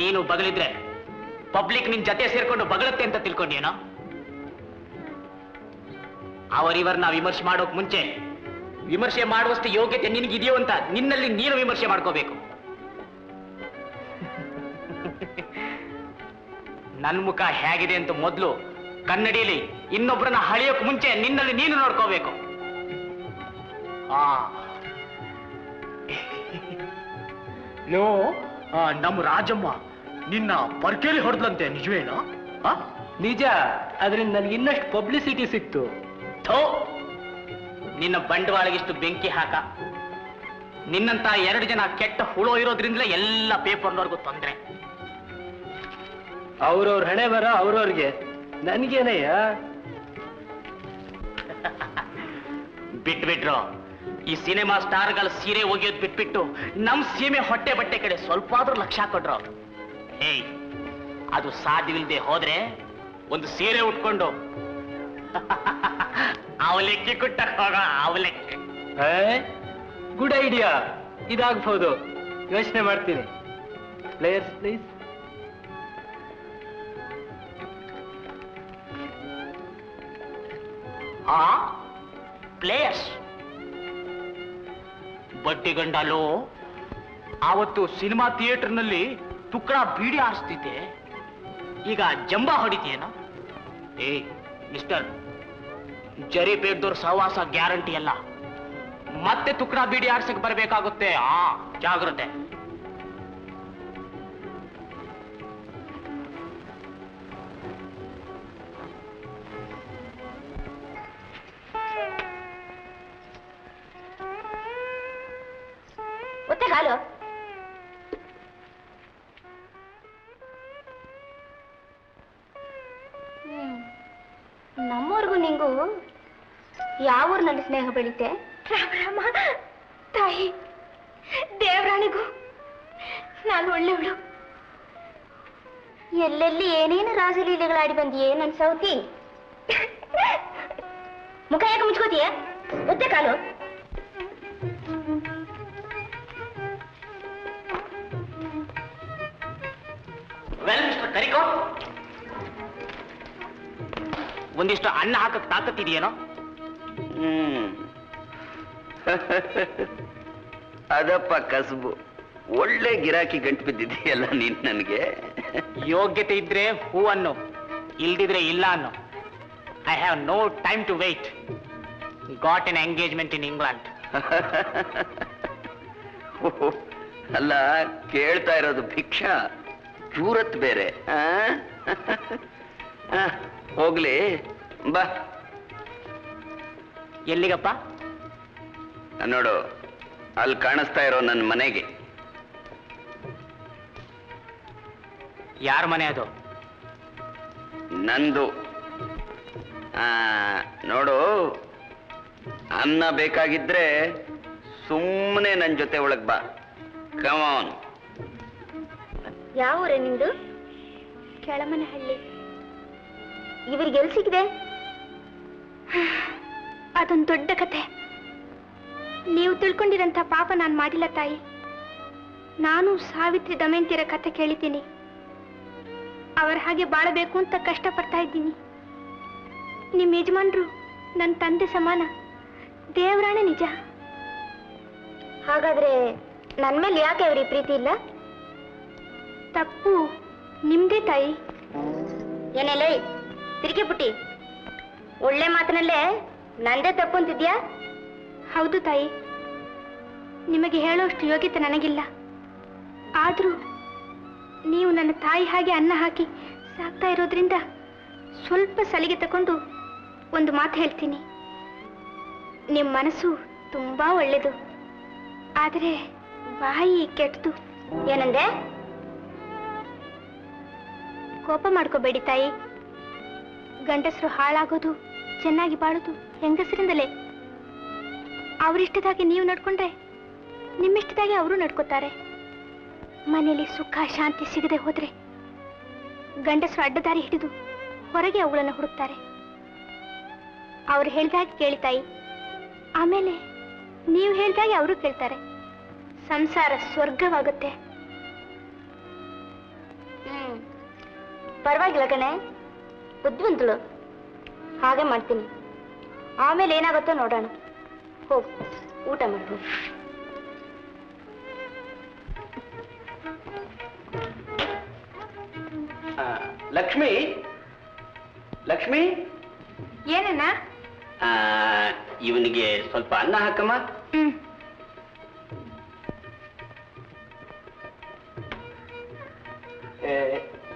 ನೀನು ಬಗಲಿದ್ರೆ ಪಬ್ಲಿಕ್ ನಿನ್ ಜೊತೆ ಸೇರ್ಕೊಂಡು ಬಗಳುತ್ತೆ ಅಂತ ತಿಳ್ಕೊಂಡಿಯೇನೋ? ಅವರಿವರನ್ನ ವಿಮರ್ಶೆ ಮಾಡೋಕ್ ಮುಂಚೆ ವಿಮರ್ಶೆ ಮಾಡುವಷ್ಟು ಯೋಗ್ಯತೆ ನಿನಗಿದೆಯೋ ಅಂತ ನಿನ್ನಲ್ಲಿ ನೀನು ವಿಮರ್ಶೆ ಮಾಡ್ಕೋಬೇಕು. ನನ್ ಮುಖ ಹೇಗಿದೆ ಅಂತ ಮೊದಲು ಕನ್ನಡಿಯಲ್ಲಿ ಇನ್ನೊಬ್ಬರನ್ನ ಹಳಿಯೋಕ್ ಮುಂಚೆ ನಿನ್ನಲ್ಲಿ ನೀನು ನೋಡ್ಕೋಬೇಕು. ಲೋ, ನಮ್ಮ ರಾಜಮ್ಮ ನಿನ್ನ ಪರ್ಕೇಲಿ ಹೊಡೆದ್ಲಂತೆ, ನಿಜವೇನೋ? ನಿಜ. ಅದರಿಂದ ನನಗೆ ಇನ್ನಷ್ಟು ಪಬ್ಲಿಸಿಟಿ ಸಿಕ್ತು. ಥೋ, ನಿನ್ನ ಬಂಡವಾಳಗಿಷ್ಟು ಬೆಂಕಿ ಹಾಕ. ನಿನ್ನಂತ 2 ಜನ ಕೆಟ್ಟ ಹುಳೋ ಇರೋದ್ರಿಂದಲೇ ಎಲ್ಲ ಪೇಪರ್ನವ್ರಿಗೂ ತೊಂದ್ರೆ. ಅವ್ರವ್ರ ಹಣೆ ಬರ ಅವ್ರವ್ರಿಗೆ, ನನ್ಗೇನಯ್ಯ? ಬಿಟ್ಬಿಟ್ರು. ಈ ಸಿನಿಮಾ ಸ್ಟಾರ್ಗಳ ಸೀರೆ ಒಗೆಯೋದು ಬಿಟ್ಬಿಟ್ಟು ನಮ್ ಸೀಮೆ ಹೊಟ್ಟೆ ಬಟ್ಟೆ ಕಡೆ ಸ್ವಲ್ಪ ಆದ್ರೂ ಲಕ್ಷ್ಯ ಕೊಟ್ರು ಅವ್ರು. ಹೇಯ್, ಅದು ಸಾಧ್ಯವಿಲ್ಲದೆ ಹೋದ್ರೆ ಒಂದು ಸೀರೆ ಉಟ್ಕೊಂಡು ಅವಲಕ್ಕಿ ಕುಟ್ಟಕ್ ಹೋಗ. ಅವಲಕ್ಕಿ ಗುಡ್ ಐಡಿಯಾ, ಇದಾಗಬಹುದು. ಯೋಚನೆ ಮಾಡ್ತೀನಿ. Players please. ಪ್ಲೇಯರ್ಸ್ ಬಡ್ಡಿಗಂಡಲು ಆವತ್ತು ಸಿನಿಮಾ ಥಿಯೇಟರ್ನಲ್ಲಿ ತುಕ್ಕಡ ಬೀಡಿ ಆರಿಸ್ತಿದ್ದೆ, ಈಗ ಜಂಬಾ ಹೊಡಿತೀಯೇನೋ? ಏ ಮಿಸ್ಟರ್, ಜರಿ ಬೇಡ್ದವ್ರ ಸಹವಾಸ ಗ್ಯಾರಂಟಿ ಅಲ್ಲ. ಮತ್ತೆ ತುಕ್ಕಡ ಬೀಡಿ ಆರ್ಸಕ್ ಬರ್ಬೇಕಾಗುತ್ತೆ. ಜಾಗ್ರತೆ. ಒತ್ತೆ ಹಾಲು. ನಮ್ಮವ್ರಿಗೂ ನಿಂಗೂ ಯಾವ ಊರಿನಲ್ಲಿ ಸ್ನೇಹ ಬೆಳೀತೆ? ರಾಮ ತಾಯಿ, ದೇವರಾಣಿಗೂ ನಾನು ಒಳ್ಳೆವಳು. ಎಲ್ಲೆಲ್ಲಿ ಏನೇನು ರಾಸಲೀಲೆಗಳಾಡಿ ಬಂದಿಯೇ ನನ್ ಸೌತಿ. ಮುಖ ಯಾಕೆ ಮುಚ್ಕೋತೀಯ? ಒತ್ತೆ ಕಾಲು. ವೆಲ್ ಮಿಸ್ಟರ್ ಕರಿಕೋ, ಒಂದಿಷ್ಟು ಅನ್ನ ಹಾಕಕ್ ತಾಕತ್ತಿದೆಯೇನೋ? ಅದಪ್ಪ ಕಸಬು. ಒಳ್ಳೆ ಗಿರಾಕಿ ಗಂಟು ಬಿದ್ದಿದೆಯಲ್ಲ ನೀನ್ ನನಗೆ. ಯೋಗ್ಯತೆ ಇದ್ರೆ ಹೂ ಅನ್ನು, ಇಲ್ದಿದ್ರೆ ಇಲ್ಲ ಅನ್ನು. I have no time to wait. Got an engagement in England. ಅಲ್ಲ, ಕೇಳ್ತಾ ಇರೋದು ಭಿಕ್ಷಾ, ಚೂರತ್ ಬೇರೆ. ಹೋಗ್ಲಿ ಬಾ. ಎಲ್ಲಿಗಪ್ಪ? ನೋಡು, ಅಲ್ಲಿ ಕಾಣಿಸ್ತಾ ಇರೋ ನನ್ನ ಮನೆಗೆ. ಯಾರ ಮನೆ ಅದು? ನಂದು. ನೋಡು, ಅನ್ನ ಬೇಕಾಗಿದ್ರೆ ಸುಮ್ಮನೆ ನನ್ನ ಜೊತೆ ಒಳಗ್ ಬಾ. Come on. ಯಾವ ಊರೇ ನಿಂದು? ಕೆಳಮನೆ ಹಳ್ಳಿ. ಇವರಿಗೆಲ್ಲಿ ಸಿಕ್ಕಿದೆ? ಅದೊಂದು ದೊಡ್ಡ ಕತೆ. ನೀವು ತಿಳ್ಕೊಂಡಿರಂತ ಪಾಪ ನಾನು ಮಾಡಿಲ್ಲ ತಾಯಿ. ನಾನು ಸಾವಿತ್ರಿ ದಮಯಂತಿರ ಕತೆ ಕೇಳಿದ್ದೀನಿ. ಅವರ ಹಾಗೆ ಬಾಳಬೇಕು ಅಂತ ಕಷ್ಟಪಡ್ತಾ ಇದ್ದೀನಿ. ನಿಮ್ಮ ಯಜಮಾನ್ರು ನನ್ನ ತಂದೆ ಸಮಾನ. ದೇವರಾಣೆ ನಿಜ. ಹಾಗಾದ್ರೆ ನನ್ನ ಮೇಲೆ ಯಾಕೆ ಅವರಿಗೆ ಪ್ರೀತಿ ಇಲ್ಲ? ತಪ್ಪು ನಿಮ್ದೇ ತಾಯಿ. ಏನೆಲ್ಲ ತಿರುಗಿ ಪುಟ್ಟಿ, ಒಳ್ಳೆ ಮಾತಿನಲ್ಲೇ ನಂದೇ ತಪ್ಪು ಅಂತಿದ್ಯಾ? ಹೌದು ತಾಯಿ, ನಿಮಗೆ ಹೇಳೋಷ್ಟು ಯೋಗ್ಯತೆ ನನಗಿಲ್ಲ. ಆದ್ರೂ ನೀವು ನನ್ನ ತಾಯಿ ಹಾಗೆ ಅನ್ನ ಹಾಕಿ ಸಾಕ್ತಾ ಇರೋದ್ರಿಂದ ಸ್ವಲ್ಪ ಸಲಿಗೆ ತಗೊಂಡು ಒಂದು ಮಾತು ಹೇಳ್ತೀನಿ. ನಿಮ್ಮ ಮನಸ್ಸು ತುಂಬಾ ಒಳ್ಳೆಯದು, ಆದರೆ ಬಾಯಿ ಕೆಟ್ಟದು. ಏನಂದೆ? ಕೋಪ ಮಾಡ್ಕೋಬೇಡಿ ತಾಯಿ. ಗಂಡಸರು ಹಾಳಾಗೋದು, ಚೆನ್ನಾಗಿ ಬಾಳೋದು ಹೆಂಗಸರಿಂದಲೇ. ಅವರಿಷ್ಟದಾಗಿ ನೀವು ನಡ್ಕೊಂಡ್ರೆ ನಿಮ್ಮಿಷ್ಟದಾಗಿ ಅವರು ನಡ್ಕೋತಾರೆ. ಮನೆಯಲ್ಲಿ ಸುಖ ಶಾಂತಿ ಸಿಗದೆ ಹೋದ್ರೆ ಗಂಡಸರು ಅಡ್ಡದಾರಿ ಹಿಡಿದು ಹೊರಗೆ ಅವುಗಳನ್ನು ಹುಡುಕ್ತಾರೆ. ಅವ್ರು ಹೇಳ್ದಾಗೆ ಕೇಳಿ ತಾಯಿ. ಆಮೇಲೆ ನೀವು ಹೇಳ್ದಾಗೆ ಅವರು ಕೇಳ್ತಾರೆ. ಸಂಸಾರ ಸ್ವರ್ಗವಾಗುತ್ತೆ. ಪರವಾಗಿಲ್ಲ ಕಣೆ, ಬುದ್ಧಿವಂತಳು. ಹಾಗೆ ಮಾಡ್ತೀನಿ. ಆಮೇಲೆ ಏನಾಗುತ್ತೋ ನೋಡೋಣ. ಹೋಗು, ಊಟ ಮಾಡು. ಲಕ್ಷ್ಮಿ, ಲಕ್ಷ್ಮಿ, ಏನನ್ನ? ಇವನಿಗೆ ಸ್ವಲ್ಪ ಅನ್ನ ಹಾಕಮ್ಮ.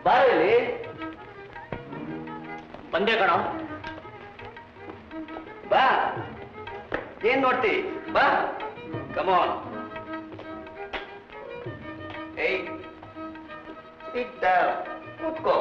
ಬಾರಲ್ಲಿ ಬಂದೆ ಕಣೋ. ಬಾ. ಏನ್ ನೋಡ್ತಿ? ಬಾ, ಕಮಾನ್. ಏಯ್, ಸಿಟ್ ಡೌನ್, ಕೂತ್ಕೋ.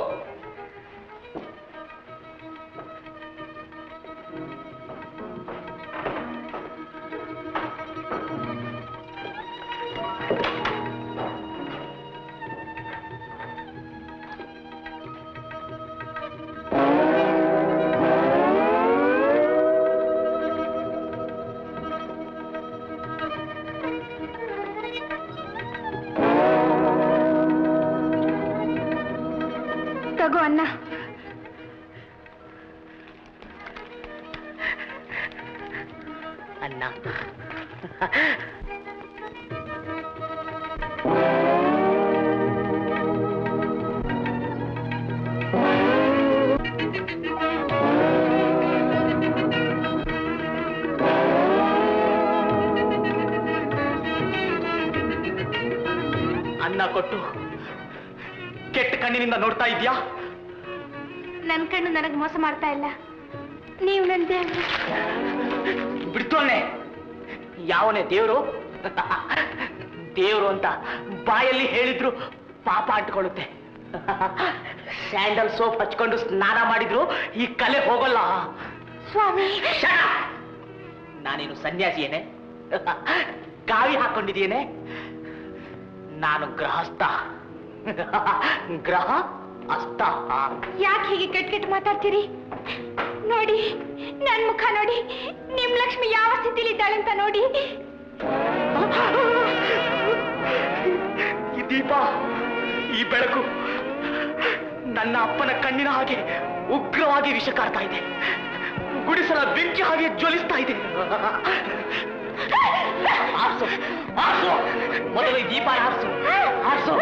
ಅನ್ನ. ಅನ್ನ ಅನ್ನ ಕೊಟ್ಟು ಕೆಟ್ಟ ಕಣ್ಣಿನಿಂದ ನೋಡ್ತಾ ಇದ್ಯಾ? ನನ್ ಕಣ್ಣು ನನಗ್ ಮೋಸ ಮಾಡ್ತಾ ಇಲ್ಲ. ನೀವು ನನ್ ದೇವ್ರು. ಬಿಡ್ತೋನೆ. ಯಾವನೇ ದೇವ್ರು? ದೇವ್ರು ಅಂತ ಬಾಯಲ್ಲಿ ಹೇಳಿದ್ರು ಪಾಪ ಅಂಟ್ಕೊಳ್ಳುತ್ತೆ. ಸ್ಯಾಂಡಲ್ ಸೋಪ್ ಹಚ್ಕೊಂಡು ಸ್ನಾನ ಮಾಡಿದ್ರು ಈ ಕಲೆ ಹೋಗಲ್ಲ. ಸ್ವಾಮಿ, ನಾನೇನು ಸನ್ಯಾಸಿಯೇನೆ? ಕಾವಿ ಹಾಕೊಂಡಿದೀಯೇನೆ? ನಾನು ಗೃಹಸ್ಥ. ಗ್ರಹ ಅಸ್ತ. ಯಾಕೆ ಹೀಗೆ ಕೆಟ್ಟ ಕೆಟ್ಟ ಮಾತಾಡ್ತೀರಿ? ನೋಡಿ ನನ್ ಮುಖ ನೋಡಿ, ನಿಮ್ ಲಕ್ಷ್ಮಿ ಯಾವ ಸ್ಥಿತಿಲಿ ಇದ್ದಾಳೆ ಅಂತ ನೋಡಿ. ಈ ದೀಪ, ಈ ಬೆಳಕು ನನ್ನ ಅಪ್ಪನ ಕಣ್ಣಿನ ಹಾಗೆ ಉಗ್ರವಾಗಿ ವಿಷ ಕಾಡ್ತಾ ಇದೆ. ಗುಡಿಸಲ ಬೆಂಕಿ ಹಾಗೆ ಜ್ವಲಿಸ್ತಾ ಇದೆ. ಆರ್ಸು, ಆರ್ಸು, ಮೊದಲು ಈ ದೀಪ ಆರ್ಸು, ಆರ್ಸು.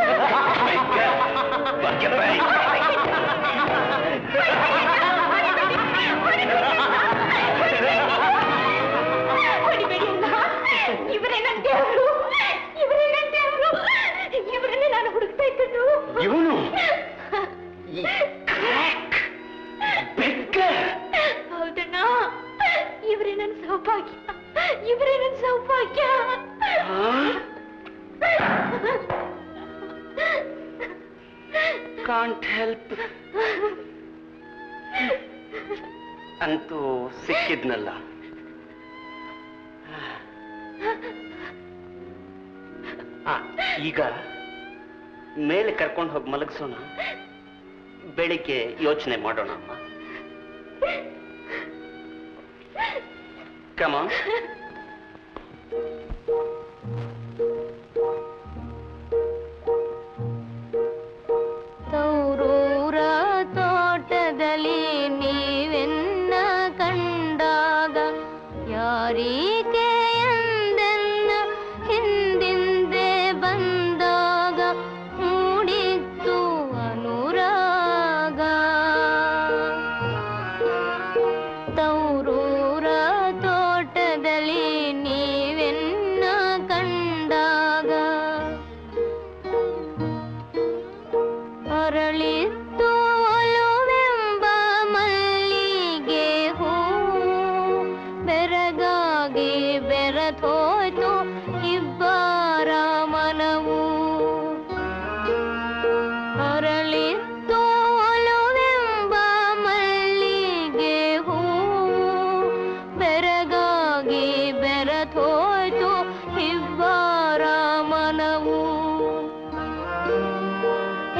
ಇವರೇ ನನ್ನ ದೇವರು, ಇವರೇ ನನ್ನ ದೇವರು, ಇವರನ್ನೇ ನಾನು ಹುಡುಕ್ತಾ ಇದ್ದದ್ದು. ಇವನು ಹೌದಣ್ಣ, ಇವರೇ ನನ್ನ ಸೌಭಾಗ್ಯ, ಇವರೇ ನನ್ನ ಸೌಭಾಗ್ಯ. Can't help. ಅಂತೂ ಸಿಕ್ಕಿದ್ನಲ್ಲ. ಈಗ ಮೇಲೆ ಕರ್ಕೊಂಡು ಹೋಗಿ ಮಲಗಿಸೋಣ. ಬೆಳಿಗ್ಗೆ ಯೋಚನೆ ಮಾಡೋಣ. ಕಮ ತೌರೂರ ತೋಟದಲ್ಲಿ ನೀವೆನ್ನ ಕಂಡಾಗ ಯಾರಿಗೆ ಎಂದೆನ್ನ ಹಿಂದಿಂದೆ ಬಂದಾಗ ಮೂಡಿತ್ತು ಅನುರಾಗ. ತೌರೂರ ತೋಟದಲ್ಲಿ ನೀವೆನ್ನ ಕಂಡಾಗ ಅರಳಿತ್ತು ಒಲುವೆಂಬ ಮಲ್ಲಿಗೆ ಹೂ, ಬೆರಗಾಗಿ ಬೆರತೋಯ್ತು ಇಬ್ಬರ ಮನವು. ಅರಳಿತ್ತು ಒಲುವೆಂಬ ಮಲ್ಲಿಗೆ ಹೂ, ಬೆರಗಾಗಿ ಬೆರತೋಯ್ತು ಇಬ್ಬರ ಮನವು.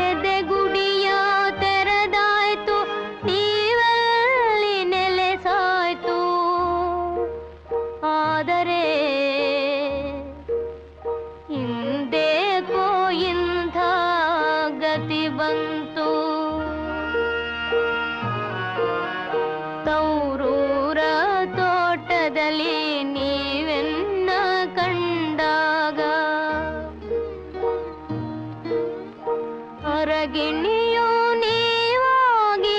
ಎದೆಗುಡಿಯ ತೆರೆದಾಯ್ತು, ನೀವಲ್ಲಿ ನೆಲೆಸಾಯ್ತು. ಆದರೆ ಹಿಂದೇಕೋ ಇಂಥ ಗತಿ ಬಂತು. ತೌರೂರ ತೋಟದಲ್ಲಿ ನೀವೆನ್ನ ಕಂಡಾಗ ಹೊರಗಿಣಿಯೋ ನೀವಾಗಿ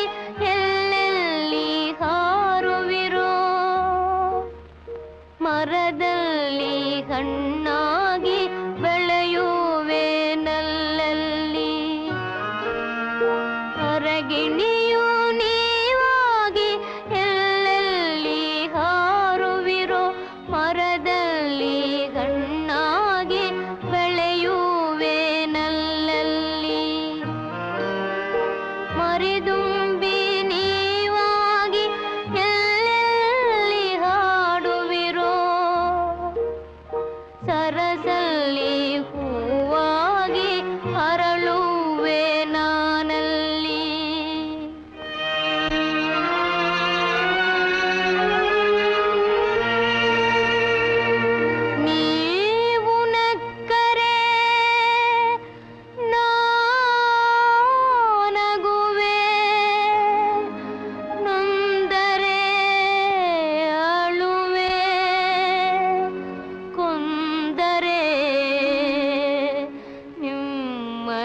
ಎಲ್ಲೆಲ್ಲಿ ಹಾರುವಿರೋ, ಮರದಲ್ಲಿ ಹಣ್ಣಾಗಿ ಬೆಳೆಯುವೆ ನಲ್ಲಲ್ಲಿ. ಹೊರಗಿಣಿಯೋ ನೀವಾಗಿ ಎಲ್ಲೆಲ್ಲಿ ಹಾರುವಿರೋ, ಮರದಲ್ಲಿ ಹಣ್ಣಾಗಿ ಬೆಳೆಯುವೆ ನಲ್ಲಲ್ಲಿ. ಮರಿದುಂಬಿ ನೀವಾಗಿ ಎಲ್ಲೆಲ್ಲಿ ಹಾಡುವಿರೋ, ಸರಸಲ್ಲಿ ಹೂವಾಗಿ ಅರಳುವೆ ನಾನಲ್ಲಿ. ನೀವು ನಕ್ಕರೆ ನಾನಗುವೆ,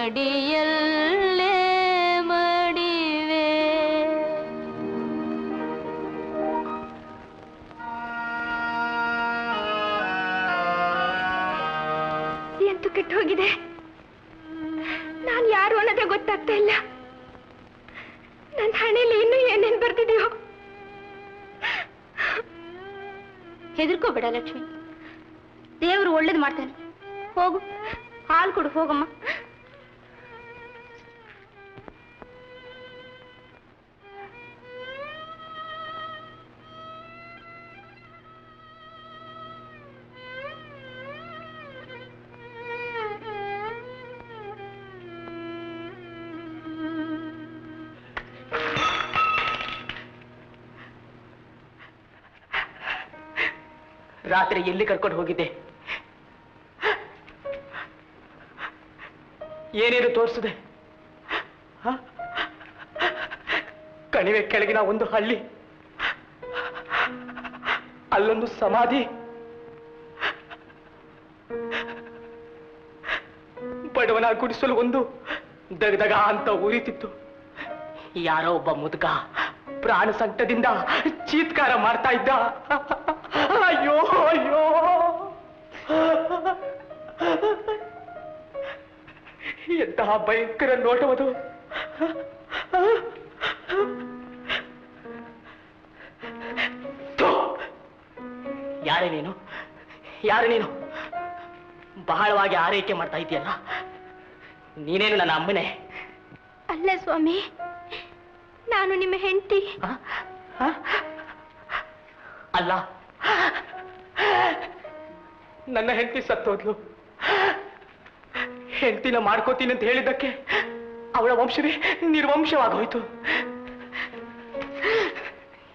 ಮಡಿಯಲ್ಲೇ ಮಡಿವೆ. ಎಂತೂ ಕೆಟ್ಟು ಹೋಗಿದೆ. ನಾನು ಯಾರು ಅನ್ನೋದೇ ಗೊತ್ತಾಗ್ತಾ ಇಲ್ಲ. ನನ್ನ ಹಣೆಯಲ್ಲಿ ಇನ್ನೂ ಏನೇನ್ ಬರ್ತಿದೆಯೋ. ಹೆದರ್ಕೋಬೇಡ ಲಕ್ಷ್ಮಿ, ದೇವರು ಒಳ್ಳೇದು ಮಾಡ್ತಾನೆ. ಹೋಗು, ಹಾಲು ಕೊಡು, ಹೋಗಮ್ಮ. ರಾತ್ರಿ ಎಲ್ಲಿ ಕರ್ಕೊಂಡು ಹೋಗಿದ್ದೆ? ಏನೇನು ತೋರಿಸಿದೆ? ಕಣಿವೆ ಕೆಳಗಿನ ಒಂದು ಹಳ್ಳಿ, ಅಲ್ಲೊಂದು ಸಮಾಧಿ, ಬಡವನ ಗುಡಿಸಲು ಒಂದು ದಗದಗ ಅಂತ ಉರಿತಿತ್ತು. ಯಾರೋ ಒಬ್ಬ ಮುದುಕ ಪ್ರಾಣ ಸಂಕಟದಿಂದ ಚೀತ್ಕಾರ ಮಾಡ್ತಾ ಇದ್ದ. ಅಯ್ಯೋ ಅಯ್ಯೋ, ಎಂತಹ ಭಯಂಕರ ನೋಟವದು. ಯಾರೇ ನೀನು? ಯಾರು ನೀನು? ಬಹಳವಾಗಿ ಆರೈಕೆ ಮಾಡ್ತಾ ಇದೆಯಲ್ಲ, ನೀನೇನು ನನ್ನ ಅಮ್ಮನೇ? ಅಲ್ಲ ಸ್ವಾಮಿ, ನಾನು ನಿಮ್ಮ ಹೆಂಡತಿ. ಅಲ್ಲ, ನನ್ನ ಹೆಂಡತಿ ಸತ್ತೋದ್ಲು. ಹೆಂಡತಿನ ಮಾಡ್ಕೋತೀನಿ ಅಂತ ಹೇಳಿದ್ದಕ್ಕೆ ಅವಳ ವಂಶವೇ ನಿರ್ವಂಶವಾಗೋಯ್ತು.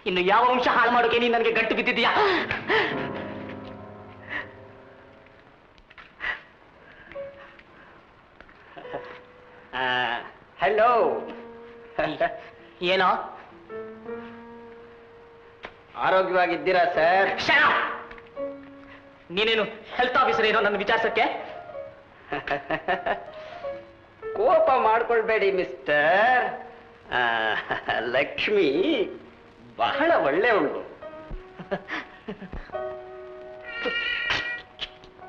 ಇನ್ನು ಯಾವ ವಂಶ ಹಾಳು ಮಾಡೋಕೆ ನೀನು ನನಗೆ ಗಂಟು ಬಿದ್ದಿದ್ದೀಯಾ? ಹಲೋ. ಏನೋ? ಆರೋಗ್ಯವಾಗಿದ್ದೀರಾ ಸರ್? ನೀನೇನು ಹೆಲ್ತ್ ಆಫೀಸರ್ ಏನೋ ನನ್ನ ವಿಚಾರಿಸಕ್ಕೆ? ಕೋಪ ಮಾಡ್ಕೊಳ್ಬೇಡಿ ಮಿಸ್ಟರ್. ಲಕ್ಷ್ಮಿ ಬಹಳ ಒಳ್ಳೆಯವಳು.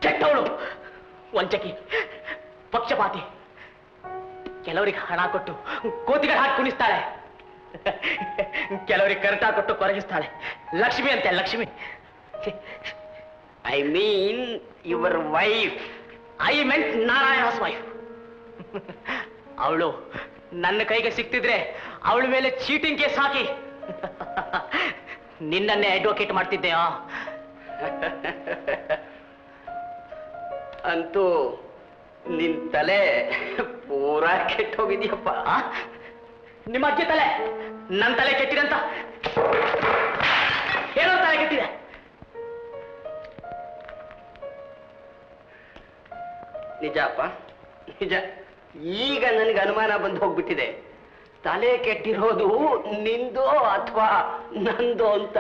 ಕೆಟ್ಟವಳು, ವಂಚಕಿ, ಪಕ್ಷಪಾತಿ. ಕೆಲವರಿಗೆ ಹಣ ಕೊಟ್ಟು ಕೋತಿಗಳು ಹಾಕಿ ಕುಣಿಸ್ತಾಳೆ, ಕೆಲವರಿಗೆ ಕರ್ಟ ಕೊಟ್ಟು ಕೊರಗಿಸ್ತಾಳೆ. ಲಕ್ಷ್ಮಿ ಅಂತೆ, Lakshmi. I mean your wife. I meant Narayana's wife. ಅವಳು ನನ್ನ ಕೈಗೆ ಸಿಕ್ತಿದ್ರೆ ಅವಳ ಮೇಲೆ ಚೀಟಿಂಗ್ ಕೇಸ್ ಹಾಕಿ ನಿನ್ನನ್ನೇ ಅಡ್ವೊಕೇಟ್ ಮಾಡ್ತಿದ್ದೆಯಾ? ಅಂತೂ ನಿನ್ ತಲೆ ಪೂರಾ ಕೆಟ್ಟೋಗಿದ್ಯಪ್ಪ. ನಿಮ್ಮ ಅಜ್ಜಿ ತಲೆ ನನ್ನ ತಲೆ ಕೆಟ್ಟಿದೆ ಅಂತ ಏನೋ ತಲೆ ಕೆಟ್ಟಿದೆ. ನಿಜಪ್ಪ, ನಿಜ. ಈಗ ನನಗೆ ಅನುಮಾನ ಬಂದು ಹೋಗ್ಬಿಟ್ಟಿದೆ, ತಲೆ ಕೆಟ್ಟಿರೋದು ನಿಂದೋ ಅಥವಾ ನಂದೋ ಅಂತ.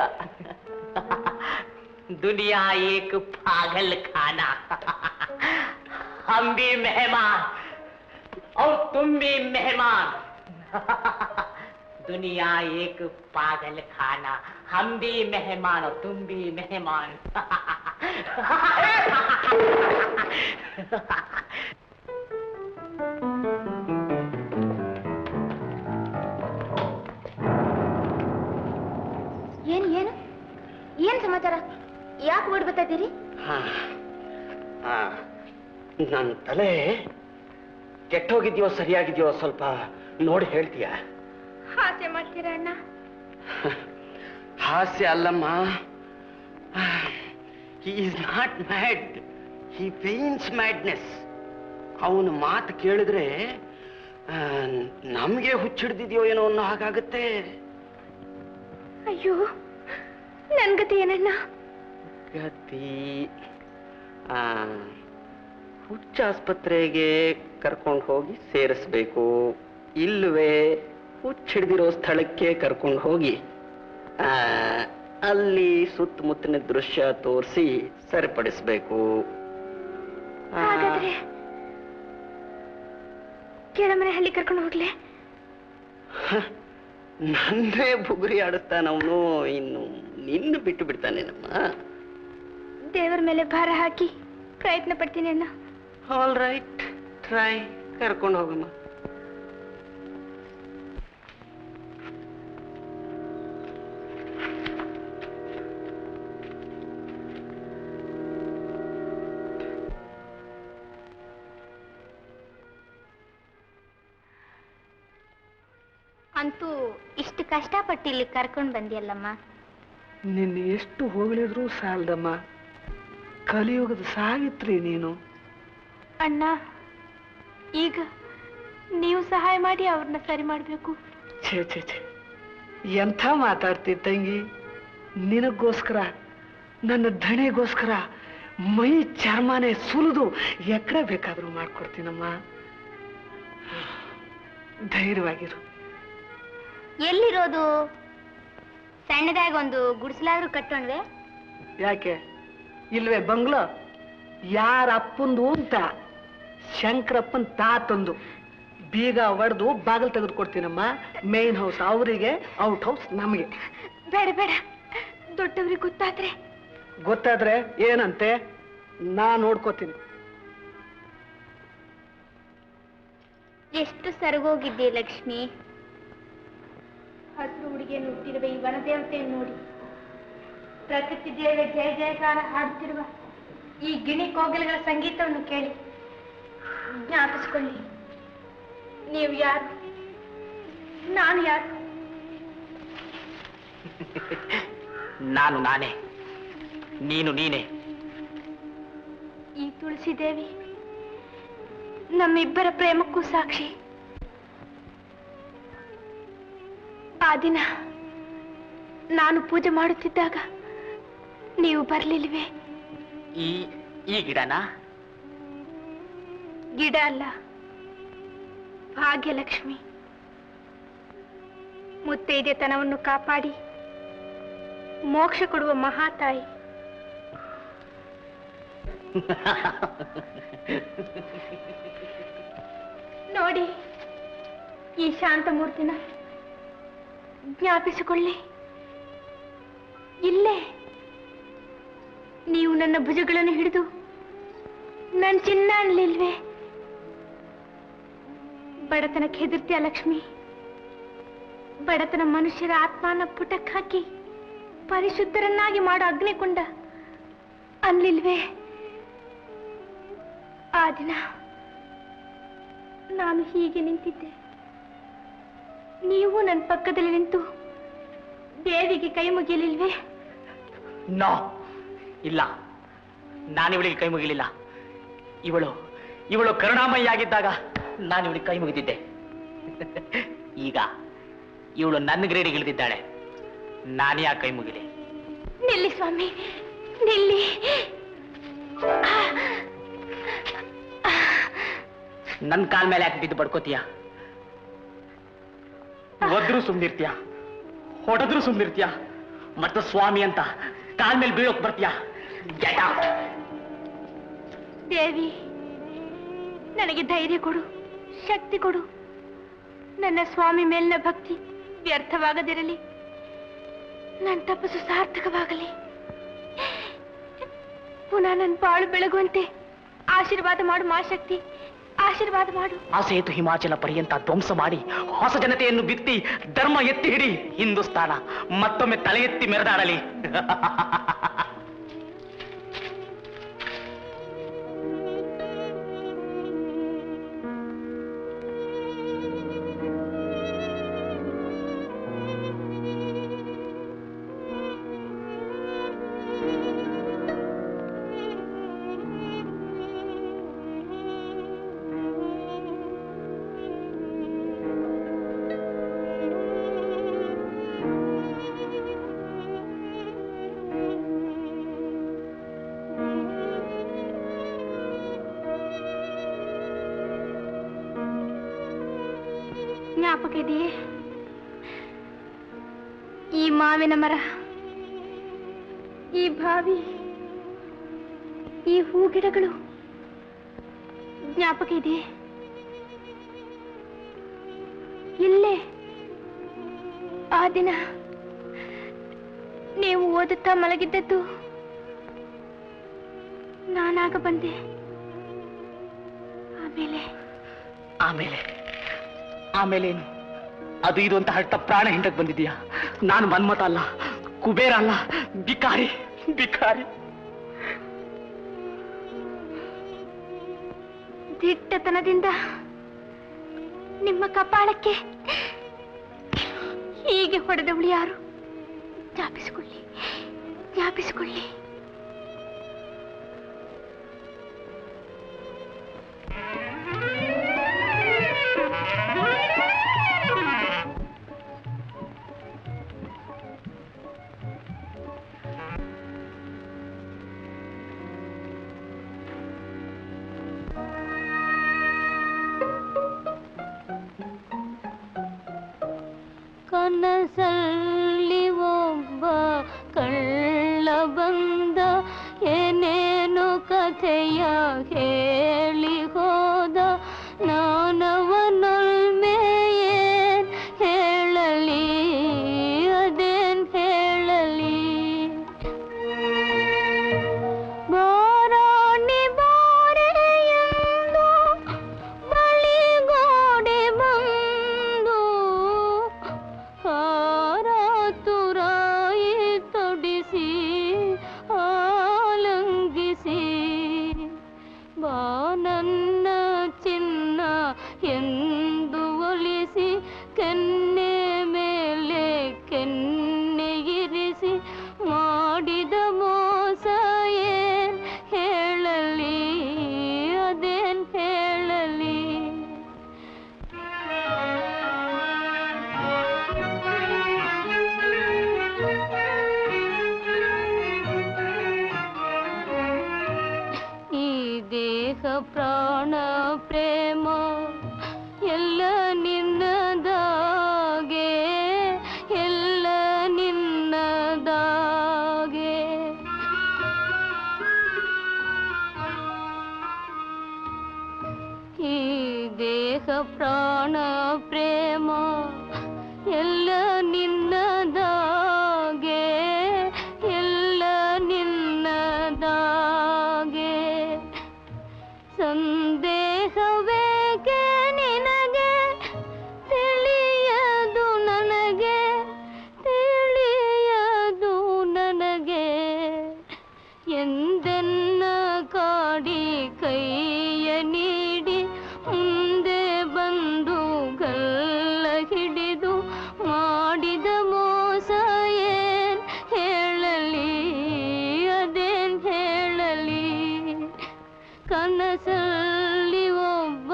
दुनिया एक पागल खाना, हम भी मेहमान और तुम भी मेहमान. दुनिया एक पागल खाना, हम भी मेहमान और तुम भी मेहमान. ಏನ್ ಸಮಾಚಾರ? ಯಾಕೆ ಓಡ್ ಬರ್ತಾ ಇದ್ದೀರಿ? ನನ್ನ ತಲೆ ಕೆಟ್ಟೋಗಿದ್ಯೋ ಸರಿಯಾಗಿದ್ಯೋ ಸ್ವಲ್ಪ ನೋಡಿ ಹೇಳ್ತೀಯ? ಹಾಸ್ಯ ಮಾಡ್ತೀರಾ ಅಣ್ಣ? ಹಾಸ್ಯ ಅಲ್ಲಮ್ಮ. He is not mad, he feigns madness. ಅವನ ಮಾತು ಕೇಳಿದ್ರೆ ನಮ್ಗೆ ಹುಚ್ಚಿಡ್ದಿದ್ಯೋ ಏನೋ ಅನ್ನೋ ಹಾಗಾಗುತ್ತೆ. ಅಯ್ಯೋ, ನನ್ ಗತಿ ಏನಣ್ಣ? ಗತಿ ಹುಚ್ಚಾಸ್ಪತ್ರೆಗೆ ಕರ್ಕೊಂಡು ಹೋಗಿ ಸೇರಿಸ್ಬೇಕು, ಇಲ್ಲವೇ ಹುಚ್ಚಿಡ್ದಿರೋ ಸ್ಥಳಕ್ಕೆ ಕರ್ಕೊಂಡು ಹೋಗಿ ಅಲ್ಲಿ ಸುತ್ತಮುತ್ತಲಿನ ದೃಶ್ಯ ತೋರಿಸಿ ಸರಿಪಡಿಸ್ಬೇಕು. ಕೇಳಮ್ಮನೆ ಹಳ್ಳಿ ಕರ್ಕೊಂಡು ಹೋಗ್ಲೆ? ನನ್ನೇ ಬುಗುರಿ ಆಡುತ್ತಾನವನು, ಇನ್ನು ನಿನ್ನ ಬಿಟ್ಟು ಬಿಡ್ತಾನೇನಮ್ಮ? ದೇವರ ಮೇಲೆ ಭಾರ ಹಾಕಿ ಪ್ರಯತ್ನ ಪಡ್ತೀನಿ ಅಣ್ಣ. ಆಲ್ ರೈಟ್, ಟ್ರೈ, ಕರ್ಕೊಂಡು ಹೋಗಮ್ಮ. ಅಂತೂ ಇಷ್ಟು ಕಷ್ಟಪಟ್ಟು ಇಲ್ಲಿ ಕರ್ಕೊಂಡು ಬಂದಿಯಲ್ಲಮ್ಮ. ನಿನ್ನ ಎಷ್ಟು ಹೊಗಳಿದ್ರೂ ಸಾಲದಮ್ಮ. ಕಲಿಯುಗದ ಸಾವಿತ್ರಿ ನೀನು. ಅಣ್ಣ, ಈಗ ನೀವು ಸಹಾಯ ಮಾಡಿ ಅವ್ರನ್ನ ಸರಿ ಮಾಡಬೇಕು. ಛೇ ಛೇ ಛೇ, ಎಂಥ ಮಾತಾಡ್ತಿ ತಂಗಿ. ನಿನಗೋಸ್ಕರ, ನನ್ನ ಧಣೆಗೋಸ್ಕರ ಮೈ ಚರ್ಮನೆ ಸುಲಿದು ಎಕಡೆ ಬೇಕಾದ್ರೂ ಮಾಡ್ಕೊಡ್ತೀನಮ್ಮ. ಧೈರ್ಯವಾಗಿರು. ಎಲ್ಲಿರೋದು? ಸಣ್ಣದಾಗಿ ಒಂದು ಗುಡಿಸಲಾದ್ರೂ ಕಟ್ಟೋಣ್ವೆ? ಯಾಕೆ ಇಲ್ವೇ ಬಂಗ್ಲೋ? ಯಾರ ಅಪ್ಪಂದು ಅಂತ ಶಂಕರಪ್ಪನ್ ತಾತಂದು. ಬೀಗ ಒಡೆದು ಬಾಗಿಲು ತೆಗೆದು ಕೊಡ್ತೀನಮ್ಮ. ಮೇನ್ ಹೌಸ್ ಅವರಿಗೆ, ಔಟ್ ಹೌಸ್ ನಮಗೆ. ಬೇಡ ಬೇಡ, ದೊಡ್ಡವ್ರಿಗೆ ಗೊತ್ತಾದ್ರೆ? ಗೊತ್ತಾದ್ರೆ ಏನಂತೆ? ನಾ ನೋಡ್ಕೋತೀನಿ. ಎಷ್ಟು ಸರಗೋಗಿದ್ದೆ ಲಕ್ಷ್ಮಿ. ಹಸಿರು ಹುಡುಗಿಯನ್ನು ಹುಟ್ಟಿರುವ ಈ ವನದೇವತೆಯನ್ನು ನೋಡಿ, ಪ್ರಕೃತಿ ದೇವಿ ಜಯ ಜಯಕಾರ ಹಾಡುತ್ತಿರುವ ಈ ಗಿಣಿ ಕೋಗಿಲೆಗಳ ಸಂಗೀತವನ್ನು ಕೇಳಿ ಜ್ಞಾಪಿಸಿಕೊಳ್ಳಿ, ನೀವು ಯಾರು, ನಾನು ಯಾರು. ನಾನು ನಾನೇ, ನೀನು ನೀನೇ. ಈ ತುಳಸಿ ದೇವಿ ನಮ್ಮಿಬ್ಬರ ಪ್ರೇಮಕ್ಕೂ ಸಾಕ್ಷಿ. ಆ ದಿನ ನಾನು ಪೂಜೆ ಮಾಡುತ್ತಿದ್ದಾಗ ನೀವು ಬರಲಿಲ್ವೇ? ಈ ಗಿಡನಾ? ಗಿಡ ಅಲ್ಲ, ಭಾಗ್ಯಲಕ್ಷ್ಮಿ. ಮುತ್ತೈದೆತನವನ್ನು ಕಾಪಾಡಿ ಮೋಕ್ಷ ಕೊಡುವ ಮಹಾತಾಯಿ. ನೋಡಿ, ಈ ಶಾಂತಮೂರ್ತಿನ ಜ್ಞಾಪಿಸಿಕೊಳ್ಳಿ. ಇಲ್ಲೇ ನೀವು ನನ್ನ ಭುಜಗಳನ್ನು ಹಿಡಿದು ನನ್ನ ಚಿನ್ನ ಅನ್ಲಿಲ್ವೇ? ಬಡತನಕ್ಕೆ ಹೆದರ್ತೀಯ ಲಕ್ಷ್ಮಿ? ಬಡತನ ಮನುಷ್ಯರ ಆತ್ಮನ ಪುಟಕ್ಕೆ ಹಾಕಿ ಪರಿಶುದ್ಧರನ್ನಾಗಿ ಮಾಡೋ ಅಗ್ನಿಕುಂಡ ಅನ್ಲಿಲ್ವೇ? ಆ ದಿನ ನಾನು ಹೀಗೆ ನಿಂತಿದ್ದೆ, ನೀವು ನನ್ನ ಪಕ್ಕದಲ್ಲಿ ನಿಂತು ದೇವಿಗೆ ಕೈ ಮುಗಿಯಲಿಲ್ವೇ? ನೋ, ಇಲ್ಲ, ನಾನಿವಳಿಗೆ ಕೈ ಮುಗಿಲಿಲ್ಲ. ಇವಳು ಕರುಣಾಮಯಿಯಾಗಿದ್ದಾಗ ನಾನು ಇವಳಿಗೆ ಕೈ ಮುಗಿದಿದ್ದೆ. ಈಗ ಇವಳು ನನ್ನ ಗ್ರೇಡಿಗೆ ಇಳಿದಿದ್ದಾಳೆ, ನಾನೇ ಆ ಕೈ ಮುಗಿಲಿ? ನಿಲ್ಲಿ ಸ್ವಾಮಿ, ನಿಲ್ಲಿ. ನನ್ನ ಕಾಲ್ ಮೇಲೆ ಯಾಕೆ ಬಿದ್ದು ಬಡ್ಕೋತೀಯ? ಒದ್ರು ಸುಮ್ನಿರ್ತೀಯ, ಹೊಡೆದ್ರು ಸುಮ್ನಿರ್ತೀಯ, ಮತ್ತು ಸ್ವಾಮಿ ಅಂತ ಕಾಲ್ ಮೇಲೆ ಬೀಳೋಕ್ ಬರ್ತೀಯ? Get out. ದೇವಿ, ನನಗೆ ಧೈರ್ಯ ಕೊಡು, ಶಕ್ತಿ ಕೊಡು. ನನ್ನ ಸ್ವಾಮಿ ಮೇಲಿನ ಭಕ್ತಿ ವ್ಯರ್ಥವಾಗದಿರಲಿ, ನನ್ನ ತಪಸ್ಸು ಸಾರ್ಥಕವಾಗಲಿ. ಪುನಃ ನನ್ನ ಬಾಳು ಬೆಳಗುವಂತೆ ಆಶೀರ್ವಾದ ಮಾಡು ಮಾಶಕ್ತಿ, ಆಶೀರ್ವಾದ ಮಾಡು. ಆ ಸೇತು ಹಿಮಾಚಲ ಪರ್ಯಂತ ಧ್ವಂಸ ಮಾಡಿ ಹೊಸ ಜನತೆಯನ್ನು ಬಿತ್ತಿ ಧರ್ಮ ಎತ್ತಿ ಹಿಡಿ. ಹಿಂದೂಸ್ತಾನ ಮತ್ತೊಮ್ಮೆ ತಲೆ ಎತ್ತಿ ಮೆರೆದಾಡಲಿ. ಜ್ಞಾಪಕ ಇದೆಯೇ? ಈ ಮಾವಿನ ಮರ, ಈ ಬಾವಿ, ಈ ಹೂಗಿಡಗಳು ಜ್ಞಾಪಕ ಇದೆಯೇ? ಇಲ್ಲೇ ಆ ದಿನ ನೀವು ಓದುತ್ತಾ ಮಲಗಿದ್ದದ್ದು ನಾನಾಗ ಬಂದೆ. ಆಮೇಲೇನು? ಅದು ಇದು ಅಂತ ಹಟ್ಟ ಪ್ರಾಣ ಹಿಂಡಕ್ ಬಂದಿದೀಯಾ? ನಾನು ಮನ್ಮತ ಅಲ್ಲ, ಕುಬೇರ ಅಲ್ಲ, ಬಿಕಾರಿ. ದಿಟ್ಟತನದಿಂದ ನಿಮ್ಮ ಕಪಾಳಕ್ಕೆ ಹೀಗೆ ಹೊಡೆದವಳು ಯಾರು? ಜ್ಞಾಪಿಸಿಕೊಳ್ಳಿ. ಕನಸಲ್ಲಿ ಒಬ್ಬ ಕಳ್ಳ ಬಂದ, ಏನೇನು ಕಥೆಯ ಹೇಳಿ ಹೋದ. ನಾನವನೊಲ್ಮೆ ಏನ್ ಹೇಳಲಿ, ಅದೇನ್ ಹೇಳಲಿ. ಬಾರಾಣಿ ಬಾರೆ ಎಂದು ಬಳಿಗೋಡೆ ಬಂದು ಹಾರಾತುರಾಯಿ ತೊಡಿಸಿ ಆಲಂಗಿಸಿ. ಬಾ ನನ್ನ ಚಿನ್ನ ಎಂದು ಒಲಿಸಿ, ಕೆನ್ನೆ ಮೇಲೆ ಕೆನ್ನೆ ಇರಿಸಿ. ಮಾಡಿದ ಮೋಸ ಏನ್ ಹೇಳಲಿ, ಅದೇನ್ ಹೇಳಲಿ. ಈ ದೇಹ ಪ್ರಾಣ ಪ್ರೇಮ ಎಲ್ಲ ನಿನ್ನದಾಗೆ, ಎಲ್ಲ ನಿನ್ನದಾಗೆ. ಈ ದೇಹ ಪ್ರಾಣ ಪ್ರೇಮ ಎಲ್ಲ ನಿನ್ನದಾಗೆ, ಎಲ್ಲ ನಿನ್ನದಾಗೆ. ಸಂದೇಹವೇಕೆ ನಿನಗೆ ತಿಳಿಯದು ನನಗೆ, ತಿಳಿಯದು ನನಗೆ. ಎಂದೆನ್ನ ಕಾಡಿ ಕೈಯ ನೀಡಿ, ಮುಂದೆ ಬಂದು ಗಲ್ಲ ಹಿಡಿದು. ಮಾಡಿದ ಮೋಸ ಏನ್ ಹೇಳಲಿ, ಅದೇನ್ ಹೇಳಲಿ. ಕನಸಲ್ಲಿ ಒಬ್ಬ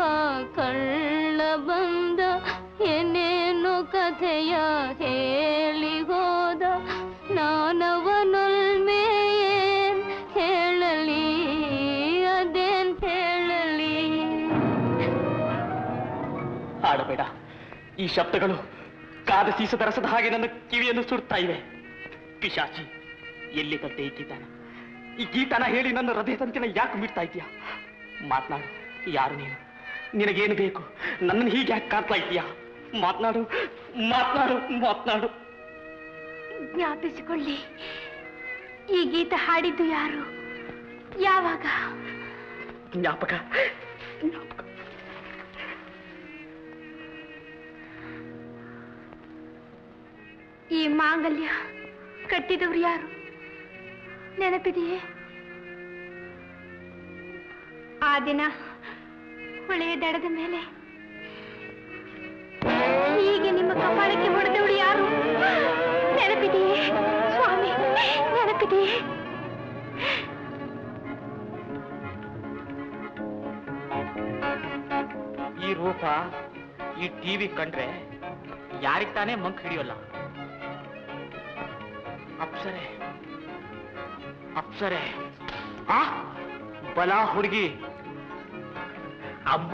ಕಳ್ಳ ಬಂದ, ಏನೇನು ಕಥೆಯ ಹೇಳಿ ಹೋದ. ನಾನವನೊಲ್ಮೆ ಏನ್ ಹೇಳಲಿ, ಅದೇನ್ ಹೇಳಲಿ. ಆಡಬೇಡ. ಈ ಶಬ್ದಗಳು ಕಾದ ಸೀಸದ ರಸದ ಹಾಗೆ ನನ್ನ ಕಿವಿಯನ್ನು ಸುಡ್ತಾ ಇವೆ. ಪಿಶಾಚಿ, ಎಲ್ಲಿ ಕದ್ದೆ ಈ ಗೀತಾನ? ಈ ಗೀತಾನ ಹೇಳಿ ನನ್ನ ಹೃದಯ ತಂತಿನ ಯಾಕೆ ಮಿಡ್ತಾ ಇದೀಯಾ? ಮಾತನಾಡು. ಯಾರು ನೀನು? ನಿನಗೇನು ಬೇಕು? ನನ್ನನ್ನು ಹೀಗೆ ಯಾಕೆ ಕಾಡ್ತಾ ಇದೀಯಾ? ಮಾತನಾಡು, ಮಾತನಾಡು, ಮಾತನಾಡು. ಜ್ಞಾಪಿಸಿಕೊಳ್ಳಿ, ಈ ಗೀತ ಹಾಡಿದ್ದು ಯಾರು, ಯಾವಾಗ? ಜ್ಞಾಪಕ. ಈ ಮಾಂಗಲ್ಯ ಕಟ್ಟಿದವರು ಯಾರು, ನೆನಪಿದೆಯೇ? ಆ ದಿನ ಹೊಳೆಯ ದಡದ ಮೇಲೆ ಹೀಗೆ ನಿಮ್ಮ ಕಪಾಳಕ್ಕೆ ಹೊಡೆದವಳು ಯಾರು, ನೆನಪಿದೆಯೇ ಸ್ವಾಮಿ? ನೆನಪಿದೆಯೇ? ಈ ರೂಪ, ಈ ಟಿವಿ ಕಂಡ್ರೆ ಯಾರಿಗೆ ತಾನೇ ಮಂಕ್ ಹಿಡಿಯೋಲ್ಲ. ಅಪ್ಸರೆ, ಅಪ್ಸರೆ, ಆ ಬಲ ಹುಡುಗಿ. ಅಮ್ಮ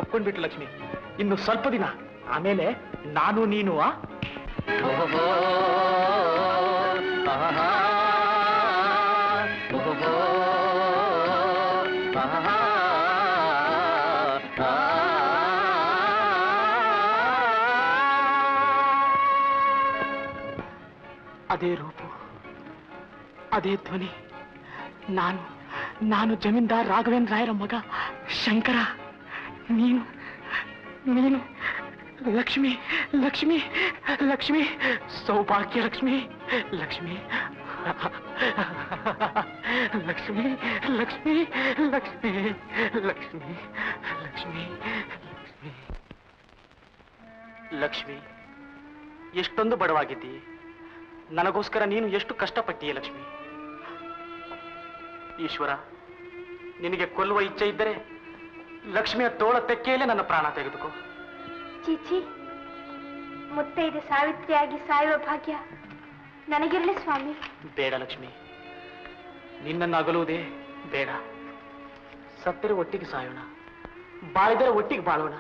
ಒಪ್ಕೊಂಡ್ಬಿಟ್ಟು ಲಕ್ಷ್ಮಿ. ಇನ್ನು ಸ್ವಲ್ಪ ದಿನ ಆಮೇಲೆ ನಾನು ನೀನು ಅದೇ ರೂಪು, ಅದೇ ಧ್ವನಿ. ನಾನು ಜಮೀನ್ದಾರ್ ರಾಘವೇಂದ್ರ ರಾಯರ ಮಗ ಶಂಕರ. ನೀನು ನೀನು ಲಕ್ಷ್ಮಿ, ಲಕ್ಷ್ಮಿ, ಲಕ್ಷ್ಮಿ, ಸೌಭಾಗ್ಯ ಲಕ್ಷ್ಮಿ, ಲಕ್ಷ್ಮಿ, ಲಕ್ಷ್ಮಿ, ಲಕ್ಷ್ಮಿ, ಲಕ್ಷ್ಮಿ, ಲಕ್ಷ್ಮಿ, ಲಕ್ಷ್ಮಿ, ಲಕ್ಷ್ಮಿ. ಎಷ್ಟೊಂದು ಬಡವಾಗಿದ್ದೀ, ನನಗೋಸ್ಕರ ನೀನು ಎಷ್ಟು ಕಷ್ಟಪಟ್ಟೀಯ ಲಕ್ಷ್ಮಿ. ಈಶ್ವರ, ನಿನಗೆ ಕೊಲ್ಲುವ ಇಚ್ಛೆ ಇದ್ದರೆ ಲಕ್ಷ್ಮಿಯ ತೋಳ ತೆಕ್ಕೆಯಲ್ಲೇ ನನ್ನ ಪ್ರಾಣ ತೆಗೆದುಕೋ. ಚೀಚಿ, ಮುತ್ತೈದೆ ಸಾವಿತ್ರಿಯಾಗಿ ಸಾಯುವ ಭಾಗ್ಯ ನನಗಿರಲಿ ಸ್ವಾಮಿ. ಬೇಡ ಲಕ್ಷ್ಮಿ, ನಿನ್ನನ್ನು ಅಗಲುವುದೇ ಬೇಡ. ಸತ್ತರೆ ಒಟ್ಟಿಗೆ ಸಾಯೋಣ, ಬಾಳಿದರೆ ಒಟ್ಟಿಗೆ ಬಾಳೋಣ.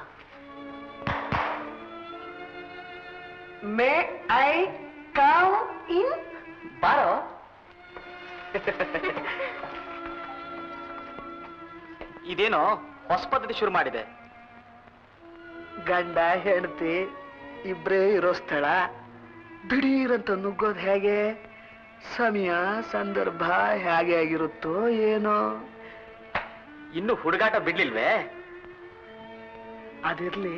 May I come in? ಬಾರೋ. ಇದೇನೋ ಹೊಸ ಪದ್ಧತಿ ಶುರು ಮಾಡಿದೆ. ಗಂಡ ಹೆಂಡತಿ ಇಬ್ರೇ ಇರೋ ಸ್ಥಳ ದಿಢೀರಂತ ನುಗ್ಗೋದು ಹೇಗೆ? ಸಮಯ ಸಂದರ್ಭ ಹೇಗೆ ಆಗಿರುತ್ತೋ ಏನೋ. ಇನ್ನು ಹುಡುಗಾಟ ಬಿಡ್ಲಿಲ್ವೇ? ಅದಿರ್ಲಿ,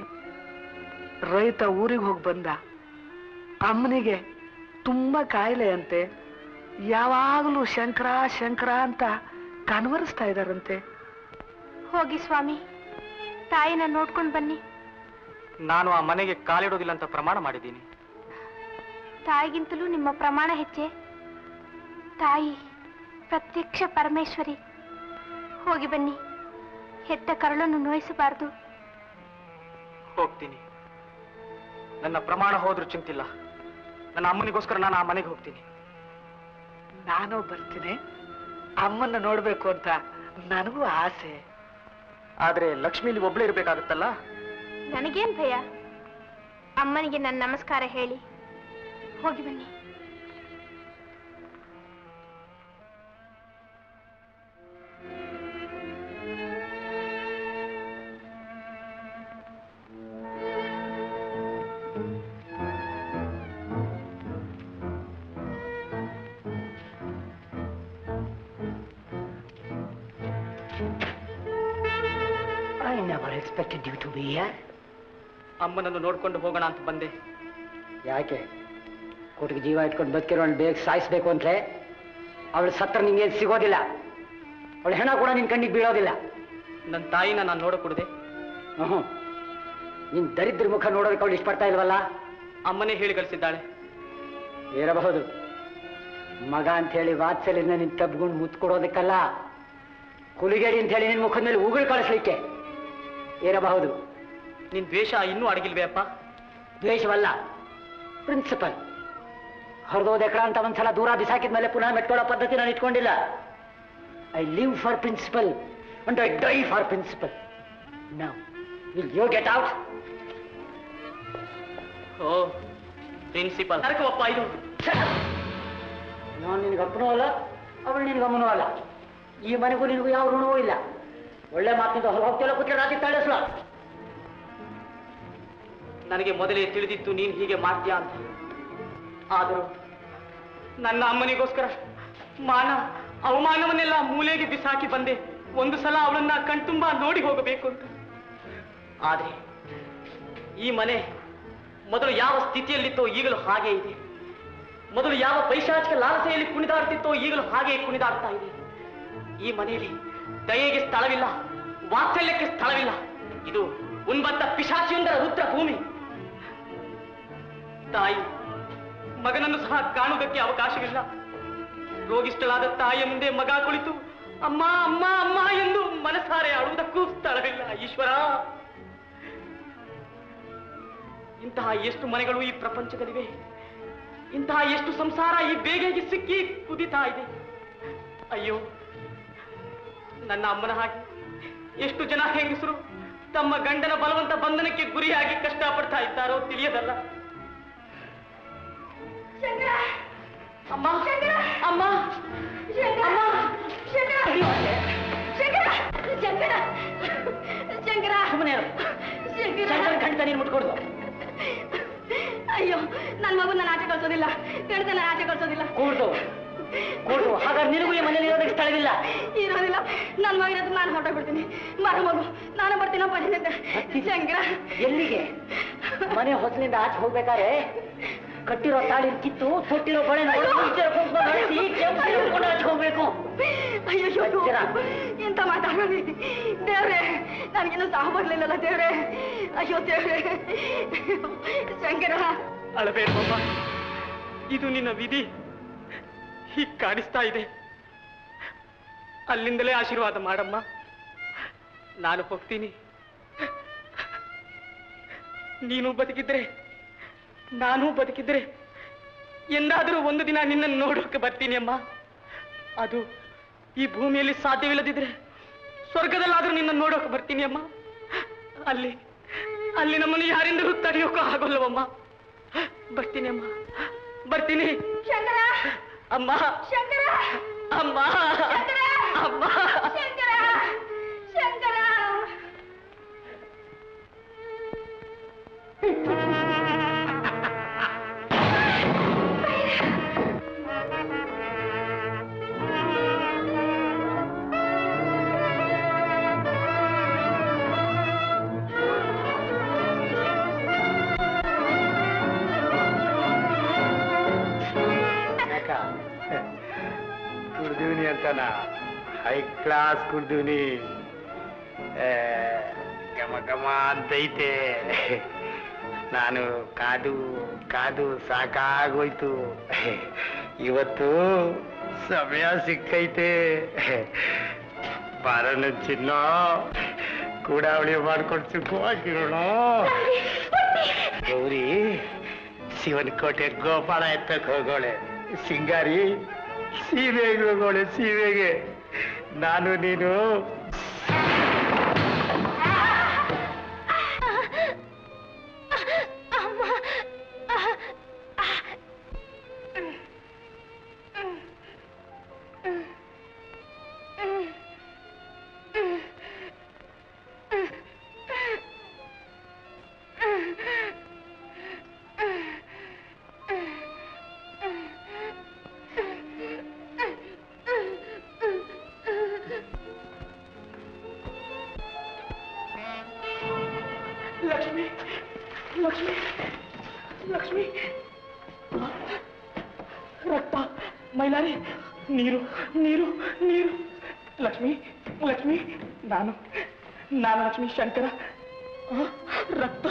ರೈತ ಊರಿಗೆ ಹೋಗಿ ಬಂದ. ಅಮ್ಮನಿಗೆ ತುಂಬಾ ಕಾಯಿಲೆ ಅಂತೆ. ಯಾವಾಗಲೂ ಶಂಕರ ಶಂಕರ ಅಂತ ಕನ್ವರಿಸ್ತಾ ಇದಾರಂತೆ. ಹೋಗಿ ಸ್ವಾಮಿ, ತಾಯಿನ ನೋಡ್ಕೊಂಡು ಬನ್ನಿ. ನಾನು ಆ ಮನೆಗೆ ಕಾಲಿಡೋದಿಲ್ಲ ಅಂತ ಪ್ರಮಾಣ ಮಾಡಿದ್ದೀನಿ. ತಾಯಿಗಿಂತಲೂ ನಿಮ್ಮ ಪ್ರಮಾಣ ಹೆಚ್ಚೆ. ತಾಯಿ ಪ್ರತ್ಯಕ್ಷ ಪರಮೇಶ್ವರಿ. ಹೋಗಿ ಬನ್ನಿ, ಹೆತ್ತ ಕರಳನ್ನು ನೋಯಿಸಬಾರದು. ಹೋಗ್ತೀನಿ. ನನ್ನ ಪ್ರಮಾಣ ಹೋದ್ರೂ ಚಿಂತಿಲ್ಲ. ನನ್ನ ಅಮ್ಮನಿಗೋಸ್ಕರ ನಾನು ಆ ಮನೆಗೆ ಹೋಗ್ತೀನಿ. ನಾನು ಬರ್ತೀನಿ. ಅಮ್ಮನ್ನ ನೋಡ್ಬೇಕು ಅಂತ ನನಗೂ ಆಸೆ. ಆದ್ರೆ ಲಕ್ಷ್ಮೀಲಿ ಒಬ್ಳೇ ಇರ್ಬೇಕಾಗುತ್ತಲ್ಲ. ನನಗೇನ್ ಭಯ? ಅಮ್ಮನಿಗೆ ನನ್ನ ನಮಸ್ಕಾರ ಹೇಳಿ ಹೋಗಿ ಬನ್ನಿ. I never expected you to be here. ಅಮ್ಮನನ್ನು ನೋಡ್ಕೊಂಡು ಹೋಗೋಣ ಅಂತ ಬಂದೆ. ಯಾಕೆ? ಕೊಟ್ಟಿಗೆ ಜೀವ ಇಟ್ಕೊಂಡು ಬದುಕಿರೋಣ ಬೇಗ ಸಾಯಿಸ್ಬೇಕು ಅಂದ್ರೆ ಅವಳು ಸತ್ರ ನಿಂಗೆ ಸಿಗೋದಿಲ್ಲ. ಅವಳ ಹೆಣ ಕೂಡ ನಿನ್ ಕಣ್ಣಿಗೆ ಬೀಳೋದಿಲ್ಲ. ನನ್ನ ತಾಯಿನ ನಾನು ನೋಡಕೂಡದೆ? ನಿನ್ ದರಿದ್ರ ಮುಖ ನೋಡೋದಕ್ಕೆ ಅವಳು ಇಷ್ಟಪಡ್ತಾ ಇಲ್ವಲ್ಲ? ಅಮ್ಮನೇ ಹೇಳಿ ಕಳಿಸಿದ್ದಾಳೆ. ಇರಬಹುದು. ಮಗ ಅಂತ ಹೇಳಿ ವಾತ್ಸಲ್ಯದಿಂದ ನಿನ್ ತಬ್ಕೊಂಡು ಮುತ್ತು ಕೊಡೋದಕ್ಕಲ್ಲ, ಹುಲಿಗೇಡಿ ಅಂತ ಹೇಳಿ ನಿನ್ ಮುಖದ ಮೇಲೆ ಉಗುಳು ಕಳಿಸ್ಲಿಕ್ಕೆ ಇರಬಹುದು. ನಿನ್ ದ್ವೇಷ ಇನ್ನೂ ಅಡಗಿಲ್ವೇ ಅಪ್ಪ? ದ್ವೇಷವಲ್ಲ, ಪ್ರಿನ್ಸಿಪಲ್. ಹೊರದೋದೆಕ್ರ ಅಂತ ಒಂದ್ಸಲ ದೂರ ಬಿಸಾಕಿದ ಪುನಃ ಮೆಟ್ಕೊಳ್ಳೋ ಪದ್ಧತಿ ನಾನು ಇಟ್ಕೊಂಡಿಲ್ಲ. I live for principle and I die for principle. Now will you get out? ಓ ಪ್ರಿನ್ಸಿಪಲ್ ನರಕವಪ್ಪ ಇದು. ನಾನು ನಿನಗೆ ಅಪ್ಪನೂ ಅಲ್ಲ, ಅವಳು ನಿನಗೆ ಅಮ್ಮನೂ ಅಲ್ಲ. ಈ ಮನೆಗೂ ನಿನಗೂ ಯಾವ ಋಣವೂ ಇಲ್ಲ. ಒಳ್ಳೆ ಮಾತಿನಿಂದ ಹೊರ ಹೋಗ್ತಿಲ್ಲ, ಕೂತ್ಕೊಂಡು ರಾತ್ರಿ ತಳಿಸ್ಲ. ನನಗೆ ಮೊದಲೇ ತಿಳಿದಿತ್ತು ನೀನು ಹೀಗೆ ಮಾಡ್ತೀಯ ಅಂತ. ಆದರೂ ನನ್ನ ಅಮ್ಮನಿಗೋಸ್ಕರ ಮಾನ ಅವಮಾನವನ್ನೆಲ್ಲ ಮೂಲೆಗೆ ಬಿಸಾಕಿ ಬಂದೆ. ಒಂದು ಸಲ ಅವಳನ್ನ ಕಣ್ತುಂಬ ನೋಡಿ ಹೋಗಬೇಕು ಅಂತ. ಆದ್ರೆ ಈ ಮನೆ ಮೊದಲು ಯಾವ ಸ್ಥಿತಿಯಲ್ಲಿತ್ತೋ ಈಗಲೂ ಹಾಗೆ ಇದೆ. ಮೊದಲು ಯಾವ ಪೈಶಾಚಿಕ ಲಾಲಸೆಯಲ್ಲಿ ಕುಣಿದಾಡ್ತಿತ್ತೋ ಈಗಲೂ ಹಾಗೆ ಕುಣಿದಾಡ್ತಾ ಇದೆ. ಈ ಮನೆಯಲ್ಲಿ ದಯೆಗೆ ಸ್ಥಳವಿಲ್ಲ, ವಾತ್ಸಲ್ಯಕ್ಕೆ ಸ್ಥಳವಿಲ್ಲ. ಇದು ಉನ್ಬದ್ಧ ಪಿಶಾಚಿಯೊಂದರ ರುದ್ರ ಭೂಮಿ. ತಾಯಿ ಮಗನನ್ನು ಸಹ ಕಾಣುವುದಕ್ಕೆ ಅವಕಾಶವಿಲ್ಲ. ರೋಗಿಷ್ಠಳಾದ ತಾಯಿಯ ಮುಂದೆ ಮಗ ಕುಳಿತು ಅಮ್ಮ ಅಮ್ಮ ಅಮ್ಮ ಎಂದು ಮನಸಾರೆ ಆಡುವುದಕ್ಕೂ ಸ್ಥಳವಿಲ್ಲ. ಈಶ್ವರ, ಇಂತಹ ಎಷ್ಟು ಮನೆಗಳು ಈ ಪ್ರಪಂಚದಲ್ಲಿವೆ. ಇಂತಹ ಎಷ್ಟು ಸಂಸಾರ ಈ ಬೇಗೆಗೆ ಸಿಕ್ಕಿ ಕುದಿತಾ ಇದೆ. ಅಯ್ಯೋ, ನನ್ನ ಅಮ್ಮನ ಹಾಗೆ ಎಷ್ಟು ಜನ ಹೆಂಗಸರು ತಮ್ಮ ಗಂಡನ ಬಲವಂತ ಬಂಧನಕ್ಕೆ ಗುರಿಯಾಗಿ ಕಷ್ಟಪಡ್ತಾ ಇದ್ದಾರೋ ತಿಳಿಯದಲ್ಲ. ಅಮ್ಮ ಅಮ್ಮ ಸುಮ್ಮನೆ ಖಂಡಿತ ನೀನು ಮುಟ್ಕೊಡ್ದು. ಅಯ್ಯೋ ಅಯ್ಯೋ ನನ್ನ ಮಗು ನಾನು ಆಚೆ ಕಳ್ಸೋದಿಲ್ಲ ಹೇಳ್ದೆ, ನಾನು ಆಚೆ ಕಳ್ಸೋದಿಲ್ಲ. ಕೂಡ್ದು ಹಾಗಾದ್ರೆ ನಿನಗೂ ಈ ಮನೇಲಿ ಇರೋದಕ್ಕೆ ಸ್ಥಳವಿಲ್ಲ. ಇರೋದಿಲ್ಲ, ನನ್ನ ಮಗಿರೋದು ನಾನು ಹೊರಟೋಗ್ಬಿಡ್ತೀನಿ. ಬರ ಮಗು, ನಾನು ಬರ್ತೀನಪ್ಪ ಜೊತೆ. ಶಂಕರ ಎಲ್ಲಿಗೆ? ಮನೆ ಹೊಸಲಿಂದ ಆಚೆ ಹೋಗ್ಬೇಕಾದ್ರೆ ಕಟ್ಟಿರೋ ತಾಳಿ ಕಿತ್ತು ತೊಟ್ಟಿರೋ ಬಳೆ ಹೋಗ್ಬೇಕು. ಅಯ್ಯೋ ಎಂತ ಮಾತಾಡೋದಿ ದೇವ್ರೆ, ನನಗಿನ್ನೂ ಸಾವು ಬರ್ಲಿಲ್ಲಲ್ಲ ದೇವ್ರೆ. ಅಯ್ಯೋ ದೇವ್ರೆ. ಶಂಕರ ಅಳಬೇಡಮ್ಮ, ಇದು ನಿನ್ನ ವಿಧಿ ಹೀಗೆ ಕಾಣಿಸ್ತಾ ಇದೆ. ಅಲ್ಲಿಂದಲೇ ಆಶೀರ್ವಾದ ಮಾಡಮ್ಮ. ನಾನು ಹೋಗ್ತೀನಿ. ನೀನು ಬದುಕಿದ್ರೆ ನಾನು ಬದುಕಿದ್ರೆ ಎಂದಾದರೂ ಒಂದು ದಿನ ನಿನ್ನನ್ನು ನೋಡೋಕೆ ಬರ್ತೀನಿ ಅಮ್ಮ. ಅದು ಈ ಭೂಮಿಯಲ್ಲಿ ಸಾಧ್ಯವಿಲ್ಲದಿದ್ರೆ ಸ್ವರ್ಗದಲ್ಲಾದ್ರೂ ನಿನ್ನನ್ನು ನೋಡೋಕೆ ಬರ್ತೀನಿ ಅಮ್ಮ. ಅಲ್ಲಿ ಅಲ್ಲಿ ನಮ್ಮನ್ನು ಯಾರಿಂದಲೂ ತಡೆಯೋಕೆ ಆಗೋಲ್ಲವಮ್ಮ. ಬರ್ತೀನಿ ಅಮ್ಮ, ಬರ್ತೀನಿ. ಶಂಕರ ಅಮ್ಮ, ಶಂಕರ ಅಮ್ಮ, ಅಮ್ಮ. ಶಂಕರ ಶಂಕರ ಕುಡ್ದೀನಿ ಅಂತಾನ? ಹೈ ಕ್ಲಾಸ್ ಕುಡ್ದೀನಿ, ಘಮ ಘಮ ಅಂತೈತೆ. ನಾನು ಕಾದು ಕಾದು ಸಾಕಾಗೋಯ್ತು. ಇವತ್ತು ಸಮಯ ಸಿಕ್ಕೈತೆ. ಬಾರಣ ಚಿನ್ನ, ಕೂಡಾವಳಿ ಮಾಡ್ಕೊಂಡು ಸುಖವಾಗಿರೋಣ. ಗೌರಿ ಶಿವನ ಕೋಟೆ ಗೋಪಾಲ ಎತ್ತಕ್ಕೆ ಹೋಗೋಳೆ. ಸಿಂಗಾರಿ ಸೀಮೆಗೆ ಹೋಗೋಳೆ, ಸೀಮೆಗೆ. ನಾನು ನೀನು ಲಕ್ಷ್ಮಿ, ಲಕ್ಷ್ಮಿ, ಲಕ್ಷ್ಮಿ. ರಕ್ತ, ಮೈಲಾರಿ, ನೀರು, ನೀರು, ನೀರು. ಲಕ್ಷ್ಮಿ, ಲಕ್ಷ್ಮಿ, ನಾನು ಲಕ್ಷ್ಮಿ ಶಂಕರ. ರಕ್ತ.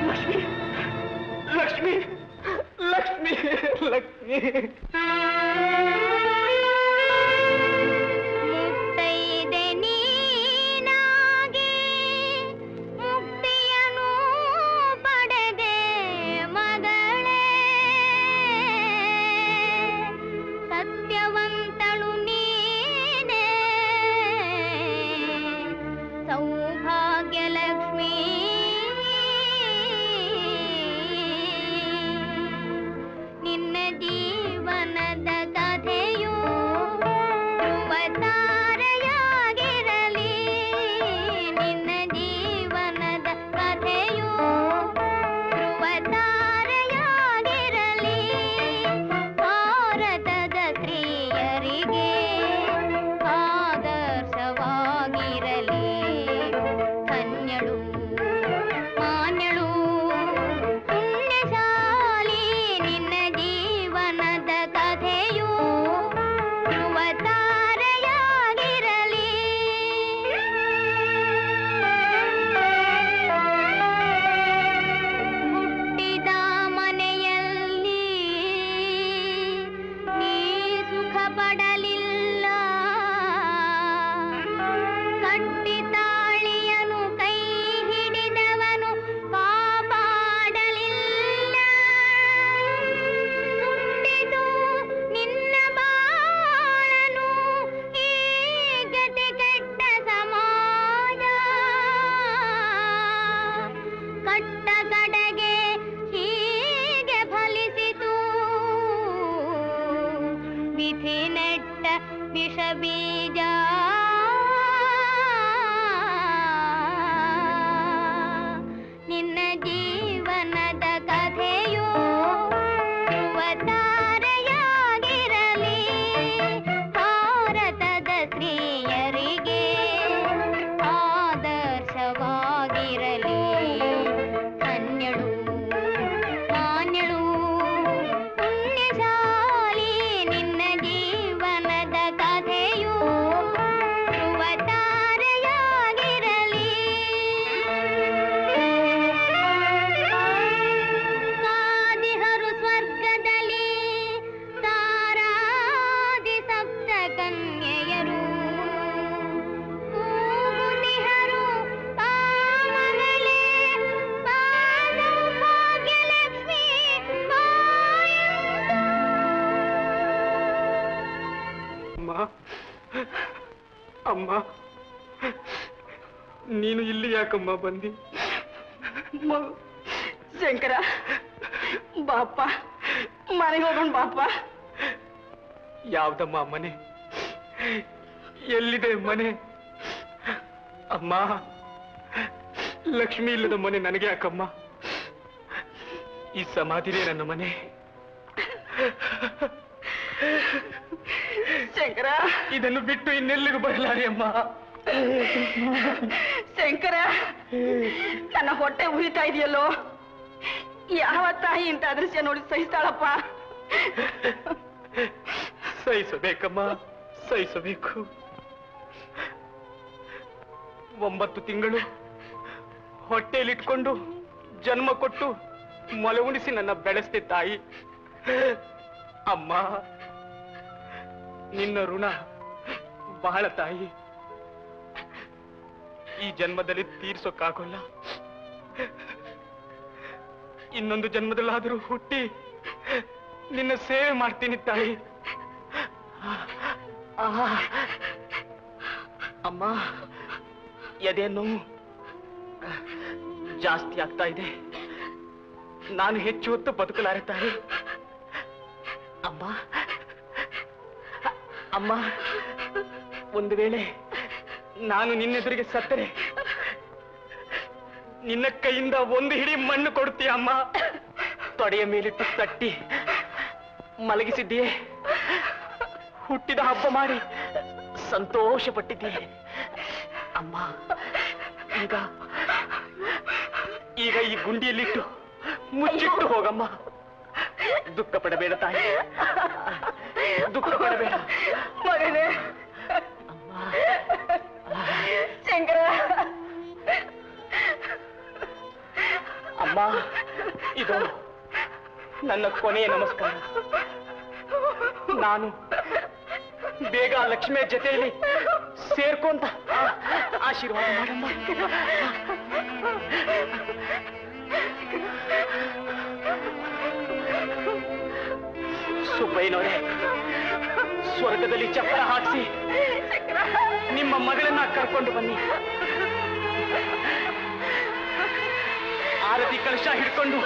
ಲಕ್ಷ್ಮಿ, ಲಕ್ಷ್ಮಿ, ಲಕ್ಷ್ಮಿ, ಲಕ್ಷ್ಮಿ. ಮುತ್ತೈದೆ ನೀನಾಗಿ ಮುಕ್ತಿಯನು ಪಡೆದೆ ಮಗಳೇ, ಸತ್ಯವಂತಳು ನೀನೇ ಸೌಭಾಗ್ಯ ಲಕ್ಷ್ಮೀ. ನಿನ್ನ ಜೀವನದ ಕಥೆಯು ಧ್ರುವತಾರೆಯಾಗಿರಲಿ, ನಿನ್ನ ಜೀವನದ ಕಥೆಯು ಧ್ರುವತಾರೆಯಾಗಿರಲಿ. ಭಾರತದ ಸ್ತ್ರೀಯರಿಗೆ ಆದರ್ಶವಾಗಿರಲಿ. ಧನ್ಯಳು ಮಾನ್ಯಳು ಪುಣ್ಯಶಾಲಿ, ನಿನ್ನ ಜೀವನದ ಕಥೆಯು ಧ್ರುವತಾರೆಯಾಗಿರಲಿ. ಹುಟ್ಟಿದ ಮನೆಯಲ್ಲಿ ನೀ ಸುಖ ಪಡಲಿಲ್ಲ, ಕಟ್ಟಿ ತಾಳಿಯನು ಕೈ ಹಿಡಿದವನು ಕಾಪಾಡಲಿಲ್ಲ. ಸುಟ್ಟಿತು ನಿನ್ನ ಬಾಳನು ಈ ಗತಿ ಕೆಟ್ಟ ಸಮಾಜ. ಕಟ್ಟ ಕಡೆಗೆ ಹೀಗೆ ಫಲಿಸಿತು ವಿಧಿ ನೆಟ್ಟ ವಿಷ ಬೀಜ. ಅಮ್ಮ, ನೀನು ಇಲ್ಲಿ ಯಾಕಮ್ಮ ಬಂದಿ? ಶಂಕರ, ಬಾಪ, ಮನೆಗೆ ಹೋಗೋಣ ಬಾಪ. ಯಾವ್ದಮ್ಮ ಮನೆ? ಎಲ್ಲಿದೆ ಮನೆ? ಅಮ್ಮ, ಲಕ್ಷ್ಮಿ ಇಲ್ಲದ ಮನೆ ನನಗೆ ಯಾಕಮ್ಮ? ಈ ಸಮಾಧಿನೇ ನನ್ನ ಮನೆ. ಶಂಕರ, ಇದನ್ನು ಬಿಟ್ಟು ಇನ್ನೆಲ್ಲಿಗೂ ಬರಲಾರೆ ಅಮ್ಮ. ಶಂಕರ, ನನ್ನ ಹೊಟ್ಟೆ ಉರಿತಾ ಇದೆಯಲ್ಲೋ. ಯಾವ ತಾಯಿ ಇಂಥ ದೃಶ್ಯ ನೋಡಿ ಸಹಿಸ್ತಾಳಪ್ಪ? ಸಹಿಸಬೇಕಮ್ಮ, ಸಹಿಸಬೇಕು. 9 ತಿಂಗಳು ಹೊಟ್ಟೆಯಲ್ಲಿಟ್ಕೊಂಡು ಜನ್ಮ ಕೊಟ್ಟು ಮೊಲೆ ಉಣಿಸಿ ನನ್ನ ಬೆಳೆಸ್ತೆ ತಾಯಿ. ಅಮ್ಮ, ನಿನ್ನ ಋಣ ಬಹಳ ತಾಯಿ. ಈ ಜನ್ಮದಲ್ಲಿ ತೀರ್ಸೋಕ್ಕಾಗೋಲ್ಲ. ಇನ್ನೊಂದು ಜನ್ಮದಲ್ಲಾದರೂ ಹುಟ್ಟಿ ನಿನ್ನ ಸೇವೆ ಮಾಡ್ತೀನಿ ತಾಯಿ. ಅಮ್ಮ, ಎದೆ ನೋವು ಜಾಸ್ತಿ ಆಗ್ತಾ ಇದೆ. ನಾನು ಹೆಚ್ಚು ಹೊತ್ತು ಬದುಕಲಾರೆ ತಾಯಿ. ಅಮ್ಮ, ಅಮ್ಮ, ಒಂದು ವೇಳೆ ನಾನು ನಿನ್ನೆದುರಿಗೆ ಸತ್ತರೆ ನಿನ್ನ ಕೈಯಿಂದ ಒಂದು ಹಿಡಿ ಮಣ್ಣು ಕೊಡ್ತೀಯ ಅಮ್ಮ. ತೊಡೆಯ ಮೇಲಿಟ್ಟು ತಟ್ಟಿ ಮಲಗಿಸಿದ್ದೀಯೆ. ಹುಟ್ಟಿದ ಹಬ್ಬ ಮಾಡಿ ಸಂತೋಷ ಪಟ್ಟಿದ್ದೀಯೆ ಅಮ್ಮ. ಈಗ ಈ ಗುಂಡಿಯಲ್ಲಿಟ್ಟು ಮುಚ್ಚಿಟ್ಟು ಹೋಗಮ್ಮ. ದುಃಖ ಪಡಬೇಡ ತಾಯಿ, ದುಃಖ ಪಡಬೇಡ ಮಗನೇ. ಶಂಕರ, ಅಮ್ಮ, ಇದು ನನ್ನ ಕೊನೆಯ ನಮಸ್ಕಾರ. ನಾನು ಬೇಗ ಲಕ್ಷ್ಮಿಯ ಜೊತೆಯಲ್ಲಿ ಸೇರ್ಕೊಂತ ಆಶೀರ್ವಾದ ಮಾಡಮ್ಮ. ಸುಬ್ಬಯ್ಯನವರೇ, ಸ್ವರ್ಗದಲ್ಲಿ ಚಪ್ಪರ ಹಾಕಿಸಿ ನಿಮ್ಮ ಮಗಳನ್ನ ಕರ್ಕೊಂಡು ಬನ್ನಿ. ಆರತಿ ಕಲಶ ಹಿಡ್ಕೊಂಡು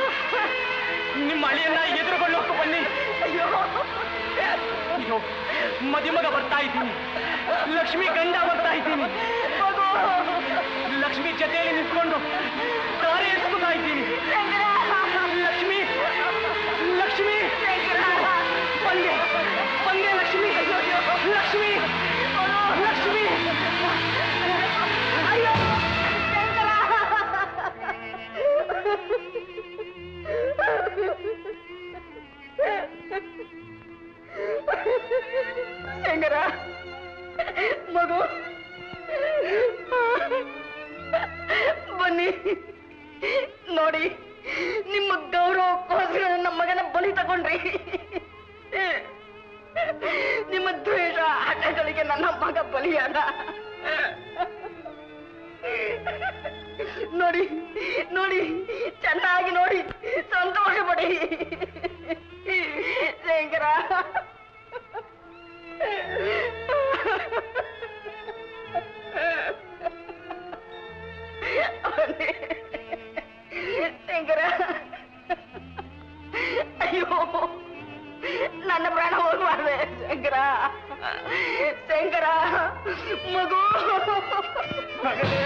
ನಿಮ್ಮ ಅಳಿಯನ್ನ ಎದುರುಗೊಳ್ಳೋಕೆ ಬನ್ನಿ. ಅಯ್ಯೋ, ಮದುಮಗ ಬರ್ತಾ ಇದ್ದೀನಿ, ಲಕ್ಷ್ಮಿ ಗಂಡ ಬರ್ತಾ ಇದ್ದೀನಿ. ಲಕ್ಷ್ಮಿ ಜೊತೆಯಲ್ಲಿ ನಿಂತ್ಕೊಂಡು ದಾರಿ ಎತ್ಕೊತಾ ಇದ್ದೀನಿ. ಲಕ್ಷ್ಮಿ, ಲಕ್ಷ್ಮಿ, ಬಂದೆ ಬಂದೆ ಲಕ್ಷ್ಮಿ, ಲಕ್ಷ್ಮಿ, ಲಕ್ಷ್ಮಿ. ಅಯ್ಯೋ ಶಂಕರ, ಮಗು ಬನ್ನಿ. ನೋಡಿ, ನಿಮ್ಮ ಗೌರವಕ್ಕೋಸ್ಕರ ನಮ್ಮ ಮಗನ ಬಲಿ ತಗೊಂಡ್ರಿ. ನಿಮ್ಮ ದ್ವೇಷ ಹಠಗಳಿಗೆ ನನ್ನ ಮಗ ಬಲಿಯಾದ. ನೋಡಿ ನೋಡಿ, ಚೆನ್ನಾಗಿ ನೋಡಿ, ಸಂತೋಷ ಪಡಿ ಶಂಕರ. ಶಂಕರ, ಅಯ್ಯೋ, ನನ್ನ ಪ್ರಾಣ ಹೋಗ್ಬಾರ್ದೆ ಶಂಕರ. ಶಂಕರ, ಮಗು. ಮಗನೇ,